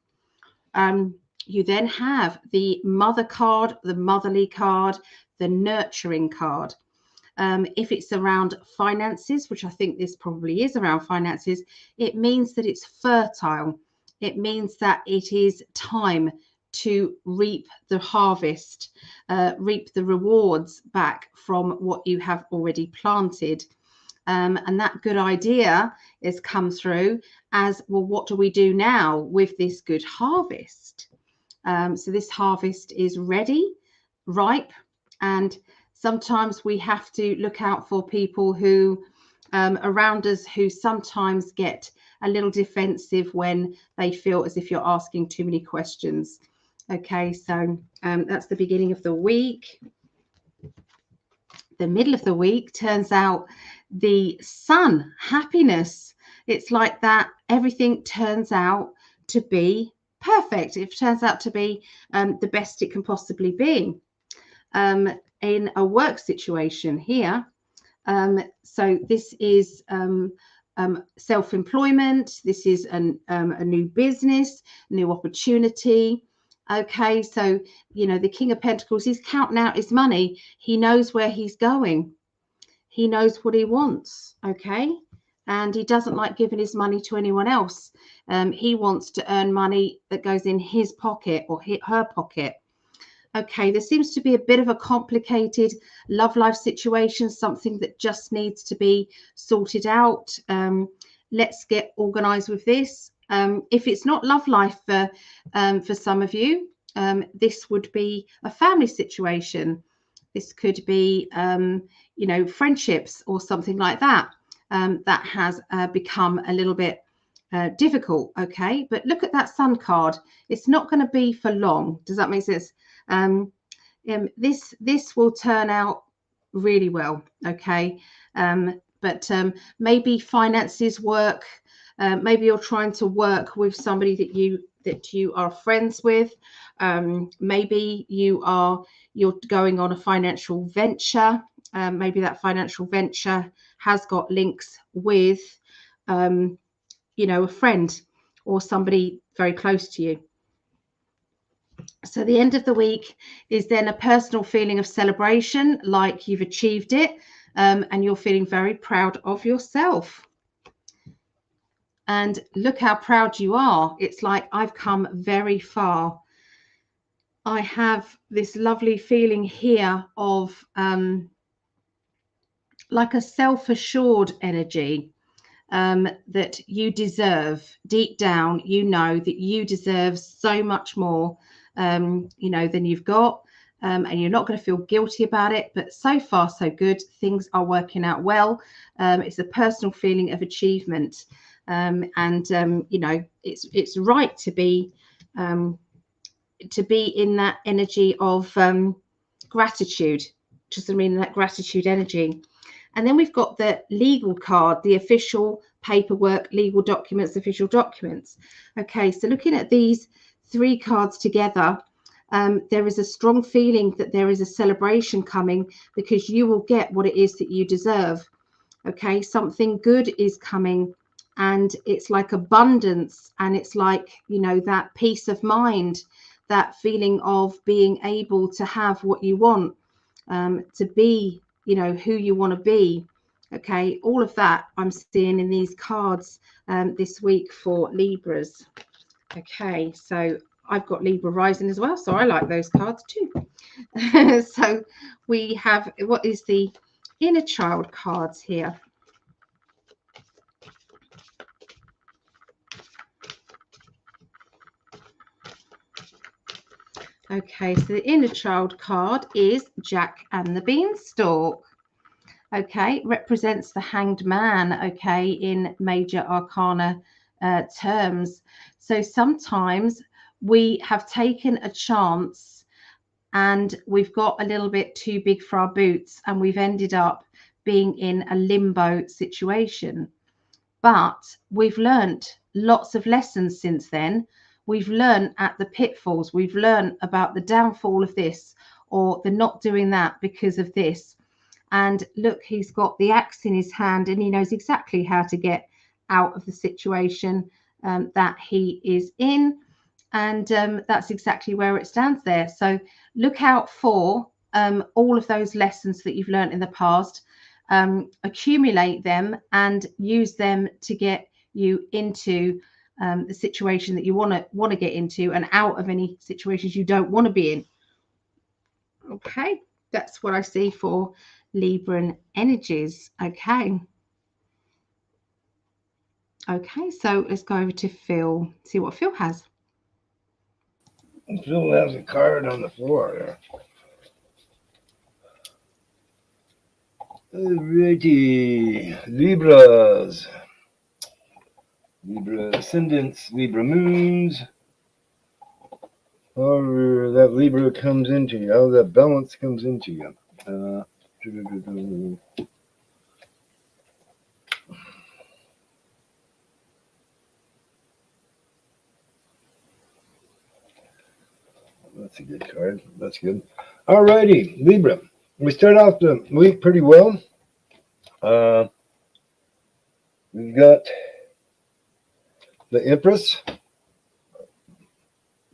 You then have the mother card, the motherly card, the nurturing card. If it's around finances, which I think this probably is around finances, it means that it's fertile. It means that it is time to reap the harvest, reap the rewards back from what you have already planted. And that good idea has come through as, well, what do we do now with this good harvest? So this harvest is ready, ripe, and sometimes we have to look out for people who around us who sometimes get a little defensive when they feel as if you're asking too many questions. Okay, so that's the beginning of the week. The middle of the week turns out the sun, happiness. It's like that. Everything turns out to be perfect. It turns out to be the best it can possibly be. In a work situation here, so this is self-employment. This is a new business, new opportunity. Okay, so the King of Pentacles, he's counting out his money. He knows where he's going. He knows what he wants. Okay, and he doesn't like giving his money to anyone else. He wants to earn money that goes in his pocket or her pocket. Okay, there seems to be a bit of a complicated love life situation, something that just needs to be sorted out. Let's get organized with this. If it's not love life for some of you, this would be a family situation. This could be, friendships or something like that. That has become a little bit difficult. Okay, but look at that Sun card. It's not going to be for long. Does that make sense? This will turn out really well. Okay, but maybe finances work. Maybe you're trying to work with somebody that you are friends with. Maybe you're going on a financial venture. Maybe that financial venture has got links with a friend or somebody very close to you. So the end of the week is then a personal feeling of celebration, like you've achieved it, and you're feeling very proud of yourself. And look how proud you are. It's like, I've come very far. I have this lovely feeling here of like a self-assured energy. That you deserve. Deep down, you know that you deserve so much more, than you've got, and you're not going to feel guilty about it. But so far, so good. Things are working out well. It's a personal feeling of achievement, and it's right to be in that energy of gratitude. Just that gratitude energy. And then we've got the legal card, the official paperwork, legal documents, official documents. Okay, so looking at these three cards together, there is a strong feeling that there is a celebration coming because you will get what it is that you deserve. Okay, something good is coming, and it's like abundance, and it's like, that peace of mind, that feeling of being able to have what you want, to be who you want to be. Okay, all of that I'm seeing in these cards this week for Libras. Okay, so I've got Libra rising as well, so I like those cards too. So we have, what is the inner child cards here? Okay, so the inner child card is Jack and the Beanstalk. Okay, represents the Hanged Man, okay, in major arcana terms. So sometimes we have taken a chance and we've got a little bit too big for our boots, and we've ended up being in a limbo situation. But we've learnt lots of lessons since then. We've learned at the pitfalls. We've learned about the downfall of this, or the not doing that because of this. And look, he's got the axe in his hand, and he knows exactly how to get out of the situation that he is in. And that's exactly where it stands there. So look out for all of those lessons that you've learned in the past. Accumulate them and use them to get you into the situation that you want to get into, and out of any situations you don't want to be in. Okay, that's what I see for Libran energies. Okay, so let's go over to Phil, see what Phil has. Phil has a card on the floor there. Alrighty, Libras. Libra ascendants, Libra moons. However that Libra comes into you, how that balance comes into you. That's a good card. That's good. Alrighty, Libra. We start off the week pretty well. We've got the Empress,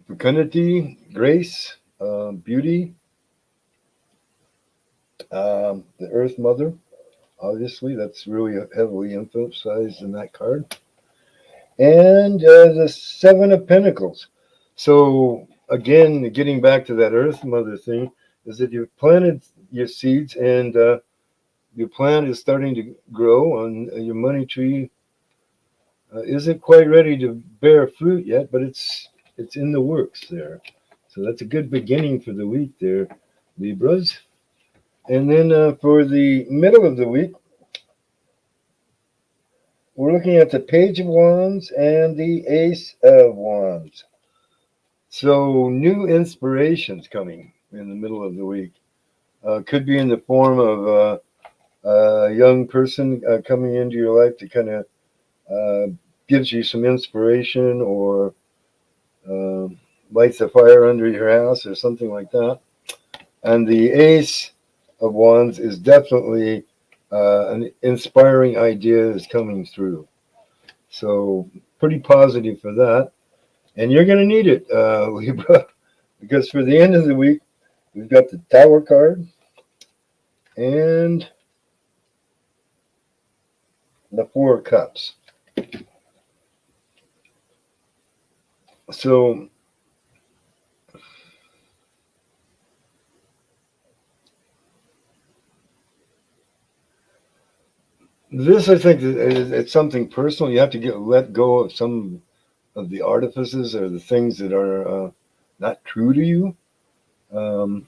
fecundity, grace, beauty, the Earth Mother, Obviously, that's really heavily emphasized in that card. And the Seven of Pentacles. So again, getting back to that Earth Mother thing, is that you've planted your seeds, and your plant is starting to grow, and your money tree isn't quite ready to bear fruit yet, but it's in the works there. So that's a good beginning for the week there, Libras. And then for the middle of the week, we're looking at the Page of Wands and the Ace of Wands. So new inspirations coming in the middle of the week. Could be in the form of a young person coming into your life to kind of gives you some inspiration, or lights a fire under your house or something like that. And the Ace of Wands is definitely an inspiring idea is coming through. So pretty positive for that. And you're going to need it, Libra, because for the end of the week, we've got the Tower card and the Four of Cups. So this, I think, it's something personal. You have to let go of some of the artifices or the things that are not true to you. And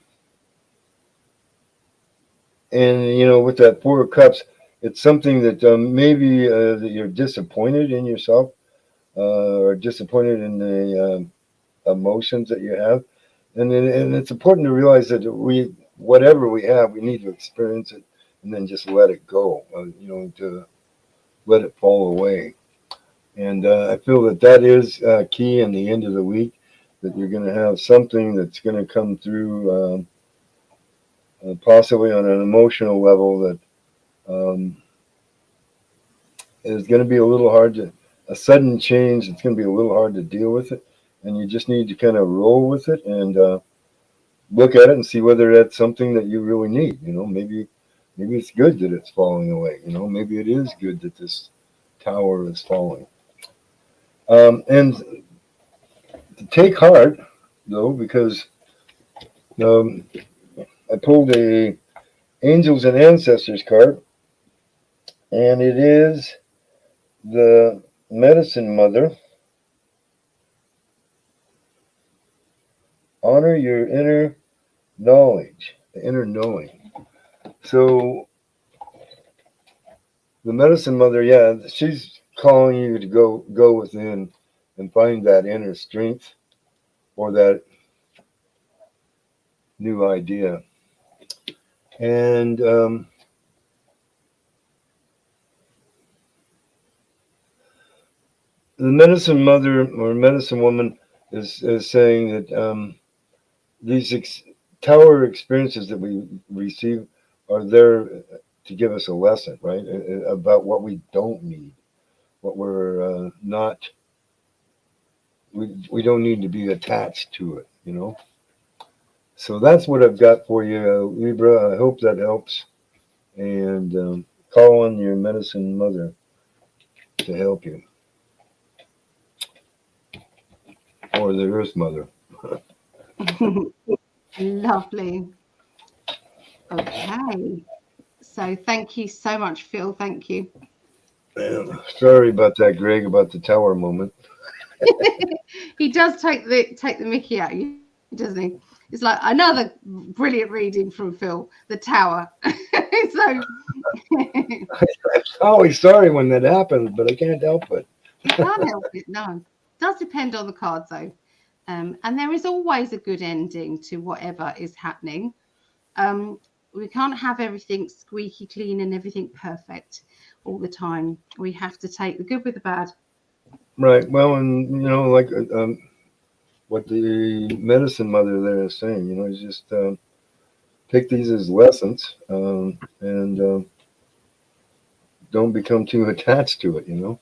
with that Four of Cups, it's something that maybe that you're disappointed in yourself, or disappointed in the emotions that you have, and it's important to realize that whatever we have, we need to experience it and then just let it go. To let it fall away. And I feel that is key in the end of the week, that you're going to have something that's going to come through, possibly on an emotional level, that is going to be a little hard a sudden change. It's going to be a little hard to deal with it. And you just need to kind of roll with it and look at it and see whether that's something that you really need. Maybe it's good that it's falling away. Maybe it is good that this tower is falling. And to take heart, though, because I pulled a Angels and Ancestors card, and it is the Medicine Mother. Honor your inner knowledge, the inner knowing. So the Medicine Mother, yeah, she's calling you to go within and find that inner strength, or that new idea. And the Medicine Mother or Medicine Woman is saying that these tower experiences that we receive are there to give us a lesson, right? About what we don't need, what we're not. We don't need to be attached to it, So that's what I've got for you, Libra. I hope that helps. And call on your Medicine Mother to help you, or the Earth Mother. Lovely. Okay. So thank you so much, Phil. Thank you. Sorry about that, Greg, about the tower moment. He does take the mickey out of you, doesn't he? It's like another brilliant reading from Phil, the tower. So I'm always sorry when that happens, but I can't help it. You can't help it. No, it does depend on the cards, though. And there is always a good ending to whatever is happening. We can't have everything squeaky clean and everything perfect all the time. We have to take the good with the bad. Right. Well, and like what the Medicine Mother there is saying, is just take these as lessons, and don't become too attached to it. It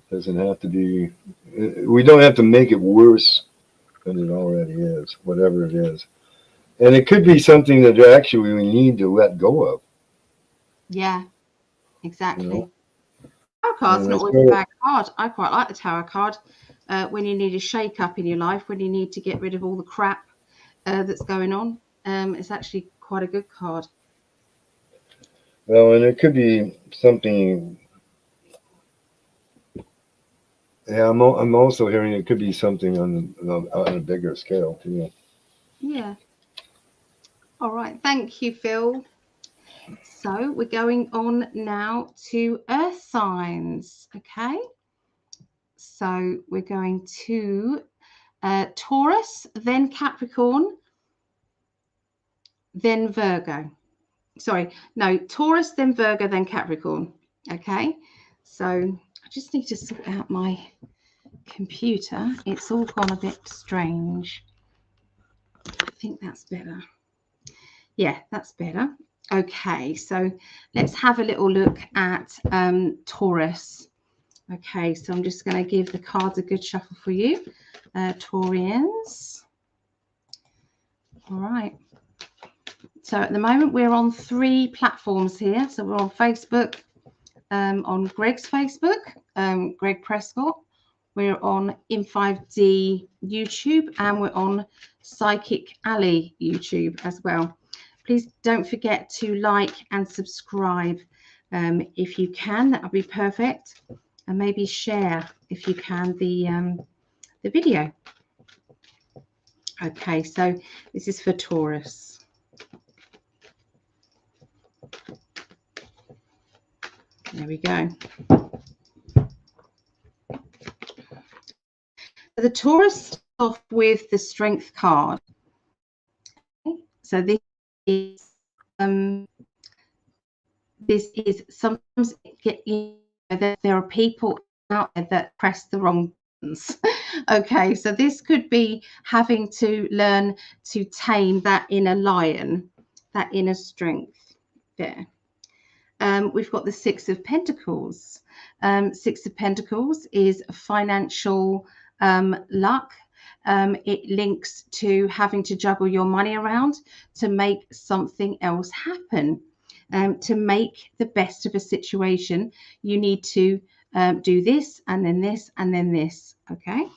doesn't have to be. We don't have to make it worse than it already is, whatever it is. And it could be something that actually we need to let go of. Yeah. Exactly. know. Tarot card's And I not always a started, bad card. I quite like the tarot card when you need a shake up in your life, when you need to get rid of all the crap that's going on. It's actually quite a good card. well, and it could be something. Yeah, I'm also hearing it could be something on a bigger scale too. Yeah. All right. Thank you, Phil. So we're going on now to earth signs. Okay. So we're going to Taurus, then Capricorn, then Virgo. Sorry, no, Taurus, then Virgo, then Capricorn. Okay. So I just need to sort out my computer. It's all gone a bit strange. I think that's better. Yeah, that's better. Okay, so let's have a little look at Taurus. Okay, so I'm just going to give the cards a good shuffle for you, Taurians. All right. So at the moment we're on 3 platforms here. So we're on Facebook, on Greg's Facebook, Greg Prescott. We're on In5D YouTube, and we're on Psychic Alley YouTube as well. Please don't forget to like and subscribe if you can. That would be perfect. And maybe share if you can the video. Okay, so this is for Taurus. There we go. The Taurus starts off with the Strength card. So this is sometimes that there are people out there that press the wrong buttons. Okay, so this could be having to learn to tame that inner lion, that inner strength there. We've got the Six of Pentacles. Six of Pentacles is financial luck. It links to having to juggle your money around to make something else happen. To make the best of a situation, you need to do this, and then this, and then this. Okay.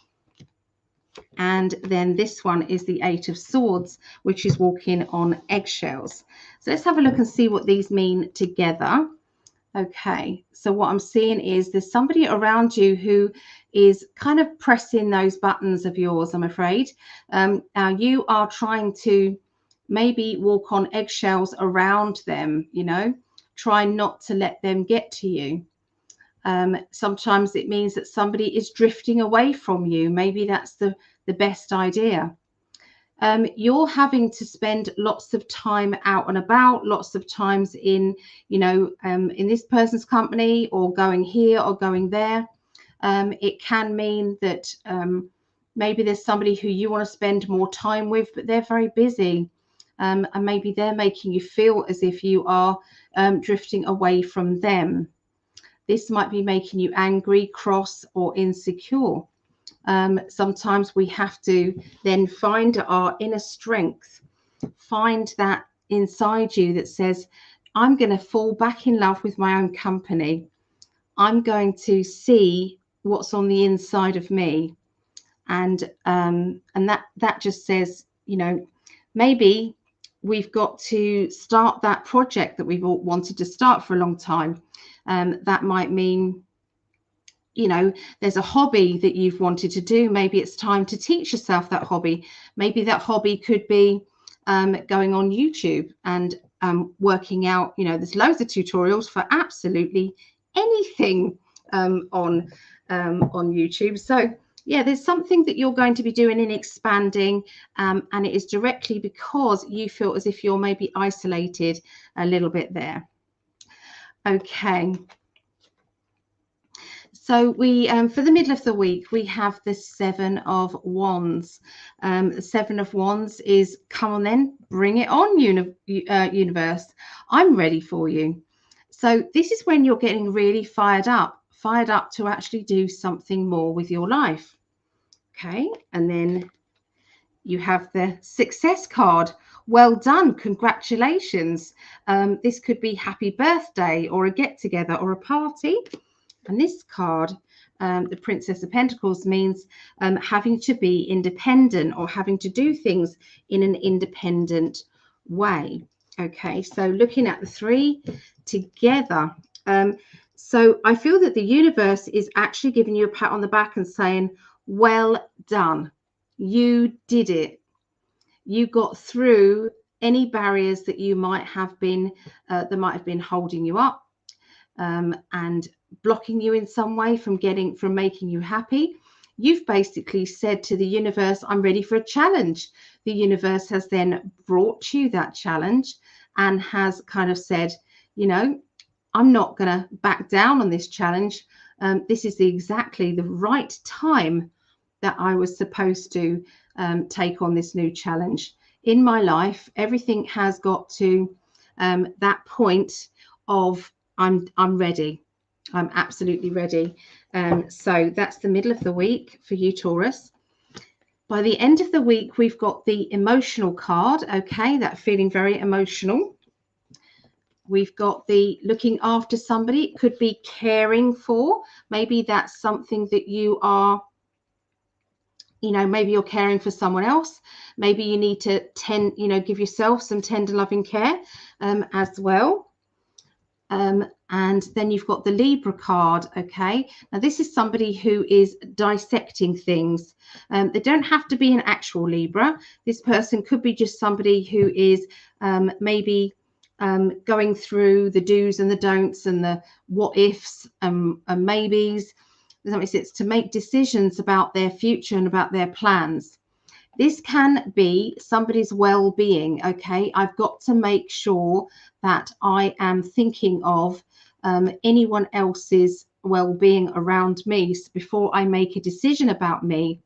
And then this one is the Eight of Swords, which is walking on eggshells. So let's have a look and see what these mean together. Okay, so what I'm seeing is there's somebody around you who is kind of pressing those buttons of yours, I'm afraid. Now you are trying to maybe walk on eggshells around them, you know, try not to let them get to you. Sometimes it means that somebody is drifting away from you. Maybe that's the best idea. You're having to spend lots of time out and about, lots of times in, you know, in this person's company, or going here or going there. It can mean that maybe there's somebody who you want to spend more time with, but they're very busy. And maybe they're making you feel as if you are drifting away from them. This might be making you angry, cross, or insecure. Sometimes we have to then find our inner strength, find that inside you that says, I'm going to fall back in love with my own company. I'm going to see what's on the inside of me. And that just says, you know, maybe we've got to start that project that we've all wanted to start for a long time. That might mean, you know, there's a hobby that you've wanted to do. Maybe it's time to teach yourself that hobby. Maybe that hobby could be going on YouTube and working out, you know, there's loads of tutorials for absolutely anything on YouTube. So yeah, there's something that you're going to be doing in expanding, and it is directly because you feel as if you're maybe isolated a little bit there. Okay. So we, for the middle of the week, we have the Seven of Wands. The Seven of Wands is, come on then, bring it on, universe. I'm ready for you. So this is when you're getting really fired up to actually do something more with your life. Okay, and then you have the Success card. well done, congratulations. This could be happy birthday or a get together or a party. And this card, the Princess of Pentacles, means having to be independent or having to do things in an independent way. Okay, so looking at the three together. So I feel that the universe is actually giving you a pat on the back and saying, well done. You did it. You got through any barriers that you might have been, holding you up and blocking you in some way from making you happy. You've basically said to the universe, I'm ready for a challenge. The universe has then brought you that challenge and has kind of said, you know, I'm not going to back down on this challenge. This is exactly the right time that I was supposed to take on this new challenge. In my life, everything has got to that point of I'm ready. I'm absolutely ready. So that's the middle of the week for you, Taurus. By the end of the week, we've got the emotional card. Okay, that feeling very emotional. We've got the looking after somebody. It could be caring for. Maybe that's something that you are, maybe you're caring for someone else. Maybe you need to give yourself some tender loving care as well. And then you've got the Libra card. Okay, now this is somebody who is dissecting things. They don't have to be an actual Libra. This person could be just somebody who is maybe going through the do's and the don'ts and the what ifs and maybes. Does that make sense? To make decisions about their future and about their plans. This can be somebody's well-being. Okay, I've got to make sure that I am thinking of anyone else's well-being around me before I make a decision about me.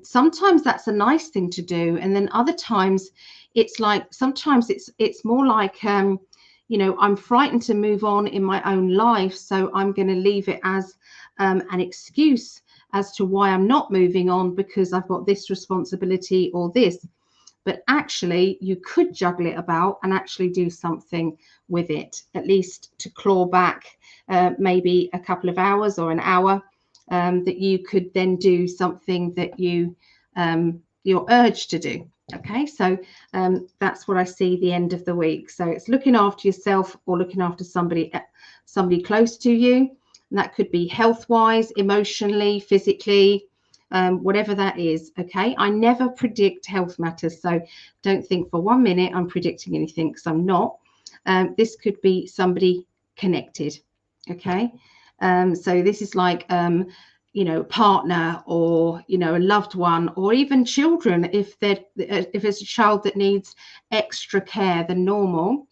Sometimes that's a nice thing to do, and then other times it's like sometimes it's more like I'm frightened to move on in my own life, so I'm going to leave it as an excuse as to why I'm not moving on because I've got this responsibility or this. But actually, you could juggle it about and actually do something with it, at least to claw back maybe a couple of hours or an hour that you could then do something that you're urged to do. Okay, so that's what I see the end of the week. So it's looking after yourself or looking after somebody close to you. And that could be health-wise, emotionally, physically, whatever that is. Okay, I never predict health matters, so don't think for 1 minute I'm predicting anything, because I'm not. This could be somebody connected. Okay, so this is like partner or a loved one, or even children if it's a child that needs extra care than normal.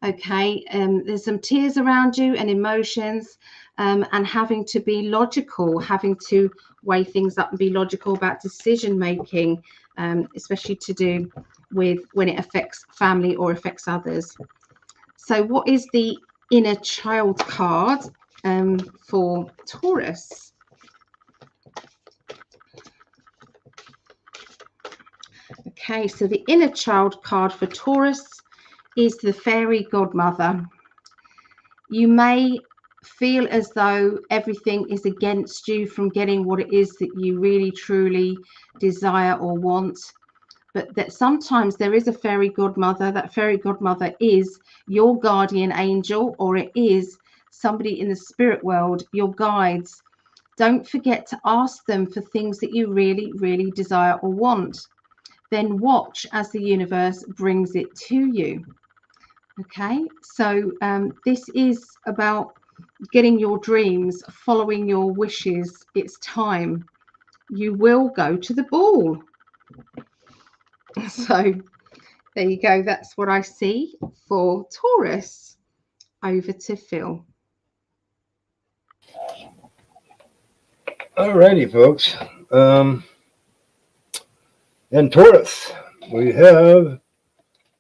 Okay, there's some tears around you and emotions, and having to be logical, having to weigh things up and be logical about decision making, especially to do with when it affects family or affects others. So what is the inner child card for Taurus? Okay, so the inner child card for Taurus is the fairy godmother. You may feel as though everything is against you from getting what it is that you really truly desire or want, but that sometimes there is a fairy godmother. That fairy godmother is your guardian angel, or it is somebody in the spirit world, your guides. Don't forget to ask them for things that you really, really desire or want. Then watch as the universe brings it to you. Okay, so this is about getting your dreams, following your wishes. It's time. You will go to the ball. So there you go. That's what I see for Taurus. Over to Phil. Alrighty, folks. And Taurus, we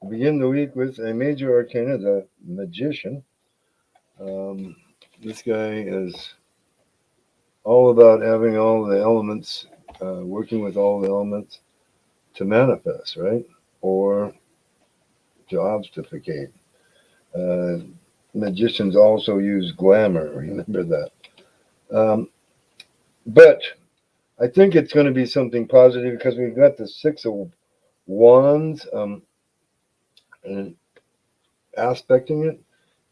begin the week with a major arcana, the Magician. This guy is all about having all the elements, working with all the elements to manifest, right? or to obfuscate. Magicians also use glamour. Remember that. But I think it's going to be something positive because we've got the Six of Wands and aspecting it,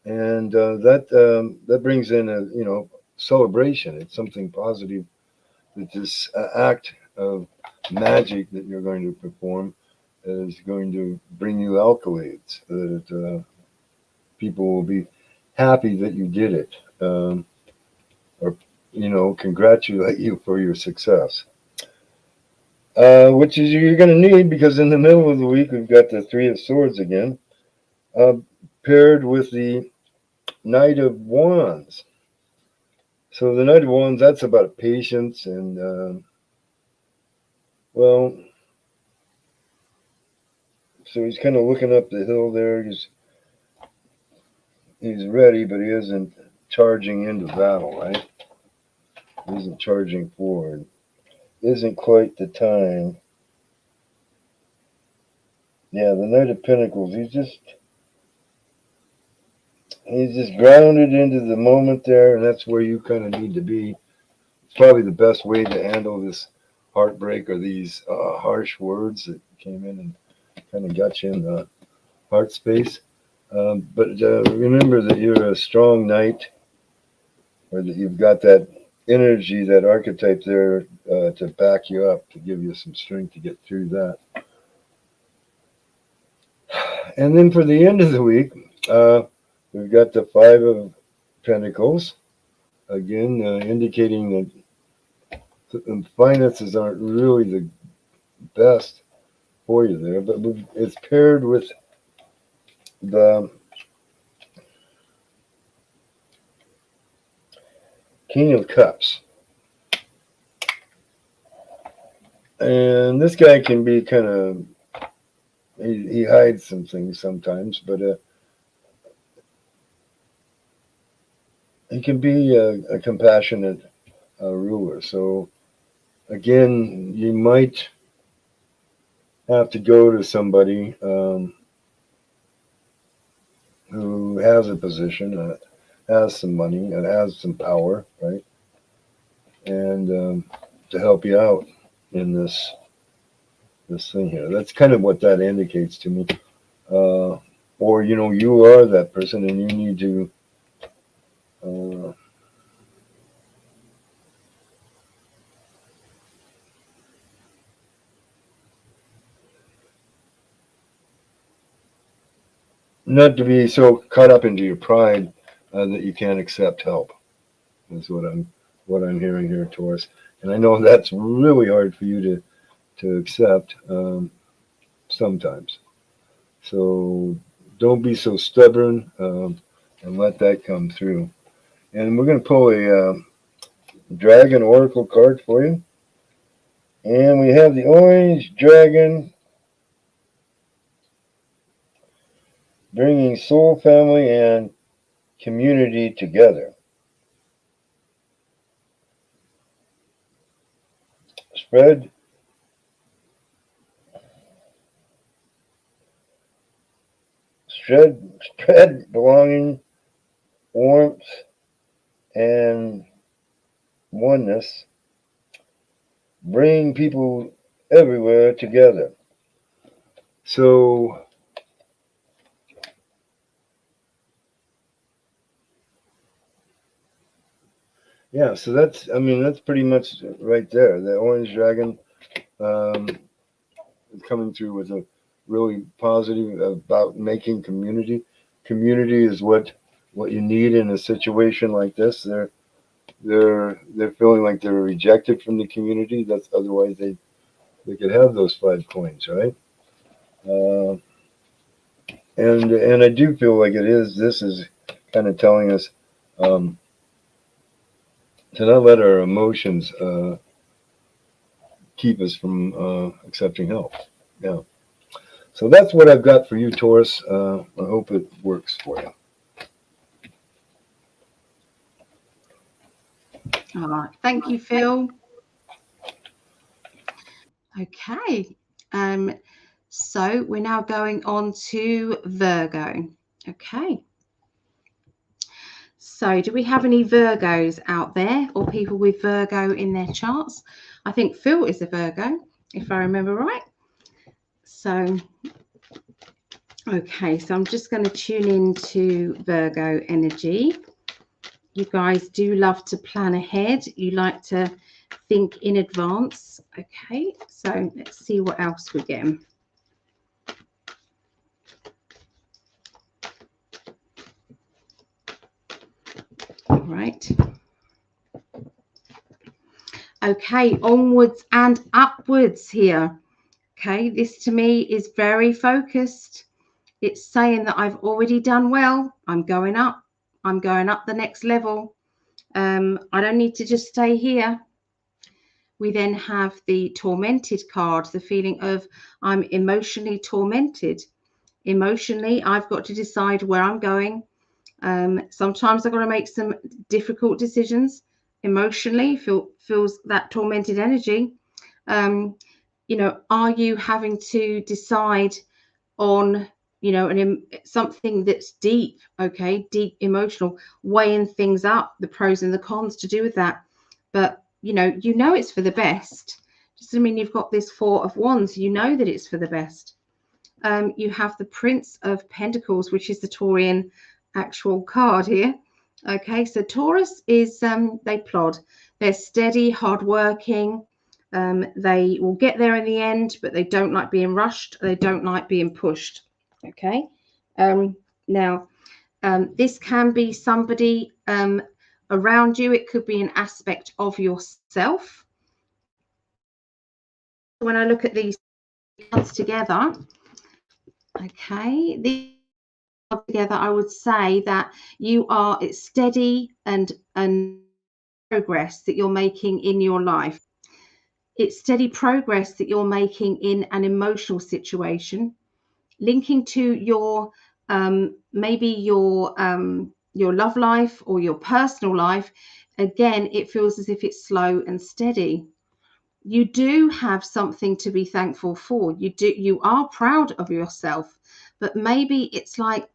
and that brings in a celebration. It's something positive. That this act of magic that you're going to perform is going to bring you accolades. That people will be happy that you did it, or congratulate you for your success. Which is you're going to need because in the middle of the week we've got the Three of Swords again, uh, paired with the Knight of Wands. So the Knight of Wands, that's about patience and well, so he's kind of looking up the hill there. He's ready, but he isn't charging into battle, right? He isn't charging forward. Isn't quite the time. Yeah, the Knight of Pentacles. He's just grounded into the moment there, and that's where you kind of need to be. It's probably the best way to handle this heartbreak or these harsh words that came in and kind of got you in the heart space. But remember that you're a strong knight, or that you've got that energy, that archetype there to back you up, to give you some strength to get through that. And then for the end of the week, we've got the Five of Pentacles, again indicating that the finances aren't really the best for you there, but it's paired with the King of Cups. And this guy can be kind of, he hides some things sometimes, but he can be a compassionate ruler. So again, you might have to go to somebody who has a position, has some money, and has some power, right? And to help you out in this thing here. That's kind of what that indicates to me. Or you are that person, and you need to not to be so caught up into your pride that you can't accept help. Is what I'm hearing here, Taurus. And I know that's really hard for you to accept sometimes. So don't be so stubborn and let that come through. And we're going to pull a dragon oracle card for you. And we have the orange dragon, bringing soul, family, and community together. Spread belonging, warmth, and oneness. Bring people everywhere together. So yeah, so that's pretty much right there. The orange dragon is coming through with a really positive about making community. Community is what you need in a situation like this. They're feeling like they're rejected from the community. That's otherwise they could have those 5 coins, right? Uh, and I do feel like this is kind of telling us to not let our emotions keep us from accepting help. Yeah. So that's what I've got for you, Taurus. I hope it works for you. All right. Thank you, Phil. Okay. So we're now going on to Virgo. Okay. So do we have any Virgos out there, or people with Virgo in their charts? I think Phil is a Virgo, if I remember right. So, okay, so I'm just going to tune into Virgo energy. You guys do love to plan ahead. You like to think in advance. Okay, so let's see what else we get. All right. Okay, onwards and upwards here. Okay, this to me is very focused. It's saying that I've already done well. I'm going up. I'm going up the next level. I don't need to just stay here. We then have the tormented card, the feeling of I'm emotionally tormented. Emotionally, I've got to decide where I'm going. Sometimes I've got to make some difficult decisions. Emotionally, feels that tormented energy. You know, are you having to decide on, you know, something that's deep, okay, deep emotional, weighing things up, the pros and the cons to do with that. But, you know it's for the best. Doesn't mean you've got this Four of Wands. You know that it's for the best. You have the Prince of Pentacles, which is the Taurian actual card here. Okay, so Taurus is, they plod. They're steady, hardworking. They will get there in the end, but they don't like being rushed. They don't like being pushed. Okay. Now, this can be somebody around you. It could be an aspect of yourself. When I look at these cards together, okay, these together, I would say that it's steady and progress that you're making in your life. It's steady progress that you're making in an emotional situation, linking to your maybe your love life or your personal life. Again, it feels as if it's slow and steady. You do have something to be thankful for. You are proud of yourself, but maybe it's like,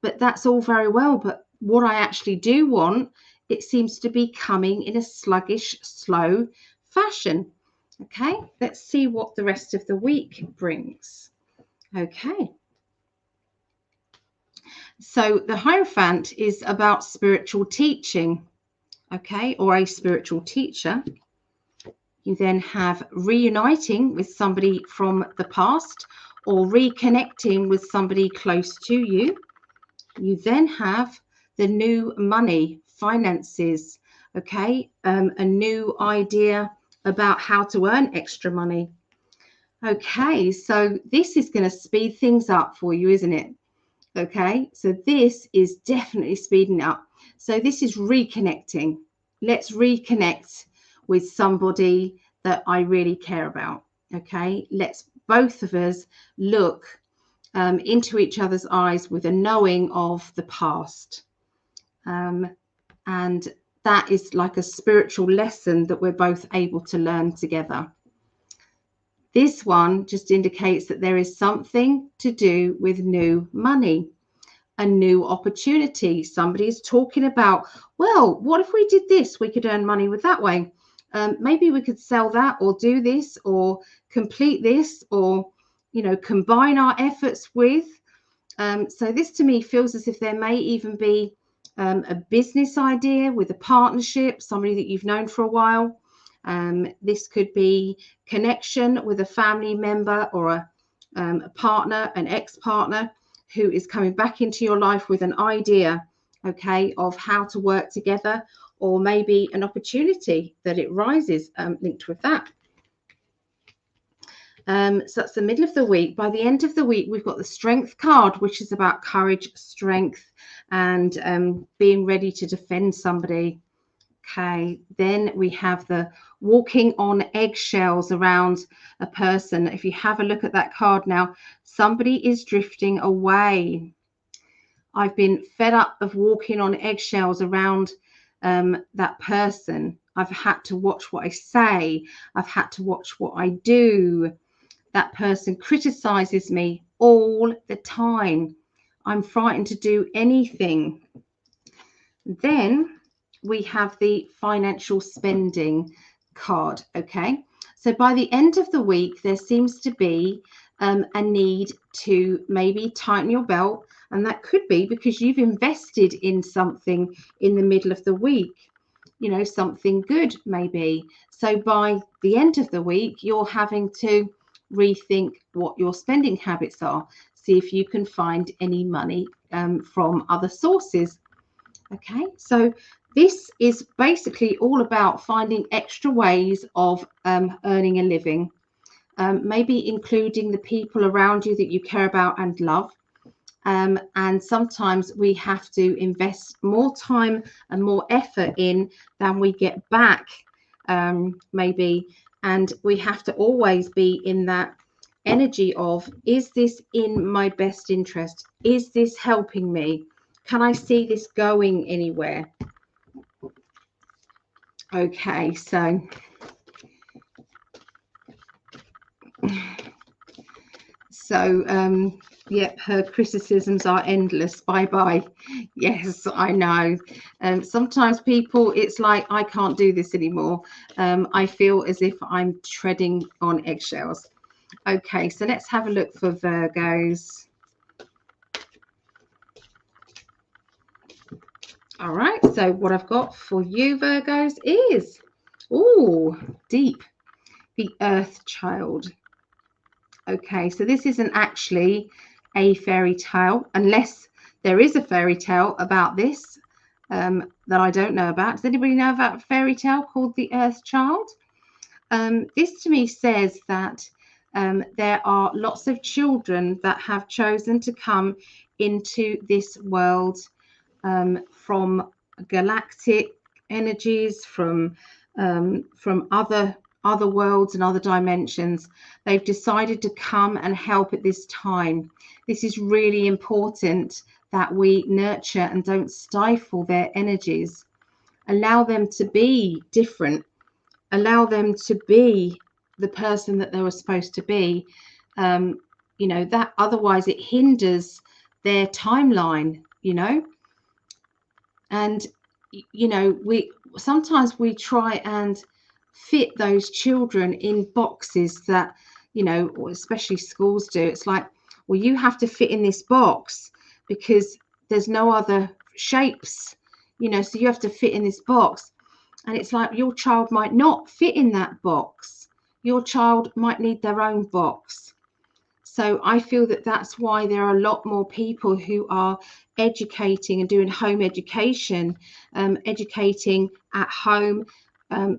but that's all very well, but what I actually do want, it seems to be coming in a sluggish, slow fashion. Okay, let's see what the rest of the week brings. Okay. So the Hierophant is about spiritual teaching, okay, or a spiritual teacher. You then have reuniting with somebody from the past or reconnecting with somebody close to you. You then have the new money, finances, okay, a new idea about how to earn extra money. Okay, so this is going to speed things up for you, isn't it? Okay, so this is definitely speeding up. So this is reconnecting. Let's reconnect with somebody that I really care about. Okay, let's both of us look into each other's eyes with a knowing of the past. And that is like a spiritual lesson that we're both able to learn together. This one just indicates that there is something to do with new money, a new opportunity. Somebody is talking about, well, what if we did this? We could earn money with that way. Maybe we could sell that or do this or complete this or, you know, combine our efforts with. So this to me feels as if there may even be a business idea with a partnership, somebody that you've known for a while. This could be connection with a family member or a partner, an ex-partner who is coming back into your life with an idea, okay, of how to work together, or maybe an opportunity that it rises linked with that. So that's the middle of the week. By the end of the week, we've got the Strength card, which is about courage, strength, and being ready to defend somebody. Okay, then we have the walking on eggshells around a person. If you have a look at that card now, somebody is drifting away. I've been fed up of walking on eggshells around that person. I've had to watch what I say. I've had to watch what I do. That person criticizes me all the time. I'm frightened to do anything. Then we have the financial spending card. Okay, so by the end of the week, there seems to be a need to maybe tighten your belt, and that could be because you've invested in something in the middle of the week, you know, something good maybe. So by the end of the week, you're having to rethink what your spending habits are, see if you can find any money from other sources. Okay, so this is basically all about finding extra ways of earning a living, maybe including the people around you that you care about and love. And sometimes we have to invest more time and more effort in than we get back, maybe. And we have to always be in that energy of, is this in my best interest? Is this helping me? Can I see this going anywhere? Okay, so yep, her criticisms are endless. Bye bye. Yes, I know. Sometimes people, it's like, I can't do this anymore. I feel as if I'm treading on eggshells. Okay, so let's have a look for Virgos. All right, so what I've got for you, Virgos, is, oh, deep, the Earth Child. Okay, so this isn't actually a fairy tale, unless there is a fairy tale about this that I don't know about. Does anybody know about a fairy tale called the Earth Child? This to me says that there are lots of children that have chosen to come into this world from galactic energies, from other worlds and other dimensions. They've decided to come and help at this time. This is really important, that we nurture and don't stifle their energies. Allow them to be different. Allow them to be the person that they were supposed to be. You know, that otherwise it hinders their timeline, you know. And you know, we sometimes we try and fit those children in boxes that, you know, especially schools do. It's like, well, you have to fit in this box because there's no other shapes, you know, so you have to fit in this box. And it's like, your child might not fit in that box. Your child might need their own box. So I feel that that's why there are a lot more people who are educating and doing home education, educating at home,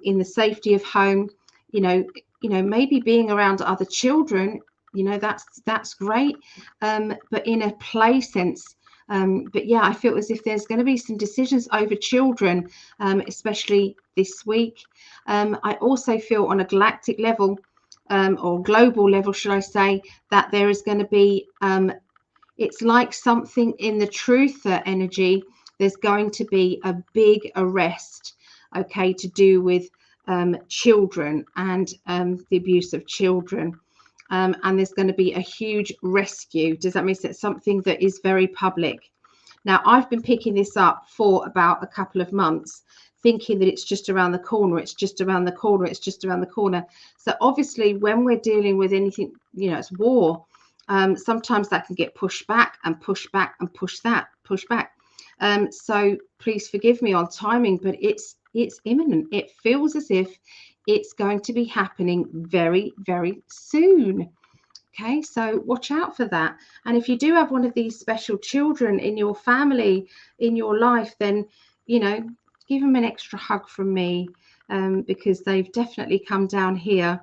in the safety of home. You know, maybe being around other children, you know, that's great, but in a play sense. But yeah, I feel as if there's going to be some decisions over children, especially this week. I also feel on a galactic level, or global level, should I say, that there is going to be, it's like something in the truther energy. There's going to be a big arrest, okay, to do with children and the abuse of children. And there's going to be a huge rescue. Does that mean it's something that is very public? Now, I've been picking this up for about a couple of months, thinking that it's just around the corner, it's just around the corner, it's just around the corner. So obviously, when we're dealing with anything, you know, it's war, sometimes that can get pushed back and pushed back and pushed back. So please forgive me on timing, but it's imminent. It feels as if it's going to be happening very, very soon. Okay, so watch out for that. And if you do have one of these special children in your family, in your life, then, you know, give them an extra hug from me, because they've definitely come down here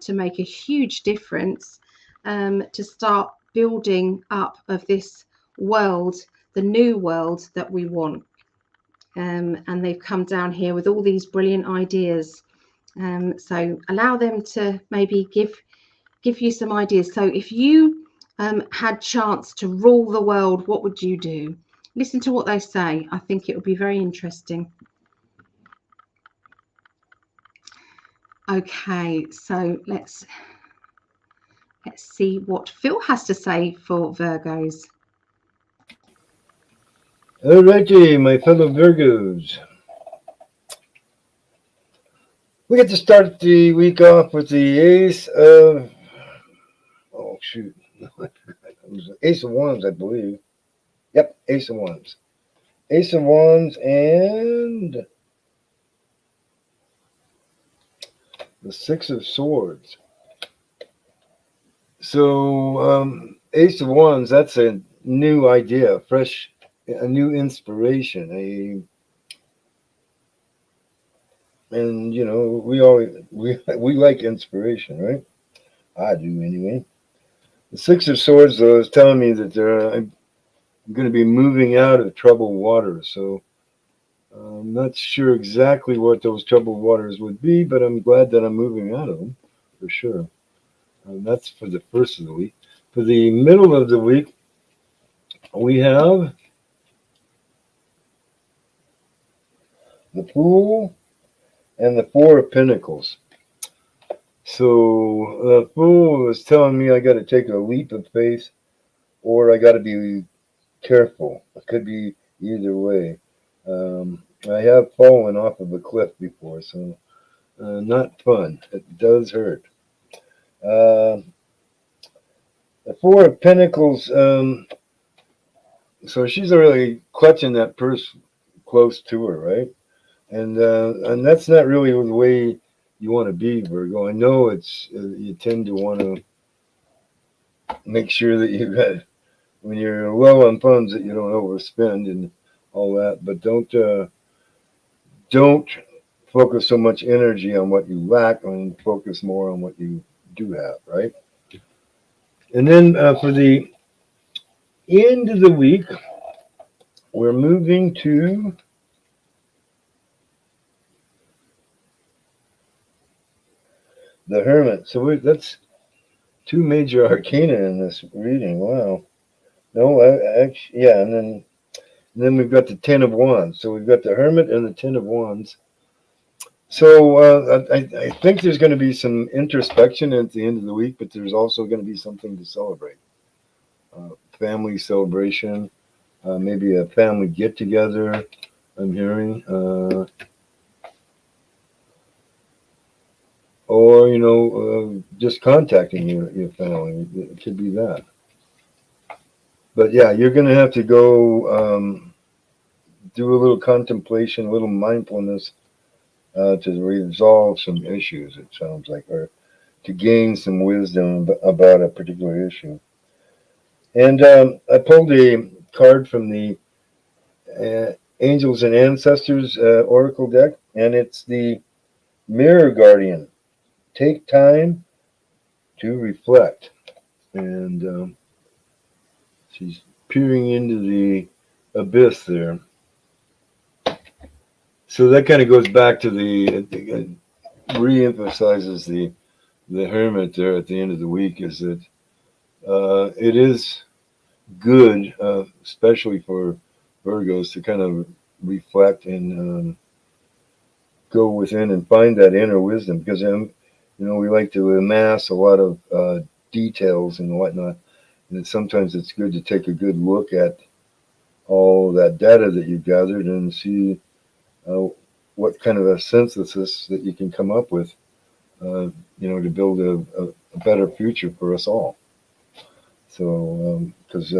to make a huge difference, to start building up of this world, the new world that we want. And they've come down here with all these brilliant ideas. So allow them to maybe give you some ideas. So if you had chance to rule the world, what would you do? Listen to what they say. I think it would be very interesting. Okay, so let's Let's see what Phil has to say for Virgos. Alrighty, my fellow Virgos. We get to start the week off with the Ace of, oh shoot, it was Ace of Wands, I believe. Yep, Ace of Wands. Ace of Wands and the Six of Swords. So, Ace of Wands, that's a new idea, a new inspiration, and you know, we like inspiration, right? I do anyway. The Six of Swords, though, is telling me that I'm going to be moving out of troubled waters. So I'm not sure exactly what those troubled waters would be, but I'm glad that I'm moving out of them for sure. That's for the first of the week. For the middle of the week, we have the Fool and the Four of Pentacles. So the Fool is telling me I got to take a leap of faith, or I got to be careful. It could be either way. I have fallen off of a cliff before, so not fun. It does hurt. The Four of Pentacles. So she's really clutching that purse close to her, right? And that's not really the way you want to be, Virgo. I know it's you tend to want to make sure that you got, when you're low on funds, that you don't overspend and all that. But don't focus so much energy on what you lack, and focus more on what you do have, right? And then for the end of the week, we're moving to the Hermit. So that's two major arcana in this reading. Wow. No, actually, yeah, and then we've got the Ten of Wands. So we've got the Hermit and the Ten of Wands. So I think there's going to be some introspection at the end of the week, but there's also going to be something to celebrate. Family celebration, maybe a family get-together, I'm hearing. Or, you know, just contacting your family. It could be that. But yeah, you're going to have to go do a little contemplation, a little mindfulness to resolve some issues, it sounds like, or to gain some wisdom about a particular issue. And I pulled a card from the Angels and Ancestors Oracle deck, and it's the Mirror Guardian. Take time to reflect. And she's peering into the abyss there. So that kind of goes back to re-emphasizes the Hermit there at the end of the week, is that it is good, especially for Virgos, to kind of reflect and go within and find that inner wisdom, because you know, we like to amass a lot of details and whatnot, and sometimes it's good to take a good look at all that data that you've gathered and see what kind of a synthesis that you can come up with, you know, to build a better future for us all. So, because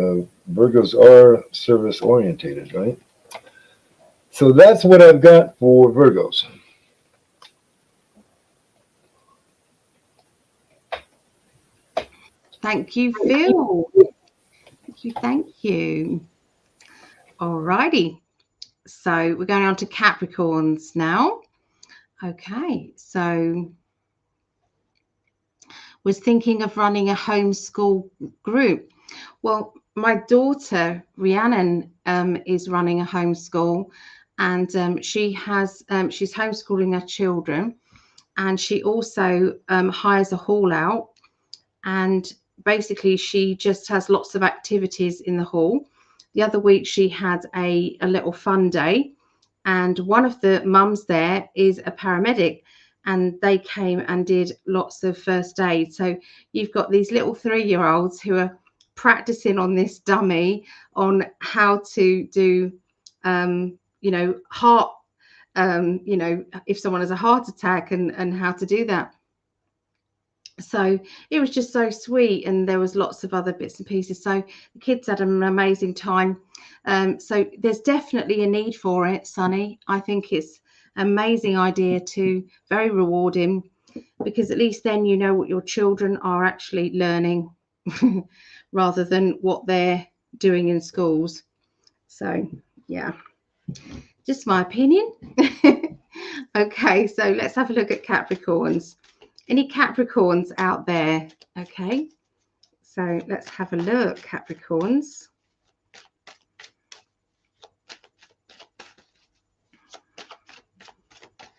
Virgos are service orientated, right? So that's what I've got for Virgos. Thank you, Phil. Thank you. Alrighty. So we're going on to Capricorns now. Okay, so was thinking of running a homeschool group. Well, my daughter Rhiannon is running a homeschool, and she's homeschooling her children, and she also hires a hall out, and basically she just has lots of activities in the hall. The other week she had a little fun day, and one of the mums there is a paramedic, and they came and did lots of first aid. So you've got these little 3-year-olds who are practicing on this dummy on how to do, you know, heart, you know, if someone has a heart attack and how to do that. So it was just so sweet, and there was lots of other bits and pieces. So the kids had an amazing time. So there's definitely a need for it, Sunny. I think it's an amazing idea too, very rewarding, because at least then you know what your children are actually learning rather than what they're doing in schools. So yeah, just my opinion. Okay, so let's have a look at Capricorns. Any Capricorns out there? Okay, so let's have a look, Capricorns.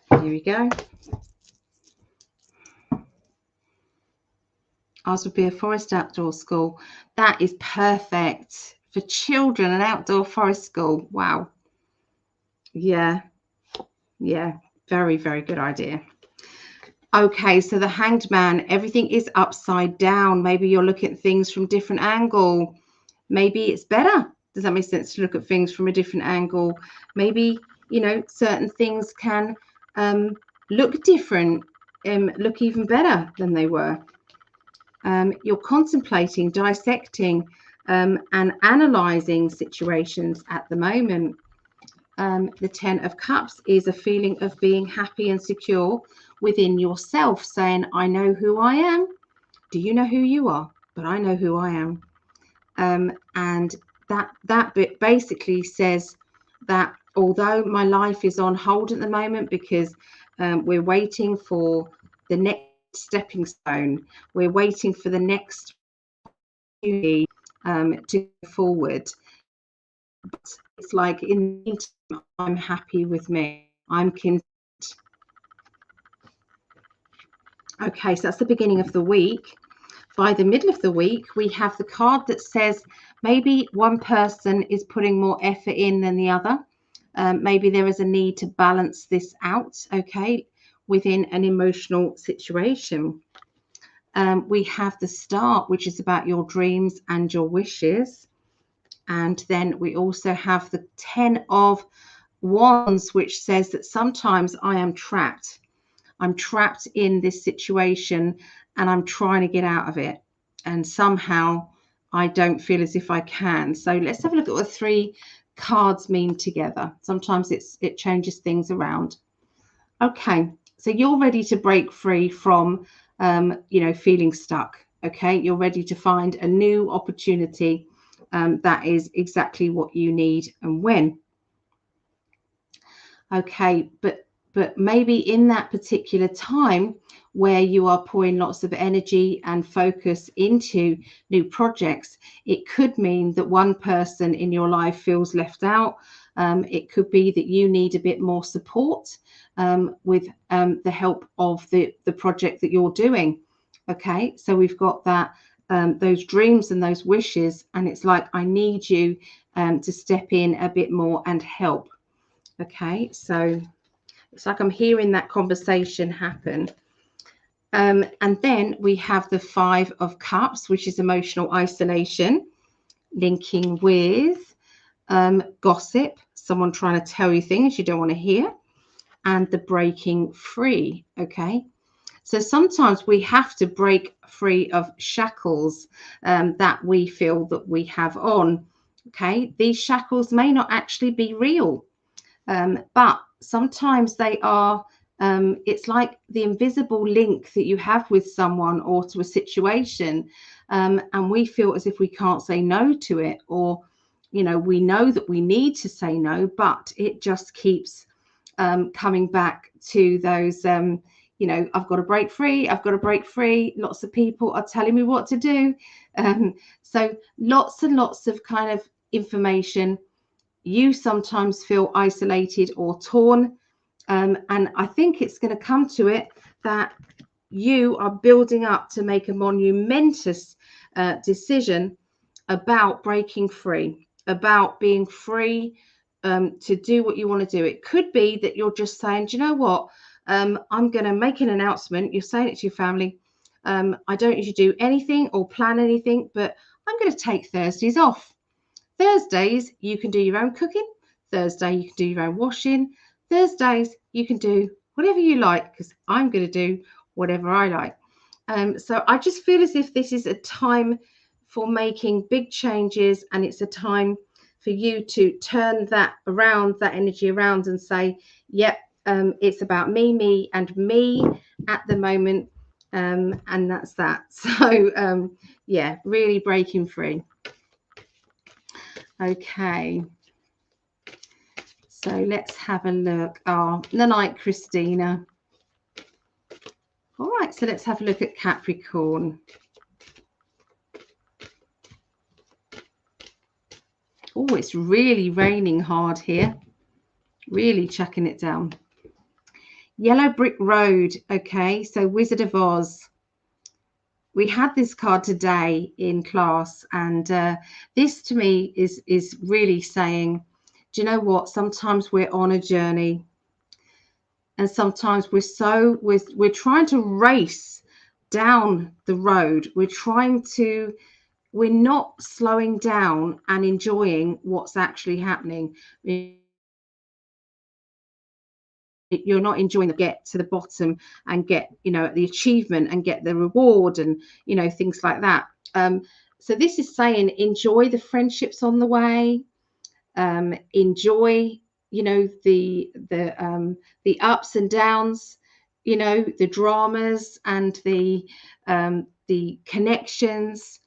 Here we go. Ours would be a forest outdoor school. That is perfect for children, an outdoor forest school. Wow. Yeah, yeah, very, very good idea. Okay, so the Hanged Man, everything is upside down. Maybe you're looking at things from a different angle. Maybe it's better. Does that make sense to look at things from a different angle? Maybe, you know, certain things can look different, look even better than they were. You're contemplating, dissecting, and analysing situations at the moment. The 10 of Cups is a feeling of being happy and secure within yourself, saying, I know who I am. Do you know who you are? But I know who I am. And that bit basically says that although my life is on hold at the moment because we're waiting for the next stepping stone, we're waiting for the next opportunity to go forward. But it's like in the meantime, I'm happy with me. I'm content. Okay, so that's the beginning of the week. By the middle of the week, we have the card that says maybe one person is putting more effort in than the other. Maybe there is a need to balance this out, okay, within an emotional situation. We have the Star, which is about your dreams and your wishes. And then we also have the 10 of Wands, which says that sometimes I am trapped. I'm trapped in this situation and I'm trying to get out of it. And somehow I don't feel as if I can. So let's have a look at what the 3 cards mean together. Sometimes it changes things around. Okay, so you're ready to break free from, you know, feeling stuck. Okay, you're ready to find a new opportunity that is exactly what you need and when. Okay, but maybe in that particular time where you are pouring lots of energy and focus into new projects, it could mean that one person in your life feels left out. It could be that you need a bit more support with the help of the project that you're doing. Okay, so we've got that those dreams and those wishes, and it's like I need you to step in a bit more and help. Okay, so it's like I'm hearing that conversation happen. And then we have the 5 of Cups, which is emotional isolation, linking with gossip, someone trying to tell you things you don't want to hear, and the breaking free. Okay, so sometimes we have to break free of shackles that we feel that we have on. Okay, these shackles may not actually be real. But sometimes they are, it's like the invisible link that you have with someone or to a situation. And we feel as if we can't say no to it, or, you know, we know that we need to say no, but it just keeps coming back to those, you know, I've got to break free. I've got to break free. Lots of people are telling me what to do. So lots and lots of kind of information. You sometimes feel isolated or torn, and I think it's going to come to it that you are building up to make a monumentous decision about breaking free, about being free to do what you want to do. It could be that you're just saying, do you know what, I'm going to make an announcement. You're saying it to your family. I don't usually do anything or plan anything, but I'm going to take Thursdays off. Thursdays, you can do your own cooking. Thursday, you can do your own washing. Thursdays, you can do whatever you like, because I'm going to do whatever I like. So I just feel as if this is a time for making big changes, and it's a time for you to turn that around, that energy around, and say, yep, it's about me, and me at the moment. And that's that. So, yeah, really breaking free. Okay. So let's have a look. Oh, the night, Christina. All right, so let's have a look at Capricorn. Oh, it's really raining hard here. Really chucking it down. Yellow Brick Road. Okay, so Wizard of Oz. We had this card today in class, and this to me is really saying, do you know what? Sometimes we're on a journey, and sometimes we're trying to race down the road. We're not slowing down and enjoying what's actually happening. You're not enjoying the get to the bottom and get, the achievement and get the reward and, things like that. So this is saying enjoy the friendships on the way, enjoy, the ups and downs, the dramas and the connections,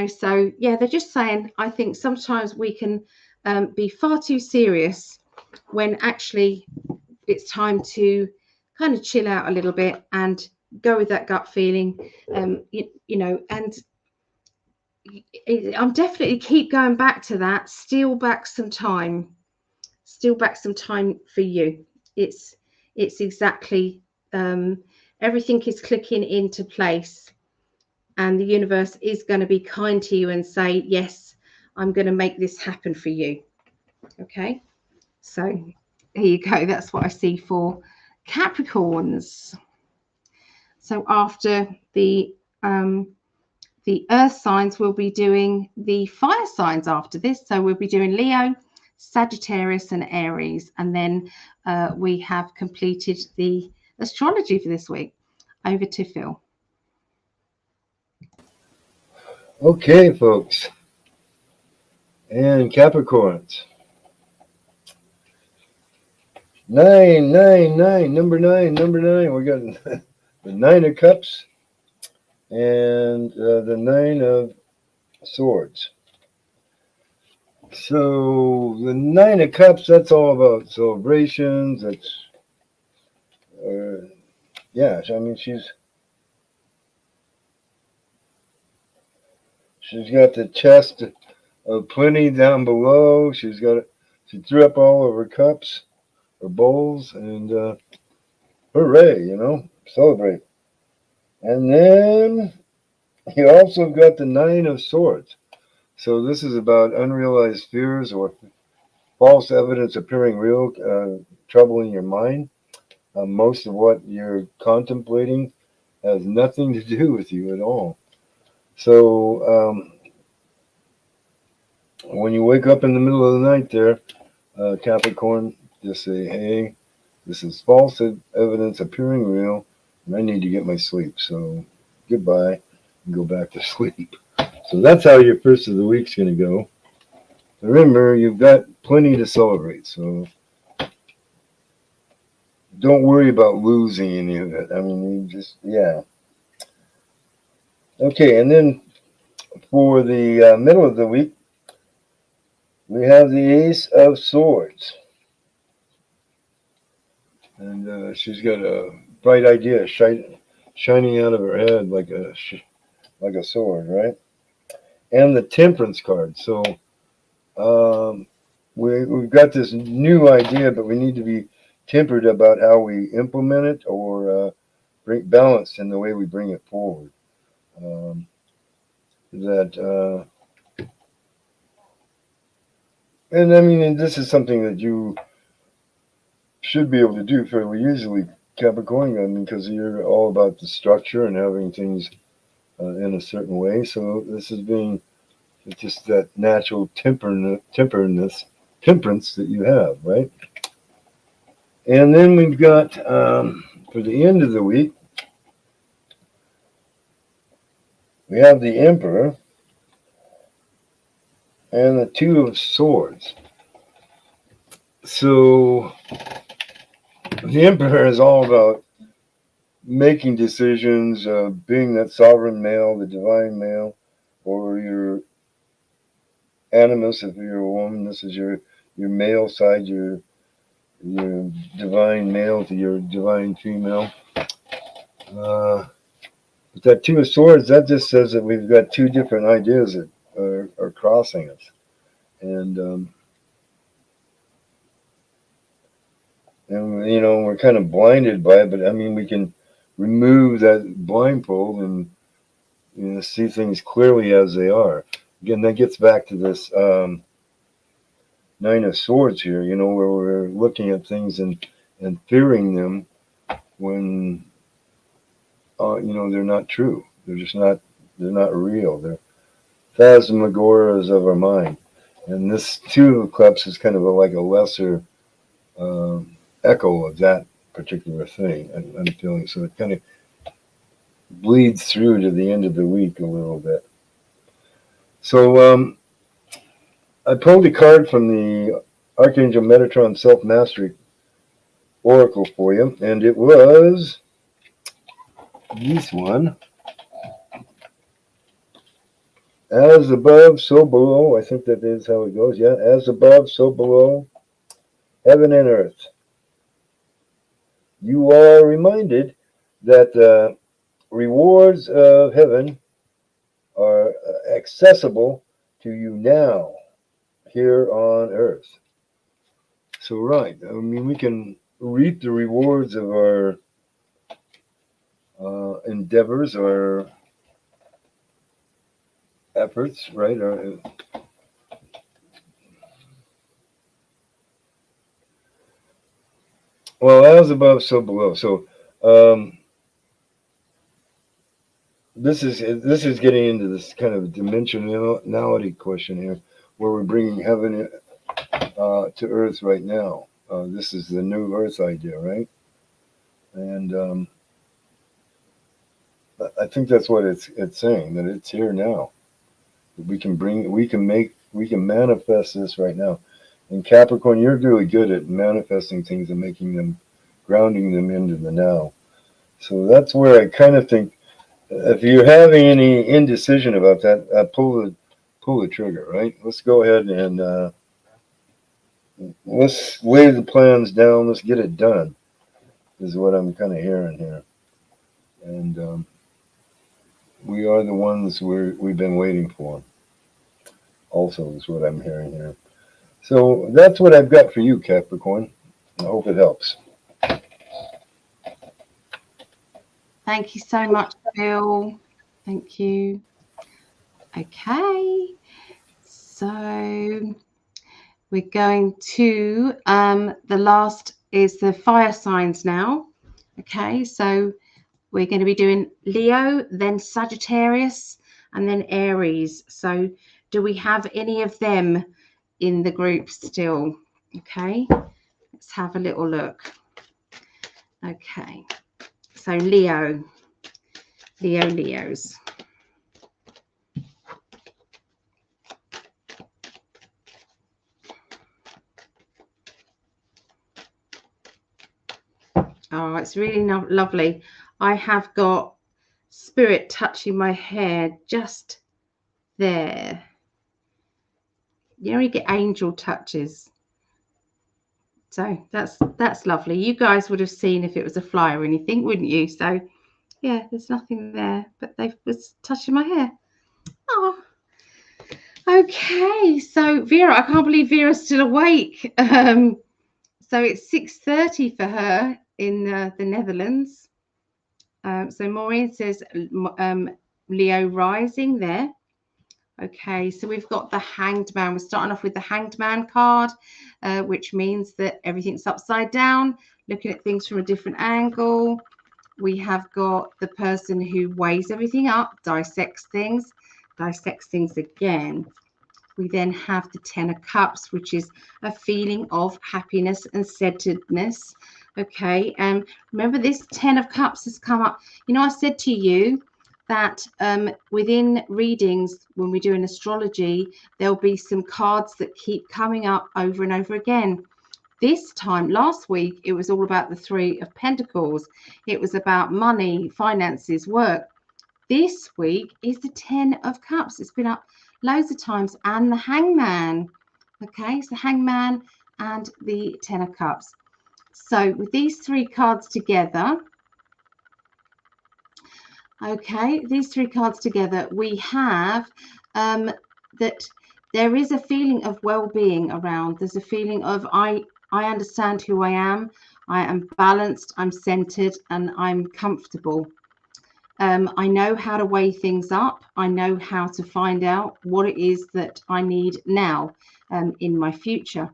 So yeah, they're just saying, I think sometimes we can be far too serious when actually it's time to kind of chill out a little bit and go with that gut feeling, and I'm definitely keep going back to that. Steal back some time for you. It's exactly, everything is clicking into place, and the universe is going to be kind to you and say, yes, I'm going to make this happen for you. Okay, so here you go. That's what I see for Capricorns. So after the earth signs, we'll be doing the fire signs after this. So we'll be doing Leo, Sagittarius and Aries, and then we have completed the astrology for this week. Over to Phil. Okay, folks. And Capricorns. 9, 9, 9, number 9. We got the 9 of Cups and the 9 of Swords. So the 9 of Cups, that's all about celebrations. It's, yeah, I mean, she's got the chest of plenty down below. She threw up all of her cups or bowls, and hooray, celebrate. And then you also got the 9 of Swords. So this is about unrealized fears or false evidence appearing real, troubling your mind. Most of what you're contemplating has nothing to do with you at all. So when you wake up in the middle of the night there, Capricorn, just say, hey, this is false evidence appearing real, and I need to get my sleep. So goodbye, and go back to sleep. So that's how your first of the week's going to go. Remember, you've got plenty to celebrate, so don't worry about losing any of it. I mean, yeah. Okay, and then for the middle of the week, we have the Ace of Swords. And she's got a bright idea shining out of her head like a sword, right? And the Temperance card. So we've got this new idea, but we need to be tempered about how we implement it or bring balance in the way we bring it forward. And I mean, and this is something that you should be able to do fairly easily Capricorn, I mean, because you're all about the structure and having things in a certain way. So this is being just that natural temperance that you have, right? And then we've got, for the end of the week, we have the Emperor and the Two of Swords. So the Emperor is all about making decisions, being that sovereign male, the divine male, or your animus if you're a woman. This is your male side, your divine male to your divine female. But that Two of Swords, that just says that we've got two different ideas that are crossing us. And you know, we're kind of blinded by it, but I mean, we can remove that blindfold and, you know, see things clearly as they are. Again, that gets back to this Nine of Swords here, you know, where we're looking at things and fearing them when, you know, they're not true. They're just not, they're not real. They're phantasmagoras of our mind. And this Two of Cups is kind of like a lesser echo of that particular thing, I'm feeling. So it kind of bleeds through to the end of the week a little bit. So I pulled a card from the Archangel Metatron Self-Mastery Oracle for you, and it was this one. As above, so below. I think that is how it goes. Yeah, as above, so below, heaven and earth. You are reminded that the rewards of heaven are accessible to you now, here on earth. So, right, I mean, we can reap the rewards of our endeavors, our efforts, right? Well, as above, so below. So, this is getting into this kind of dimensionality question here, where we're bringing heaven to earth right now. This is the new earth idea, right? And I think that's what it's saying, that it's here now. We can manifest this right now. And Capricorn, you're really good at manifesting things and grounding them into the now. So that's where I kind of think, if you're having any indecision about that, pull the trigger, right? Let's go ahead and let's lay the plans down. Let's get it done, is what I'm kind of hearing here. And we are the ones we've been waiting for. Also, is what I'm hearing here. So that's what I've got for you, Capricorn. I hope it helps. Thank you so much, Bill. Thank you. Okay, so we're going to the last is the fire signs now. Okay, so we're going to be doing Leo, then Sagittarius, and then Aries. So do we have any of them in the group still? Okay, let's have a little look. Okay, so Leos. Oh, it's really lovely. I have got spirit touching my hair just there. You know, you get angel touches. So that's lovely. You guys would have seen if it was a fly or anything, wouldn't you? So yeah, there's nothing there, but they was touching my hair. Oh, okay. So Vera, I can't believe Vera's still awake. So it's 6:30 for her in the Netherlands. So Maureen says Leo rising there. Okay, so we've got the Hanged Man. We're starting off with the Hanged Man card, which means that everything's upside down. looking at things from a different angle. We have got the person who weighs everything up, dissects things again. We then have the Ten of Cups, which is a feeling of happiness and centeredness. Okay, and remember this Ten of Cups has come up. You know, I said to you that within readings, when we do an astrology, there'll be some cards that keep coming up over and over again. This time, last week, it was all about the Three of Pentacles. It was about money, finances, work. This week is the Ten of Cups. It's been up loads of times, and the Hangman. Okay, so Hangman and the Ten of Cups. So with these three cards together, okay, these three cards together, we have that there is a feeling of well-being around. There's a feeling of I understand who I am balanced, I'm centered, and I'm comfortable. I know how to weigh things up. I know how to find out what it is that I need now in my future.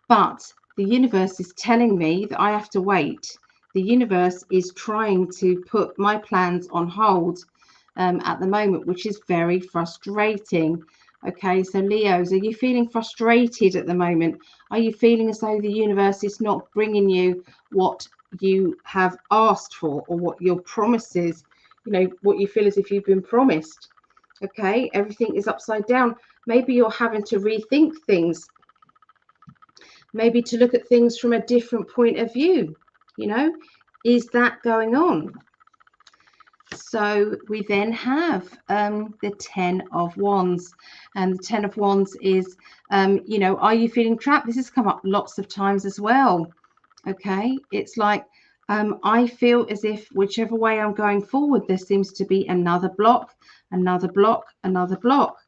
But the universe is telling me that I have to wait. The universe is trying to put my plans on hold at the moment, which is very frustrating. Okay, so Leos, are you feeling frustrated at the moment? Are you feeling as though the universe is not bringing you what you have asked for, or what your promises, you know, what you feel as if you've been promised? Okay, everything is upside down. Maybe you're having to rethink things, maybe to look at things from a different point of view. You know, is that going on? So we then have the Ten of Wands, and the Ten of Wands is, you know, are you feeling trapped? This has come up lots of times as well. Okay, it's like I feel as if whichever way I'm going forward, there seems to be another block, another block, another block,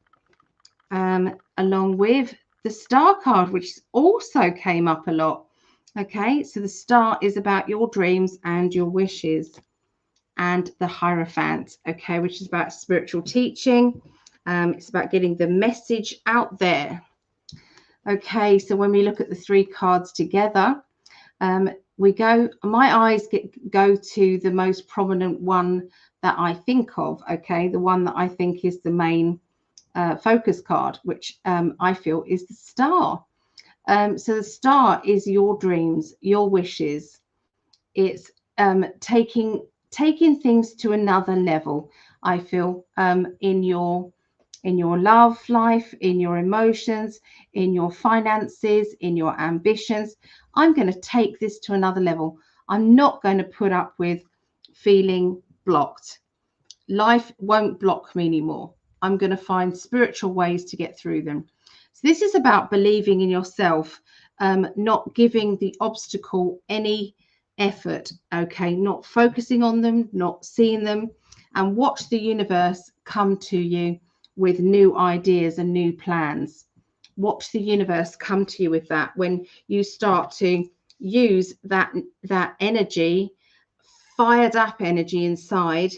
along with the Star card, which also came up a lot. Okay, so the Star is about your dreams and your wishes. And the Hierophant, okay, which is about spiritual teaching. It's about getting the message out there. Okay, so when we look at the three cards together, we go, my eyes go to the most prominent one that I think of, okay, the one that I think is the main focus card, which I feel is the Star. So the Star is your dreams, your wishes. It's taking things to another level, I feel, in your love life, in your emotions, in your finances, in your ambitions. I'm going to take this to another level. I'm not going to put up with feeling blocked. Life won't block me anymore. I'm going to find spiritual ways to get through them. So this is about believing in yourself, not giving the obstacle any effort, okay, not focusing on them, not seeing them, and watch the universe come to you with new ideas and new plans. Watch the universe come to you with that when you start to use that energy, fired up energy inside,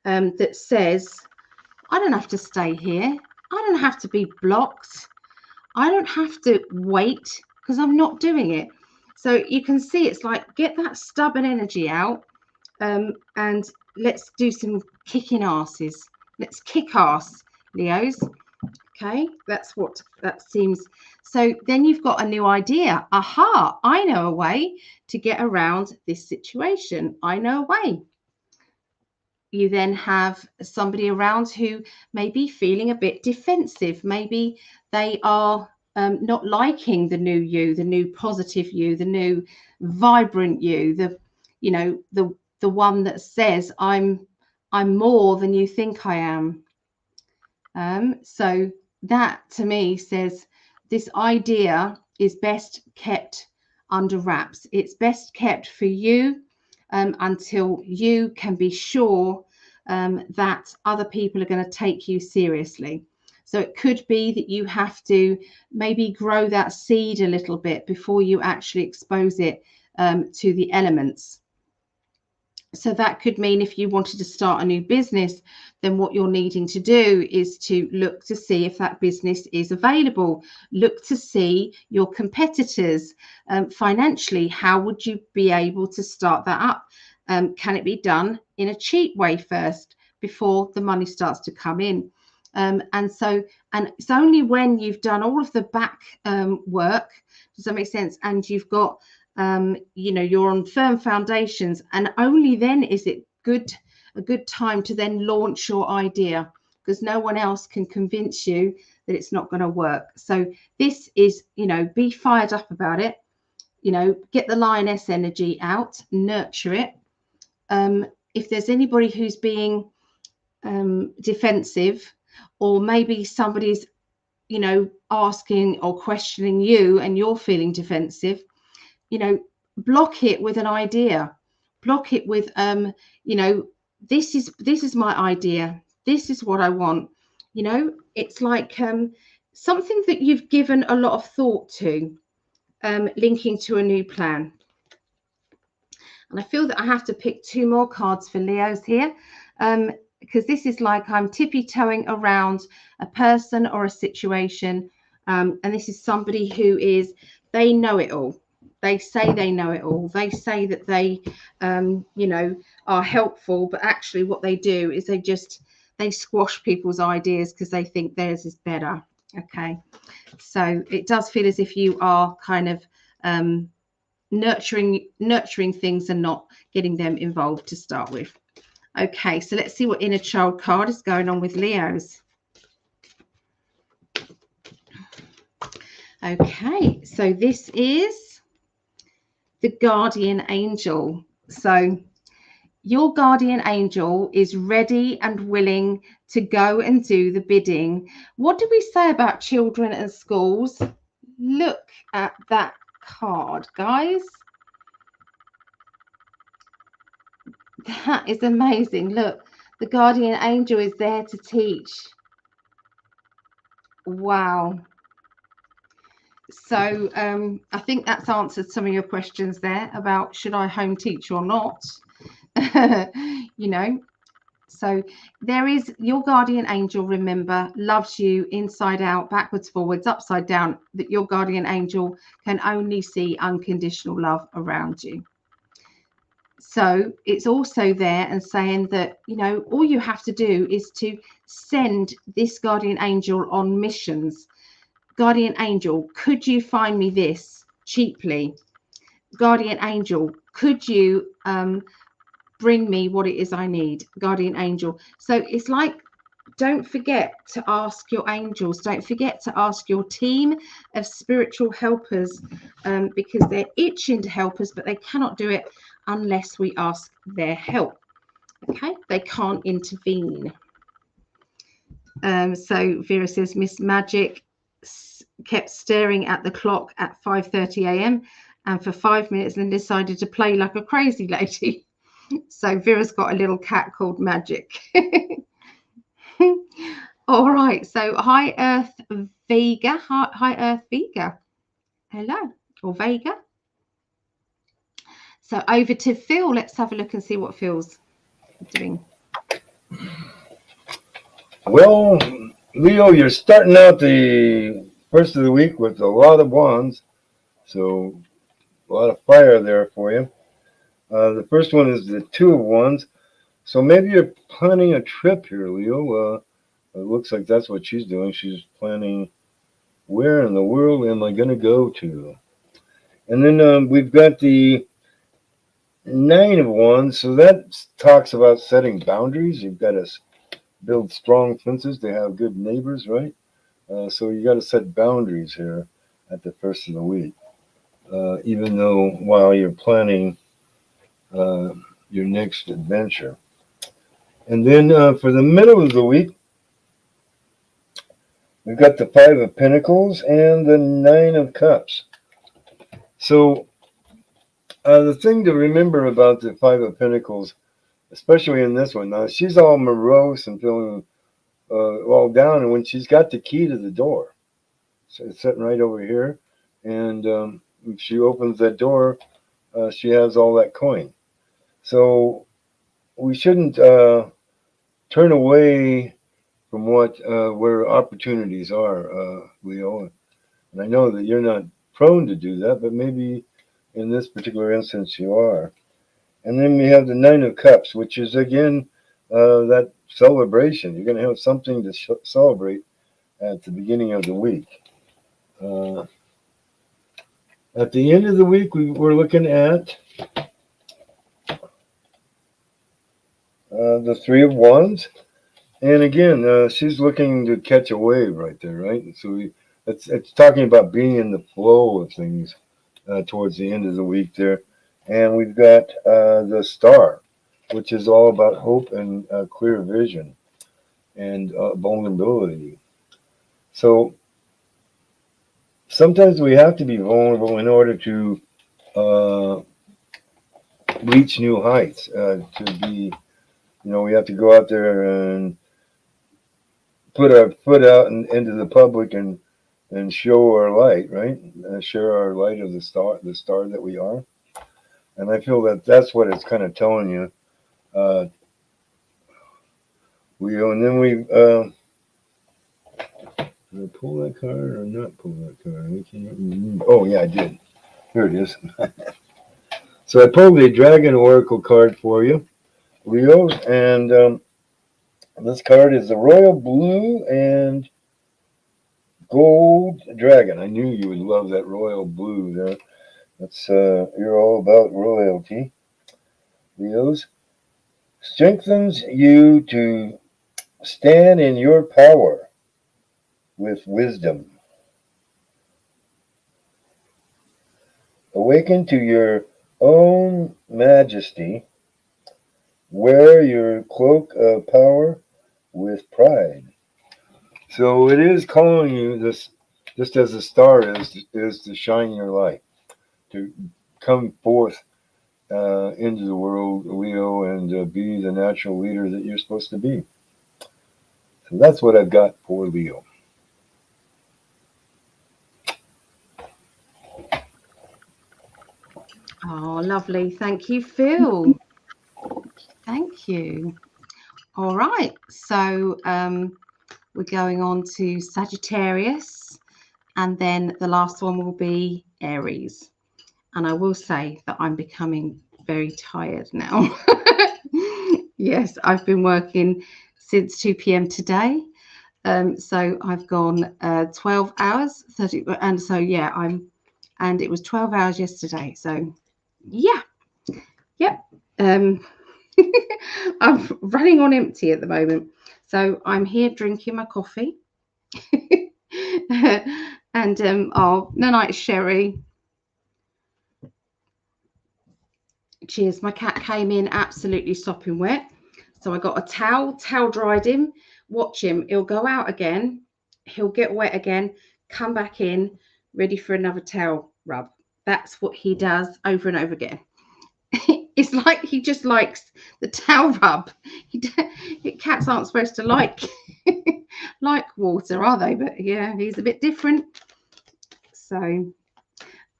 that says, I don't have to stay here. I don't have to be blocked. I don't have to wait, because I'm not doing it. So you can see it's like, get that stubborn energy out, and let's do some kicking asses. Let's kick ass, Leos. Okay, that's what that seems. So then you've got a new idea. Aha, I know a way to get around this situation. I know a way. You then have somebody around who may be feeling a bit defensive. Maybe they are not liking the new you, the new positive you, the new vibrant you, the one that says I'm more than you think I am. So that to me says this idea is best kept under wraps. It's best kept for you until you can be sure that other people are going to take you seriously. So it could be that you have to maybe grow that seed a little bit before you actually expose it to the elements. So that could mean if you wanted to start a new business, then what you're needing to do is to look to see if that business is available. Look to see your competitors financially. How would you be able to start that up? Can it be done in a cheap way first before the money starts to come in? And it's only when you've done all of the back work, does that make sense? And you've got you're on firm foundations, and only then is it a good time to then launch your idea, because no one else can convince you that it's not going to work. So this is, be fired up about it, get the lioness energy out, nurture it. If there's anybody who's being defensive, or maybe somebody's asking or questioning you and you're feeling defensive, block it with an idea. Block it with this is my idea, this is what I want. It's like something that you've given a lot of thought to, linking to a new plan. And I feel that I have to pick 2 more cards for Leos here, because this is like I'm tippy-toeing around a person or a situation, and this is somebody who they know it all. They say they know it all. They say that they, are helpful, but actually what they do is they squash people's ideas because they think theirs is better. Okay, so it does feel as if you are kind of nurturing things and not getting them involved to start with. Okay, so let's see what inner child card is going on with Leos. Okay, so this is the guardian angel. So your guardian angel is ready and willing to go and do the bidding. What do we say about children and schools? Look at that card, guys. That is amazing. Look, the guardian angel is there to teach. Wow. So I think that's answered some of your questions there about should I home teach or not. So there is your guardian angel, remember, loves you inside out, backwards, forwards, upside down. That your guardian angel can only see unconditional love around you. So it's also there and saying that, all you have to do is to send this guardian angel on missions. Guardian angel, could you find me this cheaply? Guardian angel, could you bring me what it is I need? Guardian angel. So it's like, don't forget to ask your angels. Don't forget to ask your team of spiritual helpers, because they're itching to help us, but they cannot do it unless we ask their help. Okay, they can't intervene. So Vera says Miss Magic kept staring at the clock at 5:30 a.m. and for 5 minutes and then decided to play like a crazy lady. So Vera's got a little cat called Magic. All right, so hi Earth Vega. Hi Earth Vega. Hello, or Vega. So over to Phil. Let's have a look and see what Phil's doing. Well, Leo, you're starting out the first of the week with a lot of wands, so a lot of fire there for you. The first one is the 2 of Wands, so maybe you're planning a trip here, Leo. It looks like that's what she's doing. She's planning, where in the world am I going to go to? And then we've got the 9 of Wands, so that talks about setting boundaries. You've got to build strong fences to have good neighbors, right? So you got to set boundaries here at the first of the week, even though while you're planning your next adventure. And then for the middle of the week, we've got the 5 of Pentacles and the 9 of Cups. So the thing to remember about the 5 of Pentacles, especially in this one, now she's all morose and feeling all down, and when she's got the key to the door, so it's sitting right over here, and if she opens that door, she has all that coin. So we shouldn't turn away from what where opportunities are, Leo. And I know that you're not prone to do that, but maybe in this particular instance you are. And then we have the Nine of Cups, which is again that celebration. You're going to have something to celebrate at the beginning of the week. Uh, at the end of the week, we're looking at the Three of Wands. And again, she's looking to catch a wave right there, right? So it's talking about being in the flow of things towards the end of the week there. And we've got the Star, which is all about hope and clear vision and vulnerability. So sometimes we have to be vulnerable in order to uh, reach new heights. To be, we have to go out there and put our foot out into the public and show our light, right? Share our light of the star that we are. And I feel that that's what it's kind of telling you. And then we did I pull that card or not pull that card? I can't remember. Oh yeah, I did. Here it is. So I pulled the Dragon Oracle card for you, Leo, and this card is the Royal Blue and Gold Dragon. I knew you would love that Royal Blue there. That's you're all about royalty, Leos. Strengthens you to stand in your power with wisdom. Awaken to your own majesty. Wear your cloak of power with pride. So it is calling you this, just as the star is to shine your light, to come forth into the world, Leo, and be the natural leader that you're supposed to be. So that's what I've got for Leo. Oh, lovely. Thank you, Phil. Thank you. All right. So we're going on to Sagittarius, and then the last one will be Aries. And I will say that I'm becoming very tired now. Yes, I've been working since 2 p.m. today. So I've gone 12 hours, 30, and so yeah, and it was 12 hours yesterday. So yeah, yep. I'm running on empty at the moment. So I'm here drinking my coffee. And oh, no night sherry. Cheers. My cat came in absolutely sopping wet. So I got a towel dried him. Watch him. He'll go out again. He'll get wet again, come back in, ready for another towel rub. That's what he does over and over again. It's like he just likes the towel rub. Cats aren't supposed to like like water, are they? But yeah, he's a bit different. So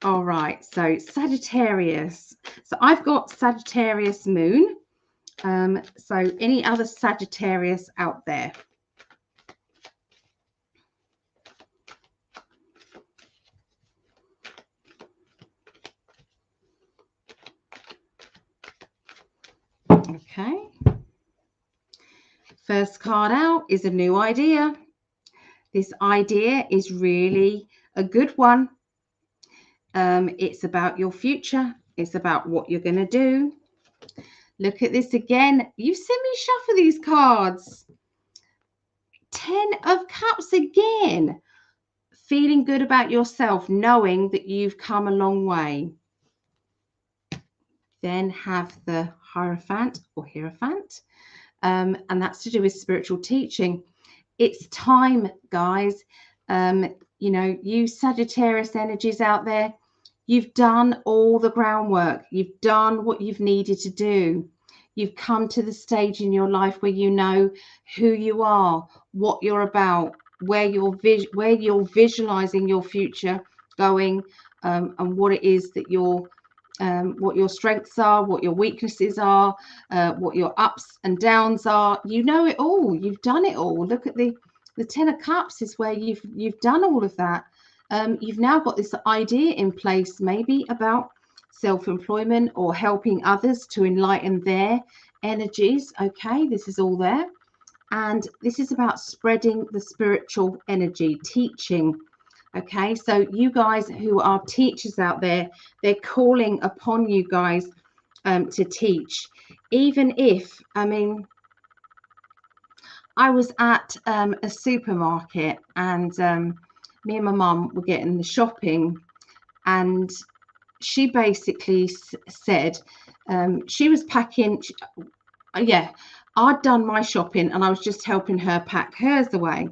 all right, so Sagittarius. So I've got Sagittarius moon. So any other Sagittarius out there? Okay. First card out is a new idea. This idea is really a good one. It's about your future. It's about what you're going to do. Look at this again. You've seen me shuffle these cards. 10 of Cups again. Feeling good about yourself, knowing that you've come a long way. Then have the Hierophant or Hierophant. And that's to do with spiritual teaching. It's time, guys. You Sagittarius energies out there, you've done all the groundwork. You've done what you've needed to do. You've come to the stage in your life where you know who you are, what you're about, where you're visualizing your future going, and what it is that you're what your strengths are, what your weaknesses are, what your ups and downs are. You know it all. You've done it all. Look at the Ten of Cups is where you've done all of that. You've now got this idea in place, maybe about self-employment or helping others to enlighten their energies. Okay, this is all there. And this is about spreading the spiritual energy, teaching. Okay, so you guys who are teachers out there, they're calling upon you guys to teach. Even if, I mean, I was at a supermarket, and me and my mum were getting the shopping, and she basically said she was packing. Yeah, I'd done my shopping and I was just helping her pack hers away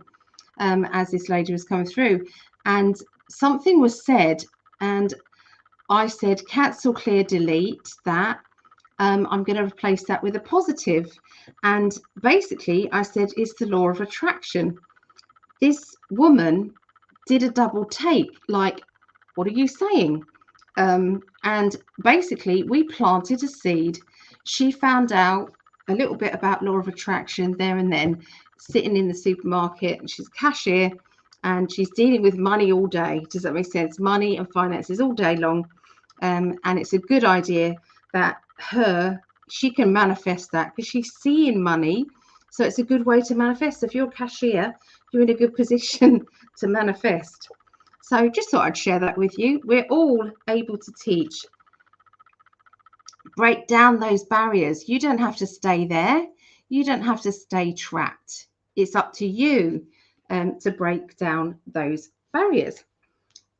as this lady was coming through, and something was said, and I said, cancel, clear, delete that. I'm going to replace that with a positive. And basically I said, it's the law of attraction. This woman did a double take, like, what are you saying? And basically we planted a seed. She found out a little bit about law of attraction there and then, sitting in the supermarket, and she's a cashier and she's dealing with money all day. Does that make sense? Money and finances all day long. And it's a good idea that she can manifest that because she's seeing money. So it's a good way to manifest. If you're a cashier, you're in a good position to manifest. So just thought I'd share that with you. We're all able to teach. Break down those barriers. You don't have to stay there. You don't have to stay trapped. It's up to you to break down those barriers.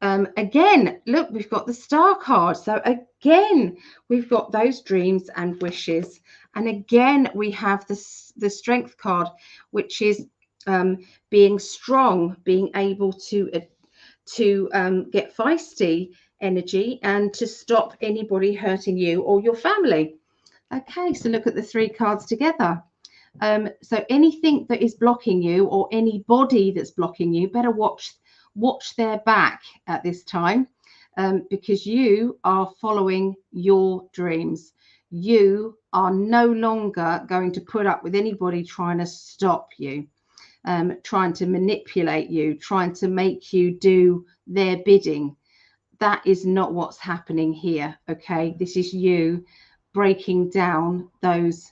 Again, look, we've got the Star card. So again, we've got those dreams and wishes. And again, we have the Strength card, which is being strong, being able to get feisty energy and to stop anybody hurting you or your family. Okay, so look at the three cards together. So anything that is blocking you or anybody that's blocking you, better watch their back at this time, because you are following your dreams. You are no longer going to put up with anybody trying to stop you, trying to manipulate you, trying to make you do their bidding. That is not what's happening here. Okay, this is you breaking down those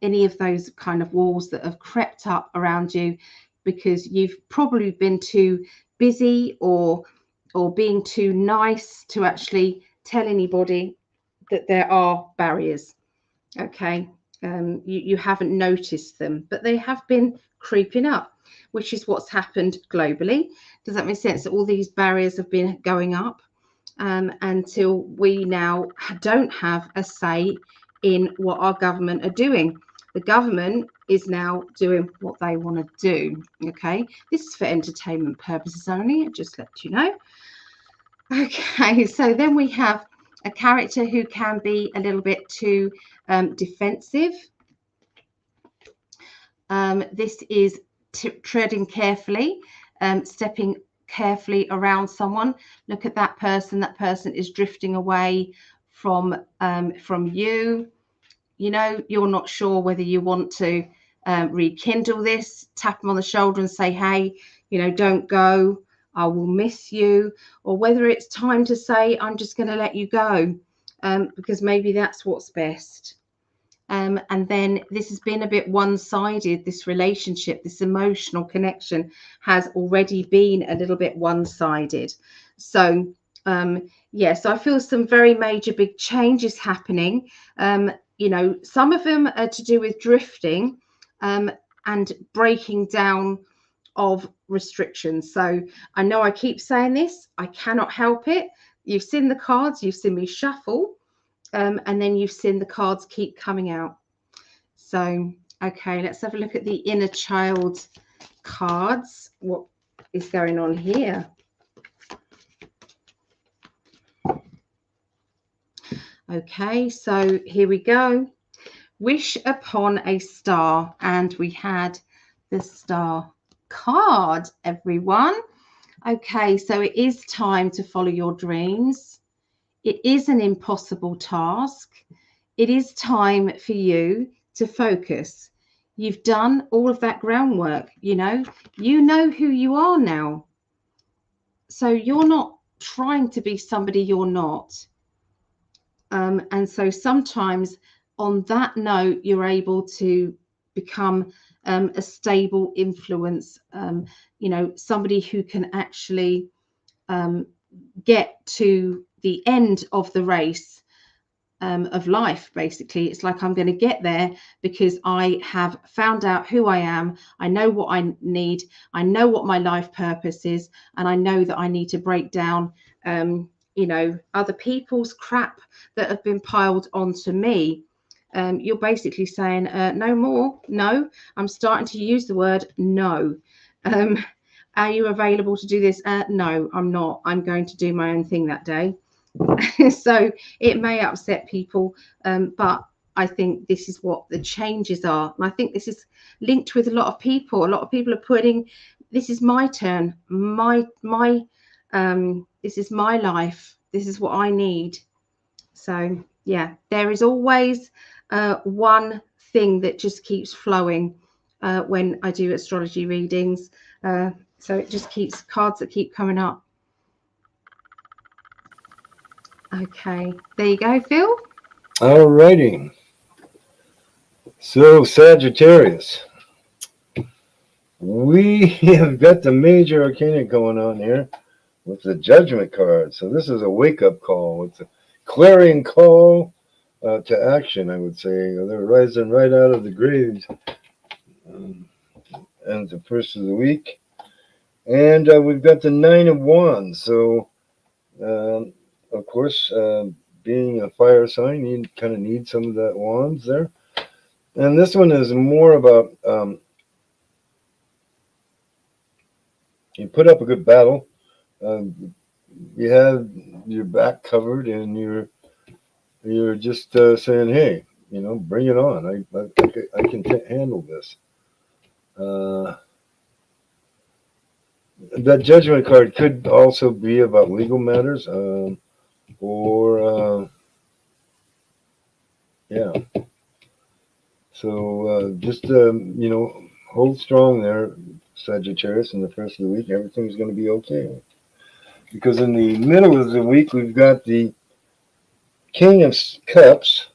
any of those kind of walls that have crept up around you, because you've probably been too busy or being too nice to actually tell anybody that there are barriers. Okay, you haven't noticed them, but they have been creeping up, which is what's happened globally. Does that make sense? All these barriers have been going up until we now don't have a say in what our government are doing. The government is now doing what they want to do. Okay, this is for entertainment purposes only, just let you know. Okay, so then we have a character who can be a little bit too defensive. This is treading carefully, stepping carefully around someone. Look at that person. That person is drifting away from you. You know, you're not sure whether you want to rekindle this, tap them on the shoulder and say, hey, you know, don't go, I will miss you, or whether it's time to say, I'm just going to let you go, because maybe that's what's best. And then this has been a bit one-sided. This relationship, this emotional connection has already been a little bit one-sided. So yeah, so I feel some very major big changes happening. You know, some of them are to do with drifting and breaking down of restrictions. So I know I keep saying this, I cannot help it. You've seen the cards, you've seen me shuffle, and then you've seen the cards keep coming out. So, okay, let's have a look at the inner child cards. What is going on here? Okay, so here we go. Wish upon a star, and we had the Star card, everyone. Okay, so it is time to follow your dreams. It is an impossible task. It is time for you to focus. You've done all of that groundwork, you know who you are now. So you're not trying to be somebody you're not. And so sometimes on that note, you're able to become a stable influence, somebody who can actually get to the end of the race of life. Basically, it's like, I'm going to get there because I have found out who I am. I know what I need. I know what my life purpose is. And I know that I need to break down, other people's crap that have been piled onto me. You're basically saying, no more. No, I'm starting to use the word no. Are you available to do this? No, I'm not. I'm going to do my own thing that day. So it may upset people, but I think this is what the changes are. And I think this is linked with a lot of people. A lot of people are putting, this is my turn, this is my life, this is what I need. So yeah, there is always one thing that just keeps flowing when I do astrology readings. So it just keeps cards that keep coming up. Okay, there you go, Phil. All righty. So, Sagittarius. We have got the major arcana going on here with the Judgment card. So this is a wake-up call. It's a clarion call to action, I would say. They're rising right out of the graves. And the first of the week. And we've got the Nine of Wands. So, of course, being a fire sign, you kind of need some of that wands there. And this one is more about you put up a good battle. You have your back covered, and you're just saying, "Hey, bring it on. I can handle this." That Judgment card could also be about legal matters, or yeah. So just hold strong there, Sagittarius. In the first of the week, everything's going to be okay. Because in the middle of the week, we've got the King of Cups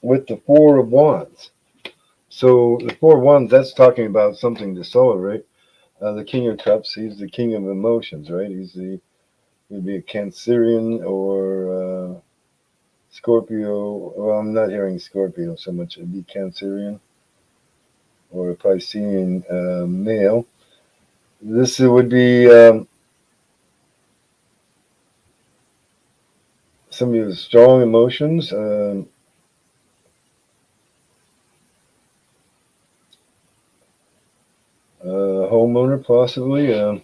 with the Four of Wands. So the Four of Wands, that's talking about something to celebrate. The King of Cups, he's the king of emotions, right? He'd be a Cancerian or Scorpio. Well, I'm not hearing Scorpio so much. It'd be Cancerian or a Piscean male. This would be some of your strong emotions. Homeowner, possibly. And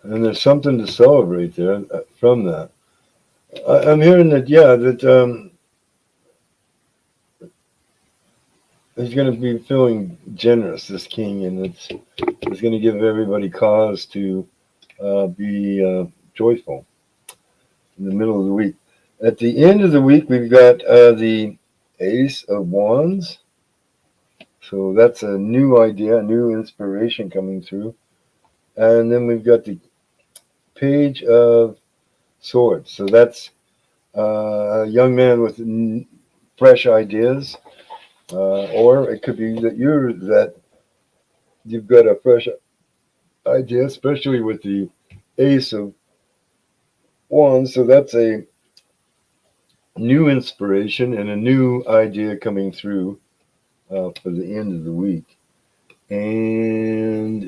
there's something to celebrate there from that. I'm hearing that, that he's going to be feeling generous, this king, and it's going to give everybody cause to be joyful in the middle of the week. At the end of the week, we've got the Ace of Wands. So that's a new idea, a new inspiration coming through. And then we've got the Page of Swords. So that's a young man with fresh ideas. Or it could be that you've got a fresh idea, especially with the Ace of Wands. So that's a new inspiration and a new idea coming through for the end of the week. And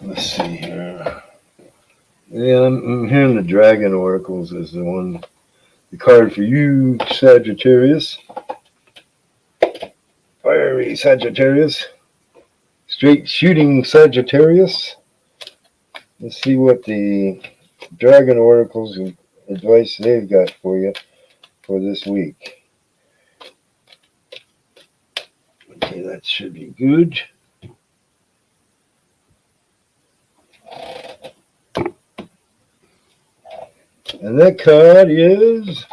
let's see here. Yeah, I'm hearing the Dragon Oracles is the card for you, Sagittarius. Fiery Sagittarius. Straight shooting Sagittarius. Let's see what the Dragon Oracles advice they've got for you for this week. Okay, Okay, that should be good. And that card is,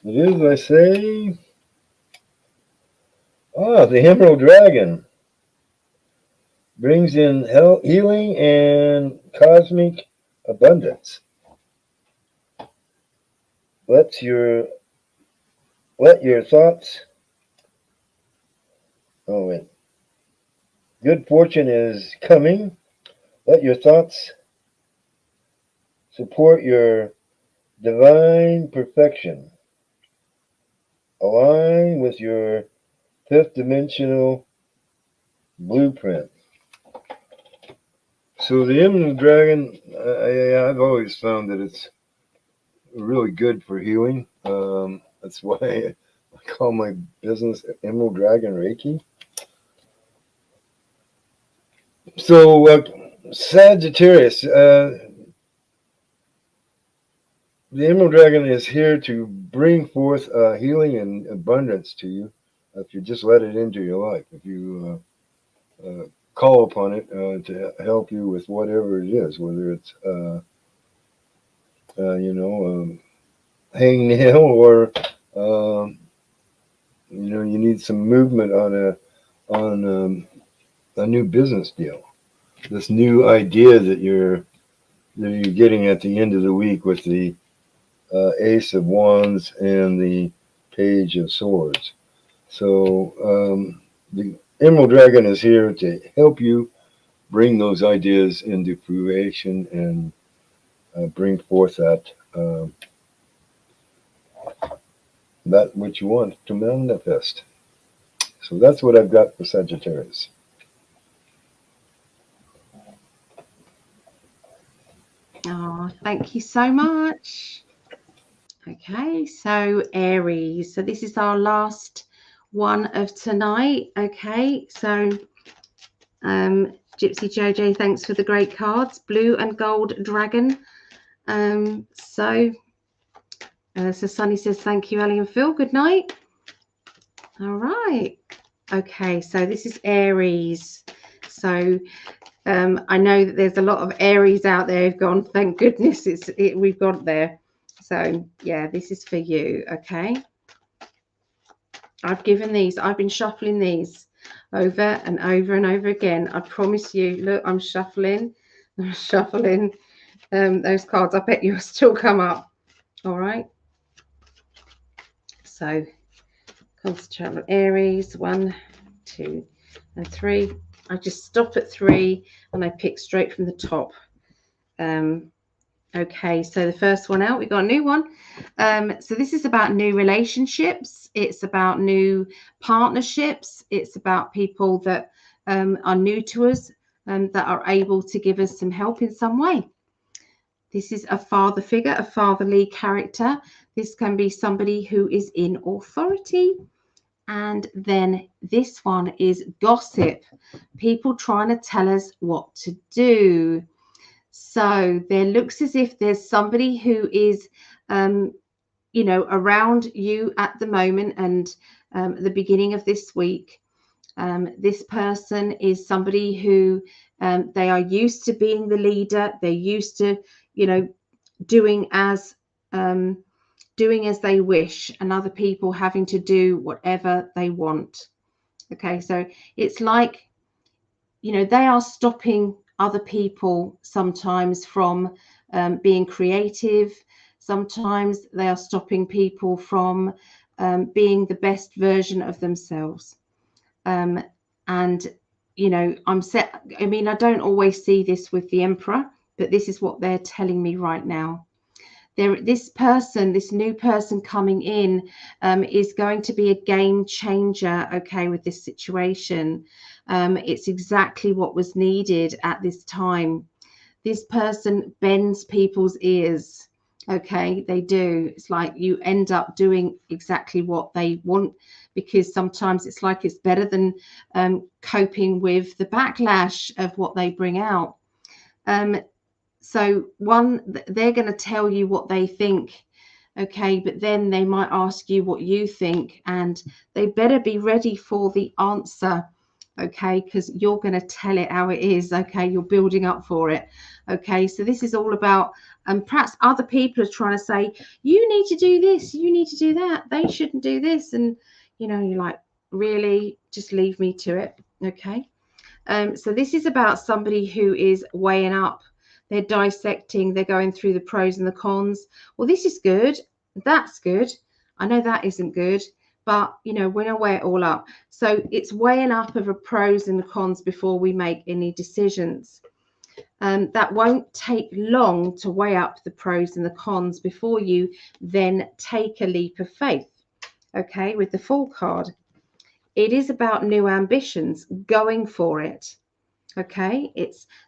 I say, the Emerald Dragon. Brings in healing and cosmic abundance. Let your thoughts. Oh wait. Good fortune is coming. Let your thoughts support your divine perfection. Align with your fifth dimensional blueprint. So the Emerald Dragon, I've always found that it's really good for healing. That's why I call my business Emerald Dragon Reiki. So Sagittarius, the Emerald Dragon is here to bring forth healing and abundance to you if you just let it into your life. If you call upon it to help you with whatever it is, whether it's hangnail or you need some movement on a new business deal. This new idea that you're getting at the end of the week with the Ace of Wands and the Page of Swords. So the Emerald Dragon is here to help you bring those ideas into fruition and bring forth that which you want to manifest. So that's what I've got for Sagittarius. Oh, thank you so much. Okay, so Aries. So this is our last one of tonight. Okay, so Gypsy JJ, thanks for the great cards. Blue and gold dragon. So Sunny says, thank you, Ellie and Phil. Good night. All right. Okay, so this is Aries. So I know that there's a lot of Aries out there who've gone, thank goodness we've got there. So yeah, this is for you. Okay. I've been shuffling these over and over and over again. I promise you, look, I'm shuffling those cards. I bet you'll still come up. All right. So concentrate on Aries, 1, 2, and 3. I just stop at 3 and I pick straight from the top. Okay, so the first one out, we got a new one. So this is about new relationships. It's about new partnerships. It's about people that are new to us that are able to give us some help in some way. This is a father figure, a fatherly character. This can be somebody who is in authority. And then this one is gossip. People trying to tell us what to do. So there looks as if there's somebody who is, around you at the moment and the beginning of this week. This person is somebody who they are used to being the leader. They're used to, doing as they wish, and other people having to do whatever they want. Okay, so it's like, they are stopping other people sometimes from being creative. Sometimes they are stopping people from being the best version of themselves. And, I don't always see this with the Emperor, but this is what they're telling me right now. This new person coming in is going to be a game changer, okay, with this situation. It's exactly what was needed at this time. This person bends people's ears, okay, they do. It's like you end up doing exactly what they want, because sometimes it's like it's better than coping with the backlash of what they bring out. So they're going to tell you what they think Okay, but then they might ask you what you think, and they better be ready for the answer. Okay, because you're going to tell it how it is. Okay, you're building up for it. Okay, so this is all about, and perhaps other people are trying to say, you need to do this, you need to do that, they shouldn't do this, and you're like, really, just leave me to it. Okay, so this is about somebody who is weighing up, they're dissecting, they're going through the pros and the cons. Well, this is good, that's good, I know that isn't good, but we're going to weigh it all up. So it's weighing up of the pros and the cons before we make any decisions. That won't take long to weigh up the pros and the cons before you then take a leap of faith. Okay, with the Fool card, it is about new ambitions, going for it. Okay,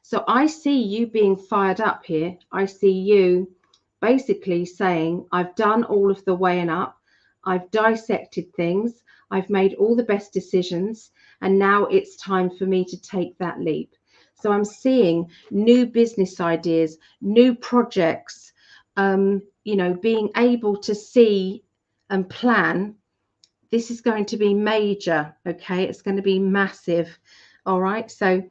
so I see you being fired up here. I see you basically saying, I've done all of the weighing up, I've dissected things, I've made all the best decisions, and now it's time for me to take that leap. So I'm seeing new business ideas, new projects, being able to see and plan. This is going to be major. Okay, it's going to be massive. All right, so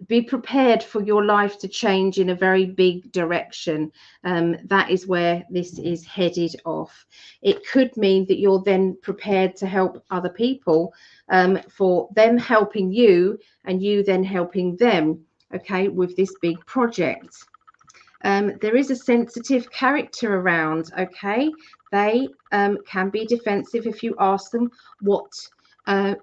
be prepared for your life to change in a very big direction. That is where this is headed off. It could mean that you're then prepared to help other people, for them helping you and you then helping them, okay, with this big project. There is a sensitive character around. Okay, they can be defensive if you ask them what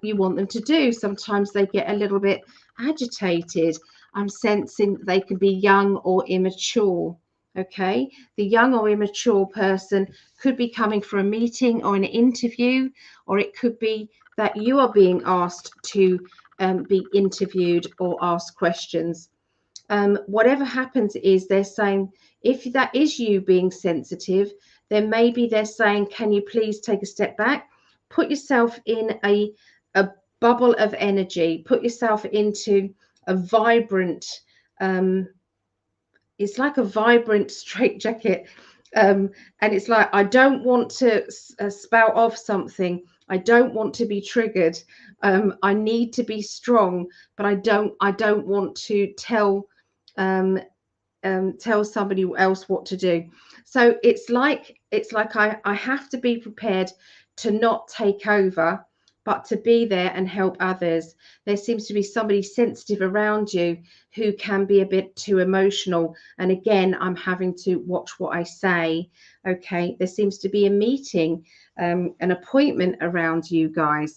you want them to do. Sometimes they get a little bit agitated. I'm sensing they can be young or immature. Okay, the young or immature person could be coming for a meeting or an interview, or it could be that you are being asked to be interviewed or ask questions. Whatever happens is they're saying, if that is you being sensitive, then maybe they're saying, can you please take a step back, put yourself in a bubble of energy, put yourself into a vibrant, it's like a vibrant straitjacket, and it's like, I don't want to spout off something, I don't want to be triggered, I need to be strong, but I don't want to tell somebody else what to do. So it's like I have to be prepared to not take over, but to be there and help others. There seems to be somebody sensitive around you who can be a bit too emotional, and again, I'm having to watch what I say. Okay, there seems to be a meeting, an appointment around you guys.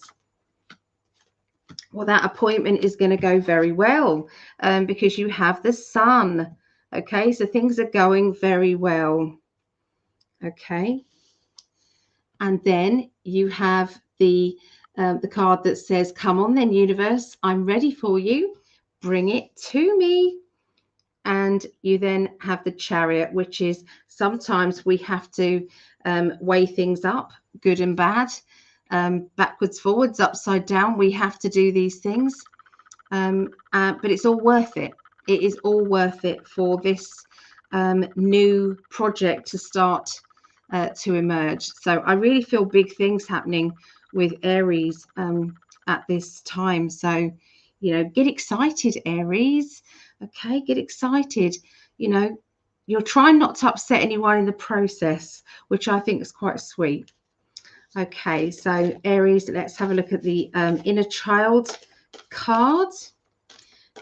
Well, that appointment is going to go very well, because you have the Sun. Okay, so things are going very well. Okay, and then you have the card that says, come on then, universe, I'm ready for you, bring it to me. And you then have the Chariot, which is sometimes we have to weigh things up, good and bad, backwards, forwards, upside down. We have to do these things, but it's all worth it. It is all worth it for this new project to start to emerge. So I really feel big things happening with Aries at this time. So, get excited, Aries. Okay, get excited. You're trying not to upset anyone in the process, which I think is quite sweet. Okay, so Aries, let's have a look at the inner child card.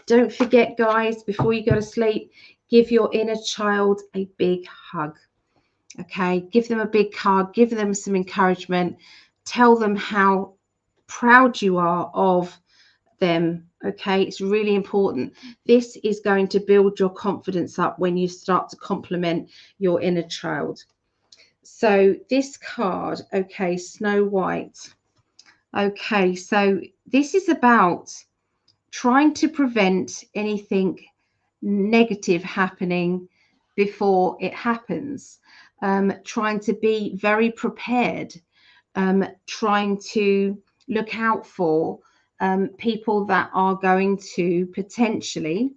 Don't forget, guys, before you go to sleep, give your inner child a big hug. Okay, give them a big hug, give them some encouragement, tell them how proud you are of them. Okay, it's really important. This is going to build your confidence up when you start to compliment your inner child. So this card, okay, Snow White. Okay, so this is about trying to prevent anything negative happening before it happens, trying to be very prepared, trying to look out for people that are going to potentially,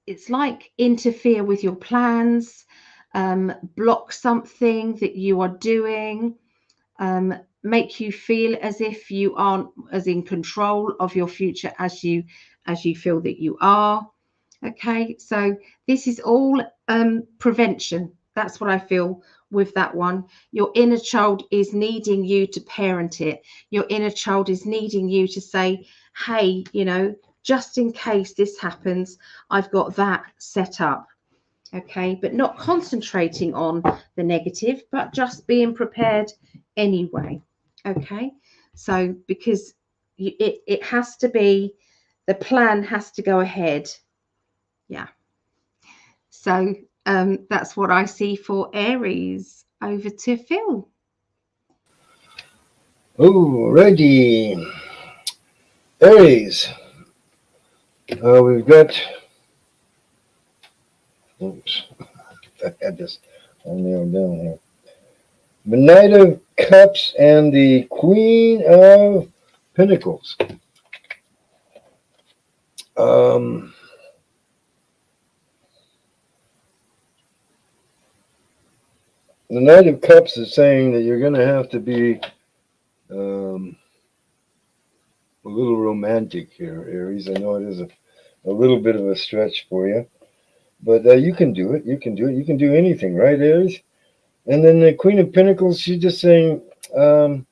it's like interfere with your plans, block something that you are doing, make you feel as if you aren't as in control of your future as you feel that you are. Okay, so this is all prevention. That's what I feel with that one. Your inner child is needing you to parent it. Your inner child is needing you to say, hey, you know, just in case this happens, I've got that set up. Okay, but not concentrating on the negative, but just being prepared anyway. Okay, so because it has to be, the plan has to go ahead. Yeah, so that's what I see for Aries. Over to Phil. Alrighty, Aries. We've got. Oops, I had this all nailed down here. The Knight of Cups and the Queen of Pentacles. The Knight of Cups is saying that you're going to have to be a little romantic here, Aries. I know it is a little bit of a stretch for you, but you can do it. You can do it. You can do anything, right, Aries? And then the Queen of Pentacles, she's just saying, well,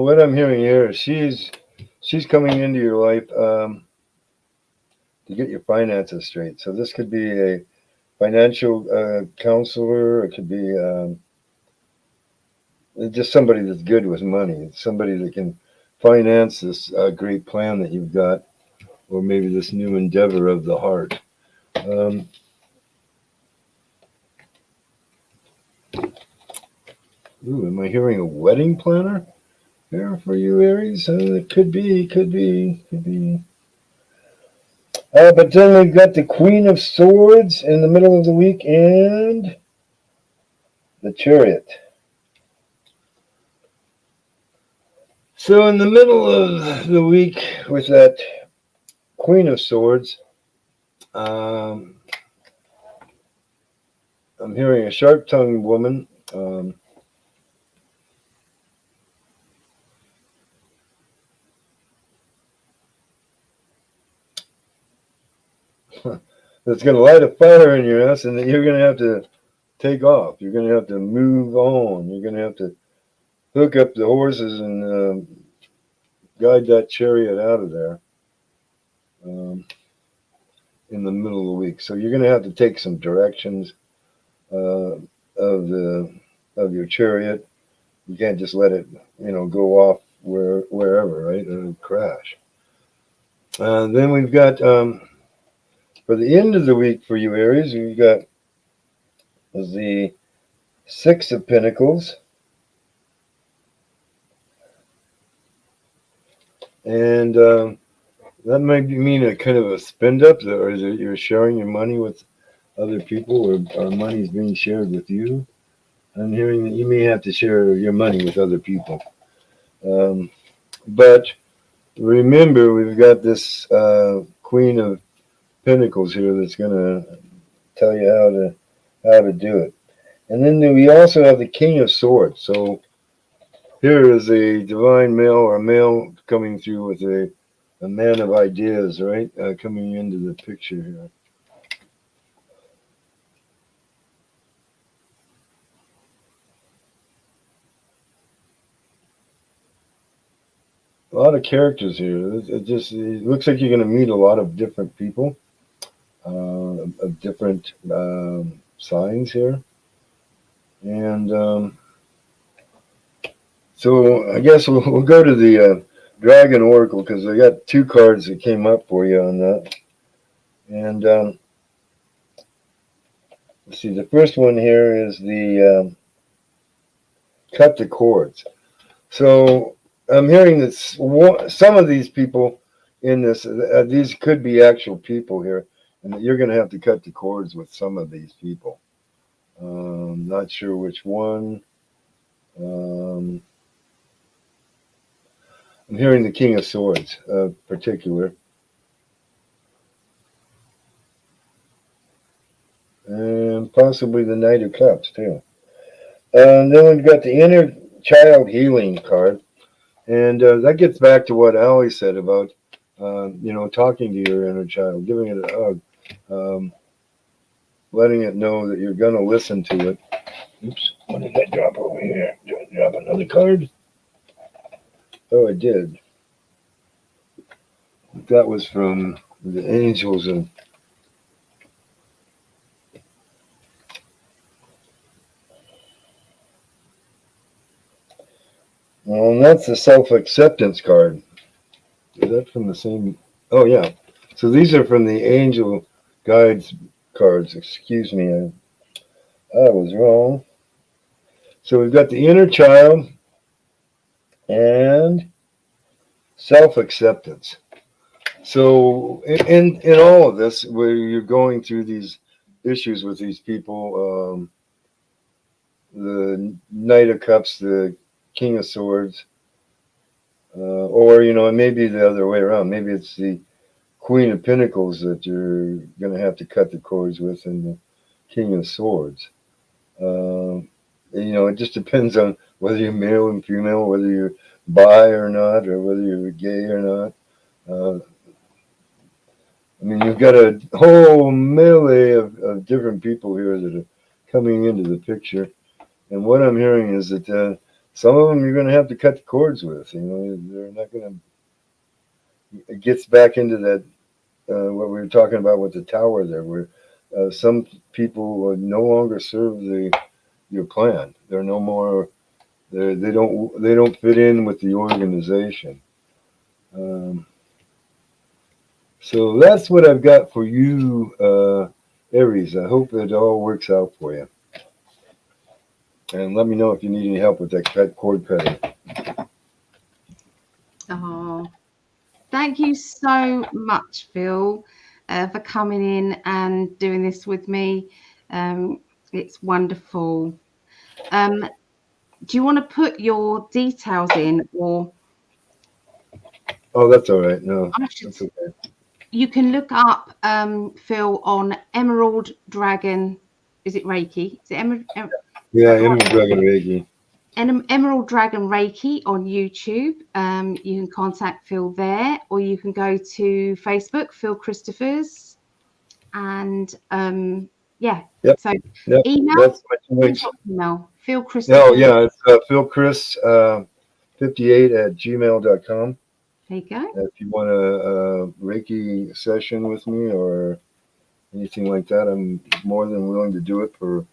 what I'm hearing here is she's coming into your life to get your finances straight. So this could be a financial counselor. It could be just somebody that's good with money. Somebody that can finance this great plan that you've got, or maybe this new endeavor of the heart. Ooh, am I hearing a wedding planner here for you, Aries? It could be. But then we've got the Queen of Swords in the middle of the week and the Chariot. So in the middle of the week with that Queen of Swords, I'm hearing a sharp-tongued woman. That's going to light a fire in your ass, and that you're going to have to take off. You're going to have to move on. You're going to have to hook up the horses and guide that chariot out of there in the middle of the week. So you're going to have to take some directions of your chariot. You can't just let it, go off wherever, right? It'll crash. Then we've got for the end of the week for you, Aries, we've got the Six of Pentacles. And that might mean a kind of a spend up, or that you're sharing your money with other people, or money is being shared with you. I'm hearing that you may have to share your money with other people. But remember, we've got this Queen of Pentacles here that's going to tell you how to do it. And then we also have the King of Swords. So here is a divine male, or a male coming through with a man of ideas, right? Coming into the picture here. A lot of characters here. It looks like you're going to meet a lot of different people, of different signs here. And so I guess we'll go to the Dragon Oracle, because I got two cards that came up for you on that. And let's see, the first one here is the Cut the Cords. So I'm hearing that some of these people in this, these could be actual people here, and that you're going to have to cut the cords with some of these people. Not sure which one. I'm I'm hearing the King of Swords, particular. And possibly the Knight of Cups, too. And then we've got the Inner Child Healing card. And that gets back to what Ali said about, talking to your inner child, giving it a hug, letting it know that you're going to listen to it. Oops, what did that drop over here? Did I drop another card? Oh, I did. That was from the Angels of... Well, and that's the Self-Acceptance card. Is that from the same... Oh, yeah. So these are from the Angel Guides cards. Excuse me, I was wrong. So we've got the Inner Child and Self-Acceptance. So in all of this, where you're going through these issues with these people, the Knight of Cups, the King of Swords, or, it may be the other way around. Maybe it's the Queen of Pentacles that you're going to have to cut the cords with, and the King of Swords. It just depends on whether you're male and female, whether you're bi or not, or whether you're gay or not. You've got a whole melee of different people here that are coming into the picture. And what I'm hearing is that some of them you're going to have to cut the cords with. They're not going to... It gets back into that, what we were talking about with the tower there, where some people no longer serve your plan. They're no more... They don't fit in with the organization. So that's what I've got for you, Aries. I hope it all works out for you. And let me know if you need any help with that cord cutting. Oh, thank you so much, Phil, for coming in and doing this with me. It's wonderful. Do you want to put your details in, or? Oh, that's all right. No, that's okay. You can look up Phil on Emerald Dragon. Is it Reiki? Is it Emerald? Yeah, Emerald Dragon Reiki. Emerald Dragon Reiki on YouTube. You can contact Phil there, or you can go to Facebook, Phil Christophers, and Yep. So yep. email. That's my 2 weeks. Email Phil Christophers. Oh yeah, it's philchris58@gmail.com. There you go. If you want a Reiki session with me or anything like that, I'm more than willing to do it for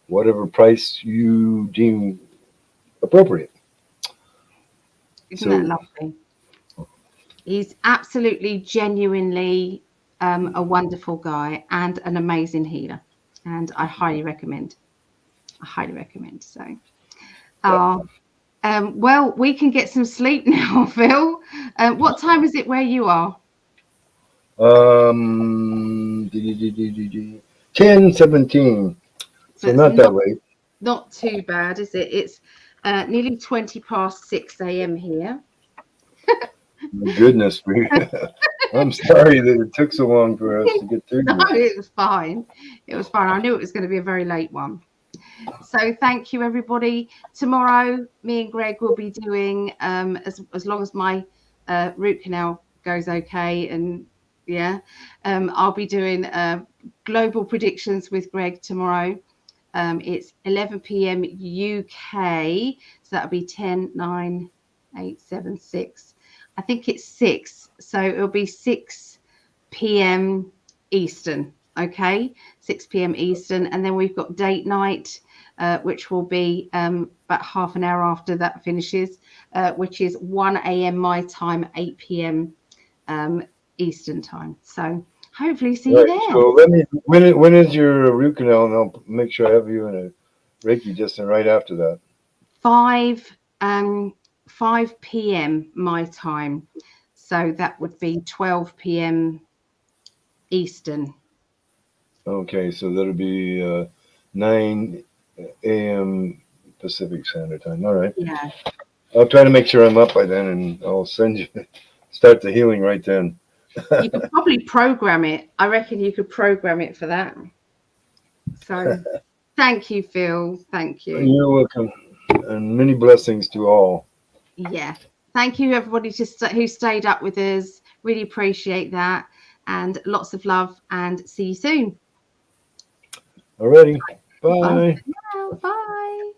whatever price you deem appropriate. Isn't that lovely? He's absolutely, genuinely a wonderful guy and an amazing healer. And I highly recommend. So, well, we can get some sleep now, Phil. What time is it where you are? 10:17. So not that late. Not too bad, is it? It's nearly 6 a.m. here. My goodness, I'm sorry that it took so long for us to get through. No, it was fine. It was fine. I knew it was going to be a very late one. So thank you, everybody. Tomorrow, me and Greg will be doing, as long as my root canal goes okay, and I'll be doing global predictions with Greg tomorrow. It's 11 p.m. UK, so that'll be 10, 9, 8, 7, 6. I think it's 6, so it'll be 6 p.m. Eastern. Okay, 6 p.m. Eastern, and then we've got date night, which will be about half an hour after that finishes, which is 1 a.m. my time, 8 p.m. Eastern time. So hopefully see you there. So when is your root canal, and I'll make sure I have you in a Reiki just right after that. 5 p.m. my time, so that would be 12 p.m. Eastern. Okay, so that'll be 9 a.m. Pacific Standard Time. All right. Yeah. I'll try to make sure I'm up by then, and I'll send you start the healing right then. You could probably program it. I reckon you could program it for that. So thank you, Phil. Thank you. You're welcome, and many blessings to all. Yeah. Thank you, everybody who stayed up with us. Really appreciate that. And lots of love, and see you soon. Alrighty, bye. Bye. Bye.